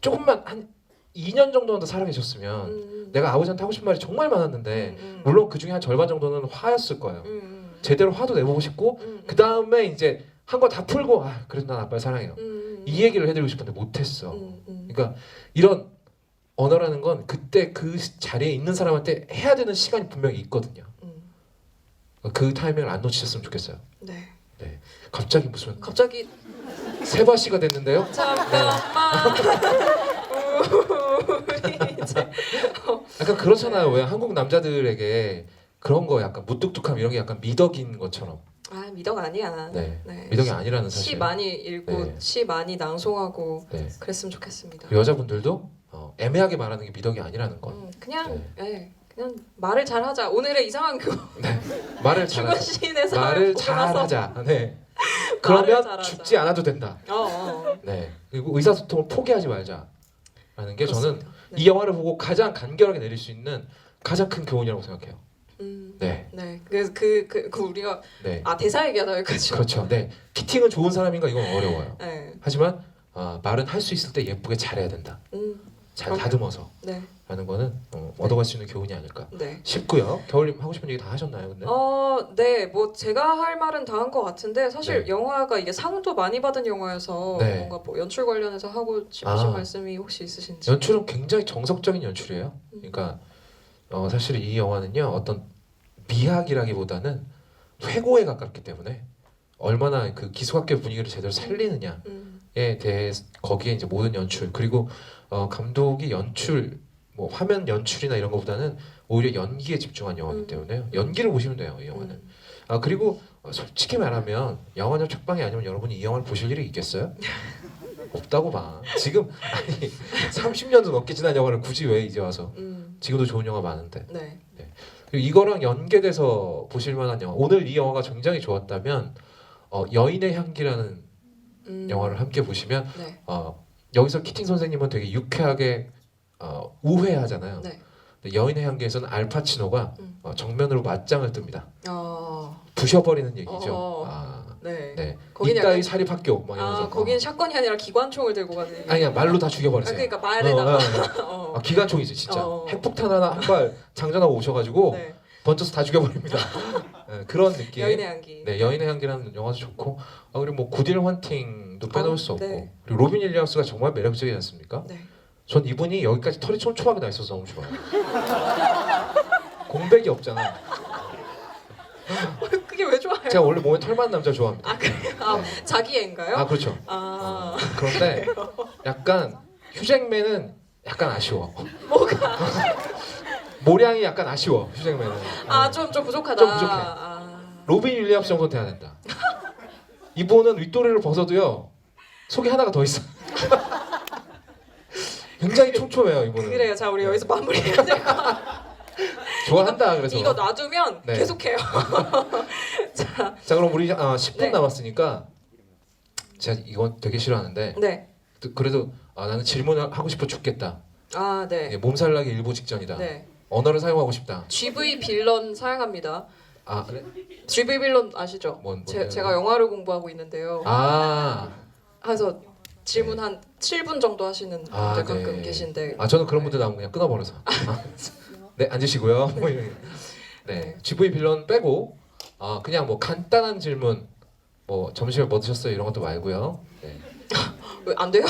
조금만 한 2년 정도만 더 살아계셨으면 내가 아버지한테 하고 싶은 말이 정말 많았는데 물론 그 중에 한 절반 정도는 화였을 거예요. 제대로 화도 내보고 싶고 그 다음에 이제 한 거 다 풀고 그래도 난 아빠를 사랑해요. 이 얘기를 해드리고 싶은데 못했어. 그러니까 이런 언어라는 건 그때 그 자리에 있는 사람한테 해야 되는 시간이 분명히 있거든요. 그 타이밍을 안 놓치셨으면 좋겠어요. 네. 네. 갑자기 무슨 갑자기 세바시가 됐는데요? 잠깐만. 우리 이제 약간 그렇잖아요. 왜 한국 남자들에게 그런 거 약간 무뚝뚝함 이런 게 약간 미덕인 것처럼. 미덕 아니야. 네. 네. 미덕이 아니라는 시 사실. 많이 읽고 네. 시 많이 낭송하고 네. 그랬으면 좋겠습니다. 여자분들도 애매하게 말하는 게 미덕이 아니라는 것. 그냥 그냥 말을 잘하자. 오늘의 이상한 그 말을 죽은 잘하자. 시인의 말을 사랑을 보고 나서 잘하자. 네. 그러면 잘하자. 죽지 않아도 된다. 네. 그리고 의사소통을 포기하지 말자라는 게 저는 그렇습니다. 이 영화를 보고 가장 간결하게 내릴 수 있는 가장 큰 교훈이라고 생각해요. 네. 네. 그래서 그 우리가 네. 대사 얘기하다 여기까지. 그렇죠. 네. 키팅은 좋은 사람인가 이건 어려워요. 네. 하지만 말은 할 수 있을 때 예쁘게 잘해야 된다. 잘 그럼요. 다듬어서 네. 라는 거는 얻어갈 수 있는 교훈이 아닐까 네. 싶고요. 겨울님 하고 싶은 얘기 다 하셨나요? 근데 네, 뭐 제가 할 말은 다 한 것 같은데 사실 네. 영화가 이게 상도 많이 받은 영화여서 네. 뭔가 뭐 연출 관련해서 하고 싶으신 말씀이 혹시 있으신지? 연출은 굉장히 정석적인 연출이에요. 그러니까 사실 이 영화는요 어떤 미학이라기보다는 회고에 가깝기 때문에 얼마나 그 기숙학교 분위기를 제대로 살리느냐에 대해 거기에 이제 모든 연출 그리고 감독이 연출 뭐 화면 연출이나 이런 것보다는 오히려 연기에 집중한 영화이기 때문에 연기를 보시면 돼요 이 영화는. 그리고 솔직히 말하면 영화적 책방이 아니면 여러분이 이 영화를 보실 일이 있겠어요? 없다고 봐. 지금 아니 30년도 넘게 지난 영화를 굳이 왜 이제 와서 지금도 좋은 영화 많은데. 네. 그리고 이거랑 연계돼서 보실 만한 영화. 오늘 이 영화가 굉장히 좋았다면 여인의 향기라는 영화를 함께 보시면 네. 여기서 키팅 선생님은 되게 유쾌하게 우회하잖아요. 네. 근데 여인의 향기에서는 알파치노가 정면으로 맞짱을 뜹니다. 아, 부셔버리는 얘기죠. 네. 네. 거긴 이따위 약간- 사립학교 막 이러면서. 거긴 샷건이 아니라 기관총을 들고 가는. 아니야 말로 다 죽여버리세요. 그러니까 말에다가. 기관총이지 진짜. 어. 핵폭탄 하나 한 발 장전하고 오셔가지고 네. 번져서 다 죽여버립니다. 네, 그런 느낌. 여인의 향기. 네, 여인의 향기라는 영화도 좋고, 그리고 뭐 굿윌 헌팅도 빼놓을 수 없고, 네. 그리고 로빈 윌리엄스가 정말 매력적이지 않습니까? 네. 전 이분이 여기까지 털이 촘촘하게 나 있어서 너무 좋아요. 공백이 없잖아. 그게 왜 좋아요? 제가 원래 몸에 털 많은 남자 좋아합니다. 그래요? 자기애인가요? 그렇죠. 그런데 그래요? 약간 휴잭맨은 약간 아쉬워. 뭐가? 모량이 약간 아쉬워. 휴잭맨은. 좀 부족하다. 좀 부족해. 로빈 윌리엄스 정도는 돼야 된다. 이분은 윗도리를 벗어도요 속이 하나가 더 있어. 굉장히 촘촘해요 이분은. 그래요. 자, 우리 여기서 마무리해야 될 것 같아요. 좋아한다 그래서. 이거 놔두면 네. 계속해요. 자 그럼 우리 10분 네. 남았으니까 제가 이건 되게 싫어하는데 네. 그래도 나는 질문을 하고 싶어 죽겠다. 네. 예, 몸살나기 일보 직전이다. 네. 언어를 사용하고 싶다. GV 빌런 사용합니다. 그래? GV 빌런 아시죠? 뭔데요? 제가 영화를 공부하고 있는데요. 아 그래서 질문 한 7분 정도 하시는 분들 가끔 네. 계신데 저는 그런 분들 나오면 그냥 끊어버려서. 네, 앉으시고요. 뭐 이런. 네, GV 빌런 빼고 그냥 뭐 간단한 질문, 뭐 점심에 뭐 드셨어요 이런 것도 말고요. 네. 왜 안 돼요?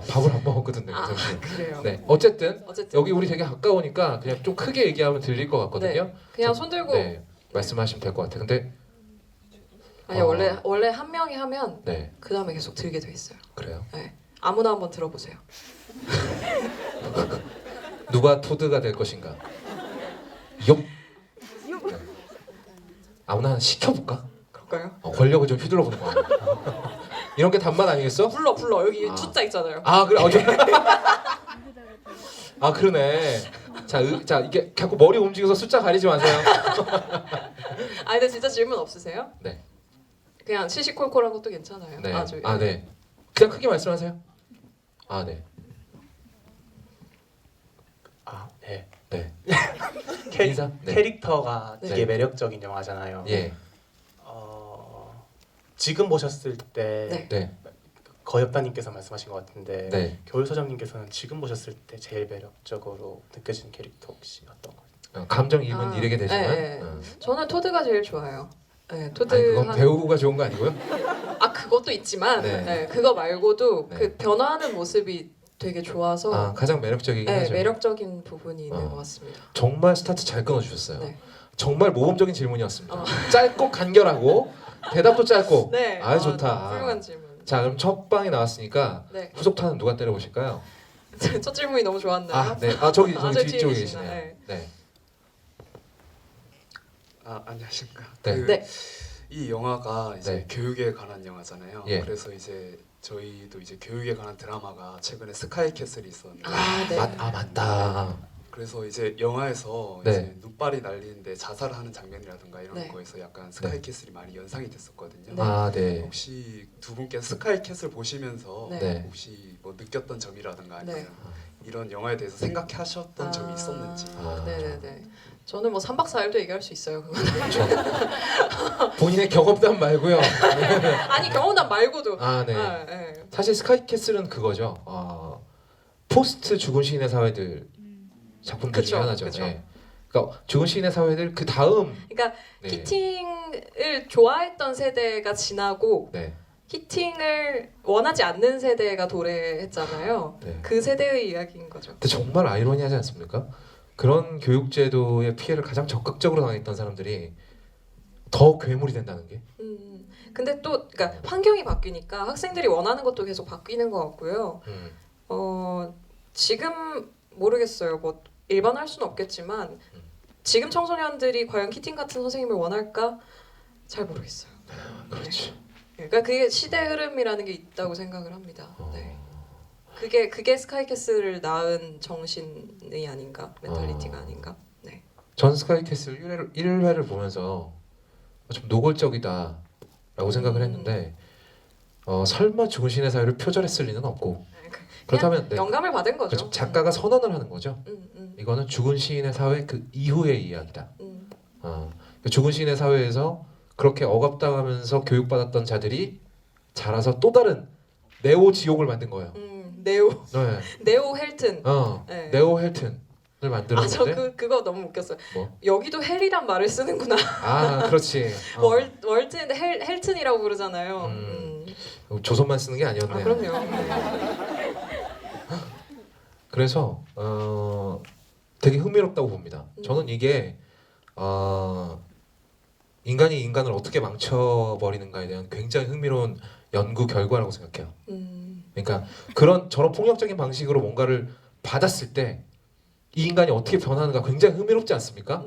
밥을 안 먹었거든요. 아 점심. 그래요. 네, 어쨌든 어쨌든 여기 우리 되게 가까우니까 그냥 좀 크게 얘기하면 들릴 것 같거든요. 네, 그냥 손 들고 네, 말씀하시면 될 것 같아요. 근데 아니 원래 한 명이 하면 네, 그 다음에 계속 들게 돼 있어요. 그래요. 네, 아무나 한번 들어보세요. 누가 토드가 될 것인가? 욕. 네. 아무나 하나 시켜볼까? 그럴까요? 권력을 좀 휘둘러 보는 거야. 이런 게 단맛 아니겠어? 불러 여기 아. 숫자 있잖아요. 그래. 그러네. 자 이게 자꾸 머리 움직여서 숫자 가리지 마세요. 아 근데 진짜 질문 없으세요? 네. 그냥 시시콜콜한 것도 괜찮아요. 네. 아주 네. 그냥 크게 말씀하세요. 네. 네. 네. 캐, 네. 캐릭터가 되게 네. 매력적인 영화잖아요. 예. 지금 보셨을 때 네. 네. 거엽다님께서 말씀하신 것 같은데 네. 겨울서장님께서는 지금 보셨을 때 제일 매력적으로 느껴지는 캐릭터 혹시 어떤 거? 감정이입은 이르게 되지만. 네. 저는 토드가 제일 좋아요. 네, 토드 그건 배우가 좋은 거 아니고요? 그것도 있지만 네. 네, 그거 말고도 네. 그 변화하는 모습이 되게 좋아서 가장 매력적이긴 네, 하죠. 매력적인 부분이 있는 어. 것 같습니다. 정말 스타트 잘 끊어주셨어요. 네. 정말 모범적인 질문이었습니다. 짧고 간결하고 대답도 짧고. 네, 좋다. 훌륭한 질문. 자 그럼 첫 방이 나왔으니까 네, 후속타는 누가 때려보실까요? 첫 질문이 너무 좋았나요? 네. 저기 저 뒤에 뒤쪽에 계시나? 계시네요. 네. 네. 안녕하십니까. 네. 네. 이 영화가 이제 네. 교육에 관한 영화잖아요. 예. 그래서 이제 저희도 이제 교육에 관한 드라마가 최근에 스카이캐슬이 있었는데 네. 맞다. 그래서 이제 영화에서 네. 이제 눈발이 날리는데 자살하는 장면이라든가 이런 네. 거에서 약간 스카이캐슬이 많이 연상이 됐었거든요. 네. 네. 혹시 두 분께서 스카이캐슬 보시면서 네. 네. 혹시 뭐 느꼈던 점이라든가 아니면 네. 이런 영화에 대해서 생각하셨던 점이 있었는지. 네네네. 저는 뭐 3박 4일도 얘기할 수 있어요. 그건. 본인의 경험담 말고요. 아니 경험담 말고도. 네. 네. 사실 스카이캐슬은 그거죠. 포스트 죽은 시인의 사회들 작품들 중에 그쵸, 하나죠. 그쵸. 예. 그러니까 죽은 시인의 사회들 그 다음. 그러니까 네. 히팅을 좋아했던 세대가 지나고 네. 히팅을 원하지 않는 세대가 도래했잖아요. 네. 그 세대의 이야기인 거죠. 근데 정말 아이러니하지 않습니까? 그런 교육제도의 피해를 가장 적극적으로 당했던 사람들이 더 괴물이 된다는 게. 근데 또 그러니까 환경이 바뀌니까 학생들이 원하는 것도 계속 바뀌는 것 같고요. 지금 모르겠어요. 뭐 일반할 수는 없겠지만 지금 청소년들이 과연 키팅 같은 선생님을 원할까? 잘 모르겠어요. 그렇지. 그러니까 그게 시대 흐름이라는 게 있다고 생각을 합니다. 네. 그게 스카이캐슬을 낳은 정신이 아닌가, 멘탈리티가 아닌가. 네. 전 스카이캐슬 1회를 보면서 좀 노골적이다라고 생각을 했는데 설마 죽은 신의 사회를 표절했을 리는 없고 그렇다면 네. 영감을 받은 거죠. 그렇죠. 작가가 선언을 하는 거죠. 이거는 죽은 시인의 사회 그 이후의 이야기다. 죽은 시인의 사회에서 그렇게 억압당하면서 교육받았던 자들이 자라서 또 다른 네오 지옥을 만든 거예요. 네오 네. 네오 헬튼. 네. 네오 헬튼을 만들었는데. 저 그거 너무 웃겼어요. 뭐? 여기도 헬이란 말을 쓰는구나. 그렇지. 월트인데 헬튼이라고 부르잖아요. 조선만 쓰는 게 아니었네요. 그럼요. 그래서 되게 흥미롭다고 봅니다. 저는 이게 인간이 인간을 어떻게 망쳐버리는가에 대한 굉장히 흥미로운 연구 결과라고 생각해요. 그러니까 저런 폭력적인 방식으로 뭔가를 받았을 때 이 인간이 어떻게 변하는가 굉장히 흥미롭지 않습니까?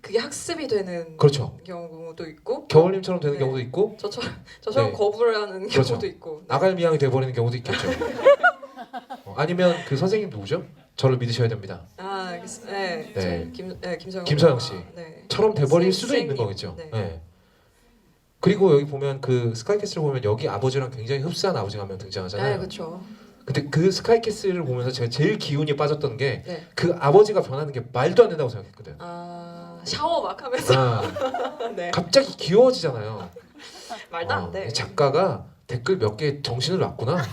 그게 학습이 되는 그렇죠. 경우도 있고 겨울님처럼 되는 네. 경우도 있고 저처럼 네. 거부를 하는 그렇죠. 경우도 있고. 나갈미양이 돼버리는 경우도 있겠죠. 아니면 그 선생님 누구죠? 저를 믿으셔야 됩니다. 네. 네. 김서영 씨. 네. 처럼 돼버릴 선생님. 수도 있는 거겠죠. 네. 네. 그리고 여기 보면 그 스카이캐슬을 보면 여기 아버지랑 굉장히 흡사한 아버지가 한 명 등장하잖아요. 네, 그렇죠. 근데 그 스카이캐슬을 보면서 제가 제일 기운이 빠졌던 게 그 네. 아버지가 변하는 게 말도 안 된다고 생각했거든. 샤워 막 하면서. 네. 갑자기 귀여워지잖아요. 말도 안 돼. 작가가 댓글 몇 개 정신을 놨구나.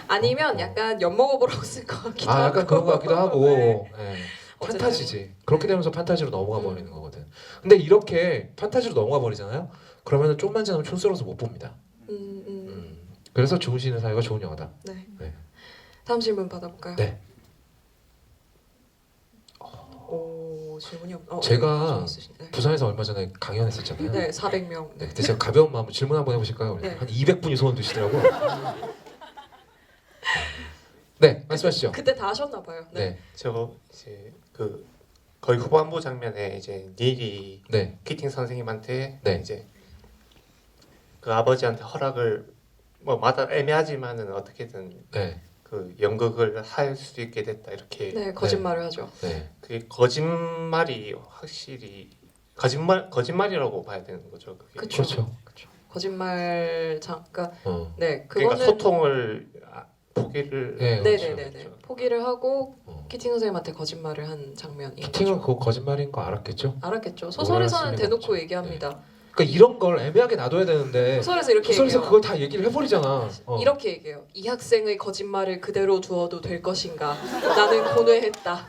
아니면 약간 엿 먹어보라고 쓸 것 같기도 하고. 약간 그런 것 같기도 하고. 네. 예. 어쨌든. 판타지지. 그렇게 되면서 판타지로 넘어가 버리는 거거든. 근데 이렇게 판타지로 넘어가 버리잖아요. 그러면은 좀만 지나면 촌스러워서 못 봅니다. 그래서 주무시는 사이가 좋은 영화다. 네. 네. 다음 질문 받아볼까요? 네. 오 질문이 제가 네. 부산에서 얼마 전에 강연했었잖아요. 네 400명. 네, 그때 제가 가벼운 마음으로 질문 한번 해보실까요? 네. 한 200분이 손을 드시더라고요. 네, 말씀하시죠. 그때 다 하셨나 봐요. 네. 네, 저 이제 그 거의 후반부 장면에 이제 닐이 네, 키팅 선생님한테 네. 이제 그 아버지한테 허락을 뭐 마다 애매하지만은 어떻게든 네, 그 연극을 할 수 있게 됐다 이렇게. 네 거짓말을 하죠. 네. 그게 거짓말이 확실히 거짓말이라고 봐야 되는 거죠. 그게. 그쵸. 그렇죠. 거짓말 그러니까 네 그러니까 그거는 소통을 포기를. 네, 네네네네 그렇죠. 포기를 하고 어. 키팅 선생님한테 거짓말을 한 장면이. 키팅은 그거 거짓말인 거 알았겠죠? 알았겠죠. 소설에서는 몰랐을 리가 대놓고 없죠. 얘기합니다. 그러니까 이런 걸 애매하게 놔둬야 되는데 소설에서 이렇게 소설에서 얘기해요. 그걸 다 얘기를 해버리잖아. 이렇게 얘기해요. 이 학생의 거짓말을 그대로 두어도 될 것인가? 나는 고뇌했다.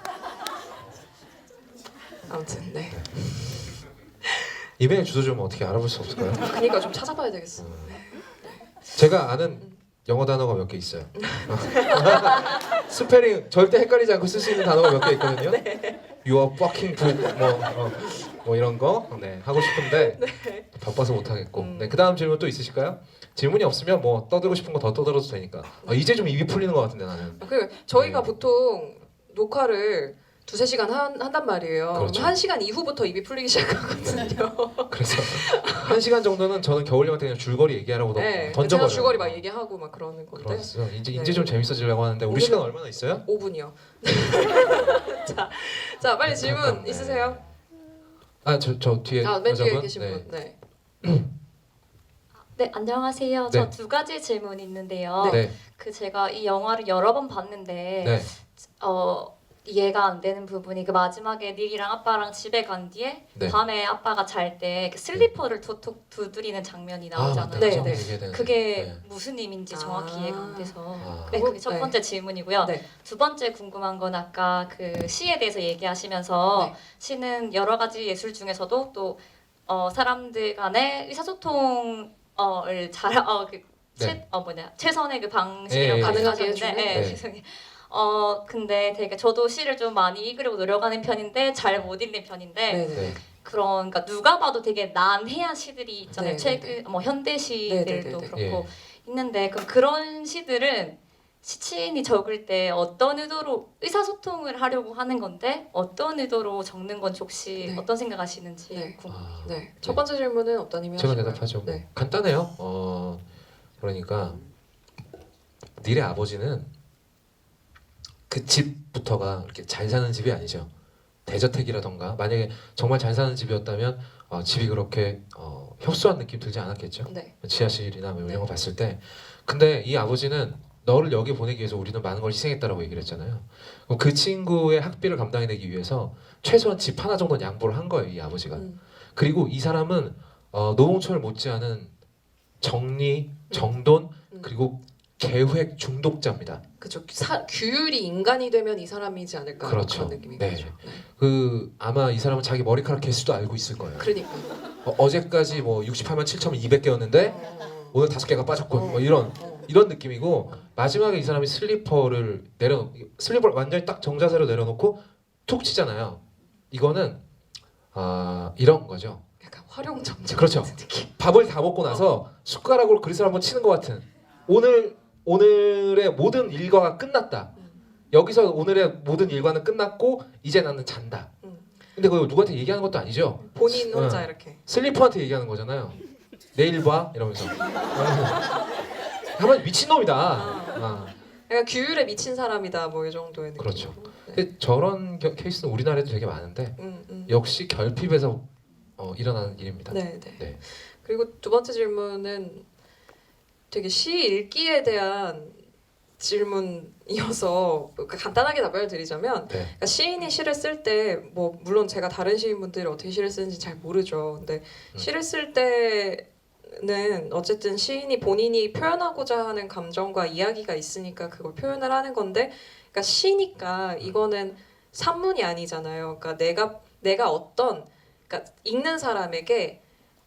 아무튼 네. 이메일 주소 좀 어떻게 알아볼 수 없을까요? 그러니까 좀 찾아봐야 되겠어. 제가 아는 영어 단어가 몇 개 있어요. 스페링 절대 헷갈리지 않고 쓸 수 있는 단어가 몇 개 있거든요. You are fucking book 뭐 이런 거 네, 하고 싶은데 바빠서 못 하겠고. 네, 그다음 질문 또 있으실까요? 질문이 없으면 뭐 떠들고 싶은 거 더 떠들어도 되니까. 이제 좀 입이 풀리는 것 같은데 나는. 그 저희가 네. 보통 녹화를 2-3시간 한단 말이에요. 그렇죠. 1시간 이후부터 입이 풀리기 시작하거든요. 그래서 1시간 정도는 저는 겨울님한테 그냥 줄거리 얘기하라고 네, 던져버려요. 제가 줄거리 막 얘기하고 막 그러는 건데. 그래서 이제 네. 좀 재밌어지려고 하는데 우리 오늘은- 시간 얼마나 있어요? 5분이요. 자 빨리 질문 잠깐, 네. 있으세요? 저 뒤에 맨 뒤에 여자분? 계신 네. 분. 네. 네, 안녕하세요. 네. 저 두 가지 질문이 있는데요. 네. 그 제가 이 영화를 여러 번 봤는데 네. 이해가 안 되는 부분이 그 마지막에 닐이랑 아빠랑 집에 간 뒤에 네. 밤에 아빠가 잘 때 그 슬리퍼를 톡톡 두드리는 장면이 나오잖아요. 네, 네, 네. 얘기해야 되는데. 그게 네. 무슨 의미인지 정확히 아. 이해가 안 돼서 아. 네, 그게 첫 네. 번째 질문이고요. 네. 두 번째 궁금한 건 아까 그 시에 대해서 얘기하시면서 네. 시는 여러 가지 예술 중에서도 또 사람들 간의 의사소통을 최선의 그 방식이라고 네. 가능하게 하셨는데, 해주는? 네, 네. 죄송해요. 근데 되게 저도 시를 좀 많이 읽으려고 노력하는 편인데 잘 못 읽는 편인데 네. 네. 그러니까 누가 봐도 되게 난해한 시들이 있잖아요. 네, 최근 뭐 현대 시들도 네, 네, 네. 그렇고 예. 있는데 그런 시들은 시인이 적을 때 어떤 의도로 의사소통을 하려고 하는 건데 어떤 의도로 적는 건지 혹시 네. 어떤 생각하시는지 네. 궁금해요. 아, 네. 첫 번째 질문은 업다님이 제가 하시고요. 대답하죠. 뭐. 네. 간단해요. 그러니까 닐의 아버지는 그 집부터가 이렇게 잘 사는 집이 아니죠. 대저택이라던가 만약에 정말 잘 사는 집이었다면 집이 그렇게 협소한 느낌 들지 않았겠죠. 네. 지하실이나 뭐 네. 이런 거 봤을 때. 근데 이 아버지는 너를 여기 보내기 위해서 우리는 많은 걸 희생했다라고 얘기를 했잖아요. 그럼 그 친구의 학비를 감당해내기 위해서 최소한 집 하나 정도는 양보를 한 거예요, 이 아버지가. 그리고 이 사람은 노홍철 못지않은 정리, 정돈 그리고 계획 중독자입니다. 그죠. 규율이 인간이 되면 이 사람이지 않을까 그렇죠. 그런 느낌인 네. 거죠. 네. 아마 이 사람은 자기 머리카락 개수도 알고 있을 거예요. 그러니까. 어제까지 뭐 68만 7,200개였는데 오늘 5개가 빠졌고 뭐 이런 느낌이고 마지막에 이 사람이 슬리퍼를 슬리퍼를 완전히 딱 정자세로 내려놓고 툭 치잖아요. 이거는 이런 거죠. 약간 활용점정 그렇죠. 같은 느낌. 밥을 다 먹고 나서 숟가락으로 그릇을 한번 치는 것 같은 오늘의 모든 일과가 끝났다. 여기서 오늘의 모든 일과는 끝났고 이제 나는 잔다. 근데 그거 누구한테 얘기하는 것도 아니죠. 본인 혼자 이렇게. 슬리퍼한테 얘기하는 거잖아요. 내일 봐 이러면서. 한번 미친놈이다. 약간 규율에 미친 사람이다 뭐 이 정도의 느낌. 그렇죠. 네. 근데 저런 케이스는 우리나라에도 되게 많은데 역시 결핍에서 일어나는 일입니다. 네, 네. 네. 그리고 두 번째 질문은 되게 시 읽기에 대한 질문이어서 간단하게 답변을 드리자면 네. 그러니까 시인이 시를 쓸 때 뭐 물론 제가 다른 시인분들이 어떻게 시를 쓰는지 잘 모르죠. 근데 시를 쓸 때 감정은 어쨌든 시인이 본인이 표현하고자 하는 감정과 이야기가 있으니까 그걸 표현을 하는 건데, 그러니까 시니까 이거는 산문이 아니잖아요. 그러니까 내가 어떤, 그러니까 읽는 사람에게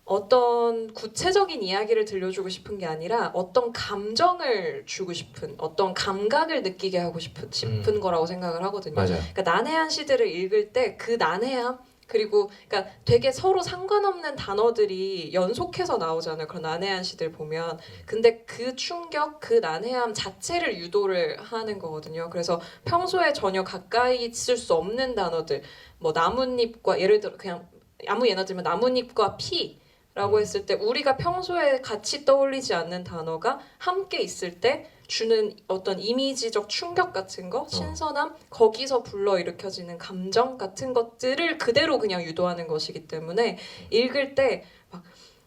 어떤 구체적인 이야기를 들려주고 싶은 게 아니라 어떤 감정을 주고 싶은, 어떤 감각을 느끼게 하고 싶은 거라고 생각을 하거든요. 맞아요. 그러니까 난해한 시들을 읽을 때 그 난해함, 그리고 그러니까 되게 서로 상관없는 단어들이 연속해서 나오잖아요. 그런 난해한 시들 보면. 근데 그 충격, 그 난해함 자체를 유도를 하는 거거든요. 그래서 평소에 전혀 가까이 있을 수 없는 단어들, 뭐 나뭇잎과, 예를 들어 그냥 아무 예나 들면 나뭇잎과 피라고 했을 때 우리가 평소에 같이 떠올리지 않는 단어가 함께 있을 때 주는 어떤 이미지적 충격 같은 거, 신선함, 거기서 불러일으켜지는 감정 같은 것들을 그대로 그냥 유도하는 것이기 때문에 읽을 때 막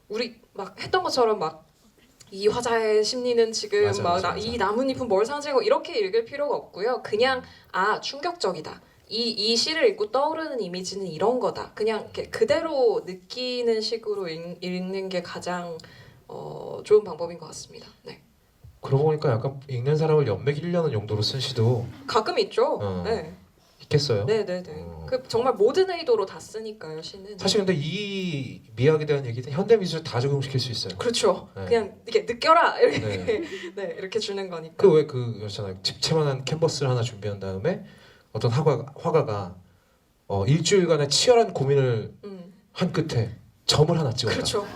우리 막 했던 것처럼 막 이 화자의 심리는 지금 맞아, 맞아, 맞아. 이 나뭇잎은 뭘 상징하고 이렇게 읽을 필요가 없고요. 그냥 충격적이다. 이 시를 읽고 떠오르는 이미지는 이런 거다. 그냥 이렇게 그대로 느끼는 식으로 읽는 게 가장 좋은 방법인 것 같습니다. 네. 그러고 보니까 약간 읽는 사람을 연맥이려는 용도로 쓴 시도 가끔 있죠. 어. 네. 있겠어요. 네네네. 그 정말 모든 의도로 다 쓰니까요, 시는. 사실 근데 이 미학에 대한 얘기는 현대 미술 다 적용시킬 수 있어요. 그렇죠. 네. 그냥 이렇게 느껴라 이렇게 네. 네, 이렇게 주는 거니까. 그 왜 그렇잖아요. 집채만한 캔버스를 하나 준비한 다음에 어떤 화가가 일주일간의 치열한 고민을 한 끝에 점을 하나 찍었다. 그렇죠.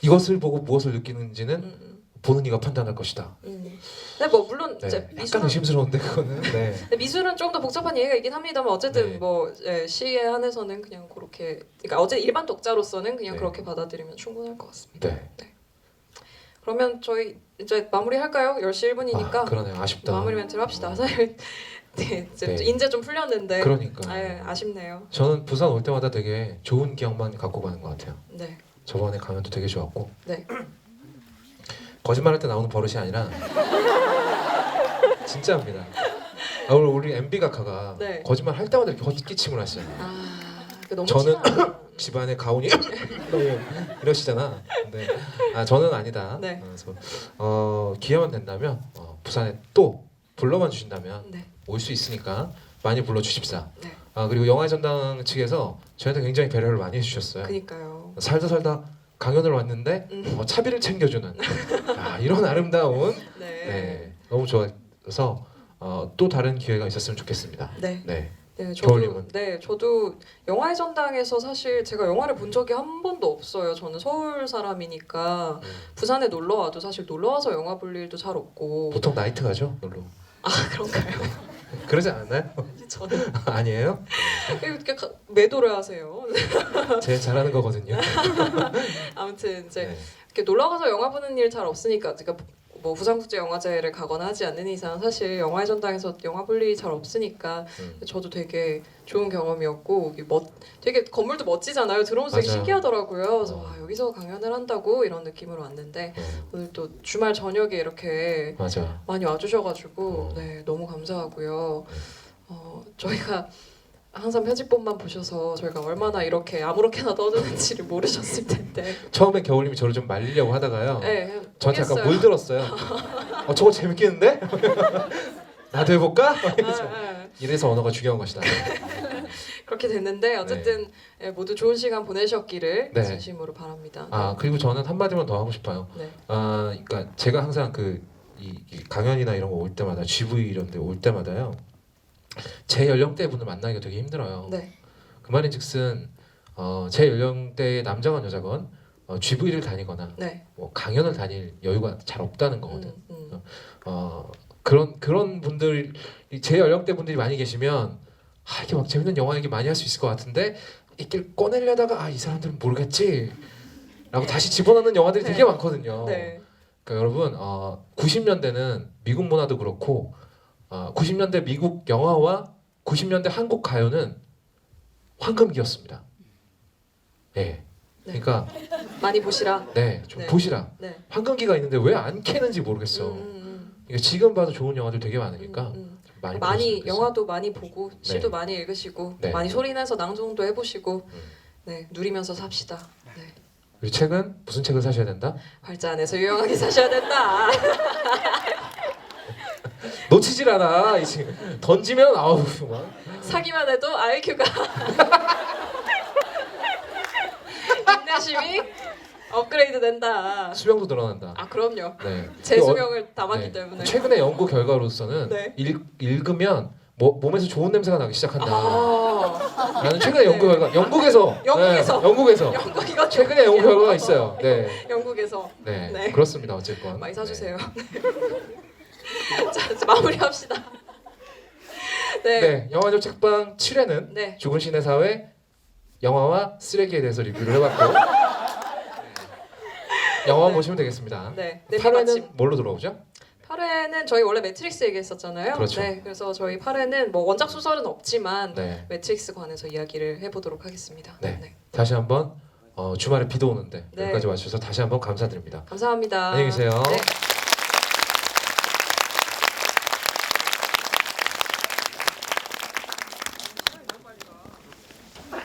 이것을 보고 무엇을 느끼는지는 보는 이가 판단할 것이다. 네, 뭐 물론 네. 이제 약간 미술은 의심스러운데 그거는. 네. 근데 미술은 좀 더 복잡한 이해가 있긴 합니다만 어쨌든 네. 뭐 시에 한해서는 그냥 그렇게, 그러니까 어제 일반 독자로서는 그냥 네. 그렇게 받아들이면 충분할 것 같습니다. 네. 그러면 저희 이제 마무리할까요? 10시 1분이니까 아, 그러네요. 아쉽다. 마무리 멘트를 합시다. 사실 네, 네. 이제 좀 풀렸는데 그러니까. 아쉽네요. 저는 부산 올 때마다 되게 좋은 기억만 갖고 가는 것 같아요. 네. 저번에 강연도 되게 좋았고. 네. 거짓말할 때 나오는 버릇이 아니라 진짜입니다. 우리 MB 각하가 네. 거짓말 할 때마다 이렇게 헛기침을 하시잖아요. 너무 저는 티나요. 집안의 가훈이 이러시잖아. 근데 저는 아니다. 네. 그래서 기회만 된다면 부산에 또 불러만 주신다면 네. 올 수 있으니까 많이 불러주십사. 네. 그리고 영화의 전당 측에서 저희한테 굉장히 배려를 많이 해주셨어요. 그니까요. 살다 강연을 왔는데 차비를 챙겨주는 이런 아름다운 네. 너무 좋아서 또 다른 기회가 있었으면 좋겠습니다. 네. 네. 네, 겨울님은? 저도 영화의 전당에서 사실 제가 영화를 본 적이 한 번도 없어요. 저는 서울 사람이니까 부산에 놀러 와도 사실 놀러 와서 영화 볼 일도 잘 없고. 보통 나이트 가죠, 놀러. 그런가요? 그러지 않나요? 저는 아니에요? 이렇게 매도를 하세요. 제일 잘하는 거거든요. 아무튼 이제 네. 이렇게 놀러 가서 영화 보는 일 잘 없으니까 제가 뭐 부산국제영화제를 가거나 하지 않는 이상 사실 영화의 전당에서 영화 볼 일이 잘 없으니까 저도 되게 좋은 경험이었고, 되게 건물도 멋지잖아요. 들어오면서 되게 맞아요. 신기하더라고요. 그래서 여기서 강연을 한다고 이런 느낌으로 왔는데 오늘 또 주말 저녁에 이렇게 맞아. 많이 와주셔가지고 네, 너무 감사하고요. 저희가 항상 편집본만 보셔서 저희가 얼마나 이렇게 아무렇게나 떠드는지를 모르셨을 텐데. 처음에 겨울님이 저를 좀 말리려고 하다가요. 네, 저한테 약간 보겠어요. 물들었어요. 저거 재밌겠는데? 나도 해볼까? 네. 이래서 언어가 중요한 것이다. 그렇게 됐는데 어쨌든 모두 좋은 시간 보내셨기를 네. 진심으로 바랍니다. 그리고 저는 한마디만 더 하고 싶어요. 네. 그러니까 제가 항상 이 강연이나 이런 거 올 때마다 GV 이런 데 올 때마다요. 제 연령대 분을 만나기가 되게 힘들어요. 네. 그 말인즉슨 제 연령대의 남자건 여자건 GV를 다니거나 네. 뭐 강연을 다닐 여유가 잘 없다는 거거든. 음. 그런 분들, 제 연령대 분들이 많이 계시면 이게 막 재밌는 영화 얘기 많이 할 수 있을 것 같은데 이렇게 꺼내려다가 이 사람들은 모르겠지 라고 다시 집어넣는 영화들이 네. 되게 많거든요. 네. 그러니까 여러분 90년대는 미국 문화도 그렇고 90년대 미국 영화와 90년대 한국 가요는 황금기였습니다. 예. 그러니까 많이 보시라. 네, 좀 네. 보시라. 네. 황금기가 있는데 왜 안 캐는지 모르겠어. 그러니까 지금 봐도 좋은 영화들 되게 많으니까 많이 보셨으면 좋겠어요. 영화도 많이 보고 시도 네. 많이 읽으시고 네. 많이 소리내서 낭송도 해보시고 네, 누리면서 삽시다. 네. 우리 책은 무슨 책을 사셔야 된다? 활자 안에서 유용하게 사셔야 된다. 놓치질 않아. 이 친구 던지면 아우 막. 사기만 해도 IQ가 인내심이 업그레이드 된다. 수명도 늘어난다. 아 그럼요. 네. 제 그 수명을 담았기 네. 때문에. 최근의 연구 결과로서는 네. 읽으면 몸에서 좋은 냄새가 나기 시작한다. 아, 라는 최근의 연구 결과 영국에서 영국에서. 네, 영국에서 영국 이거 최근의 연구 결과가 있어요. 네. 영국에서 네. 네. 그렇습니다. 어쨌건 많이 사주세요. 자, 이제 마무리합시다. 네. 네. 네. 영화적 책방 7회는 네. 죽은 신의 사회 영화와 쓰레기에 대해서 리뷰를 해봤고 영화 네. 보시면 되겠습니다. 네. 8회는 뭘로 들어오죠? 8회는 저희 원래 매트릭스 얘기했었잖아요. 그렇죠. 네. 그래서 저희 8회는 뭐 원작 소설은 없지만 네. 매트릭스 관해서 이야기를 해보도록 하겠습니다. 네. 다시 한번 주말에 비도 오는데 네. 여기까지 와주셔서 다시 한번 감사드립니다. 감사합니다. 안녕히 계세요. 네.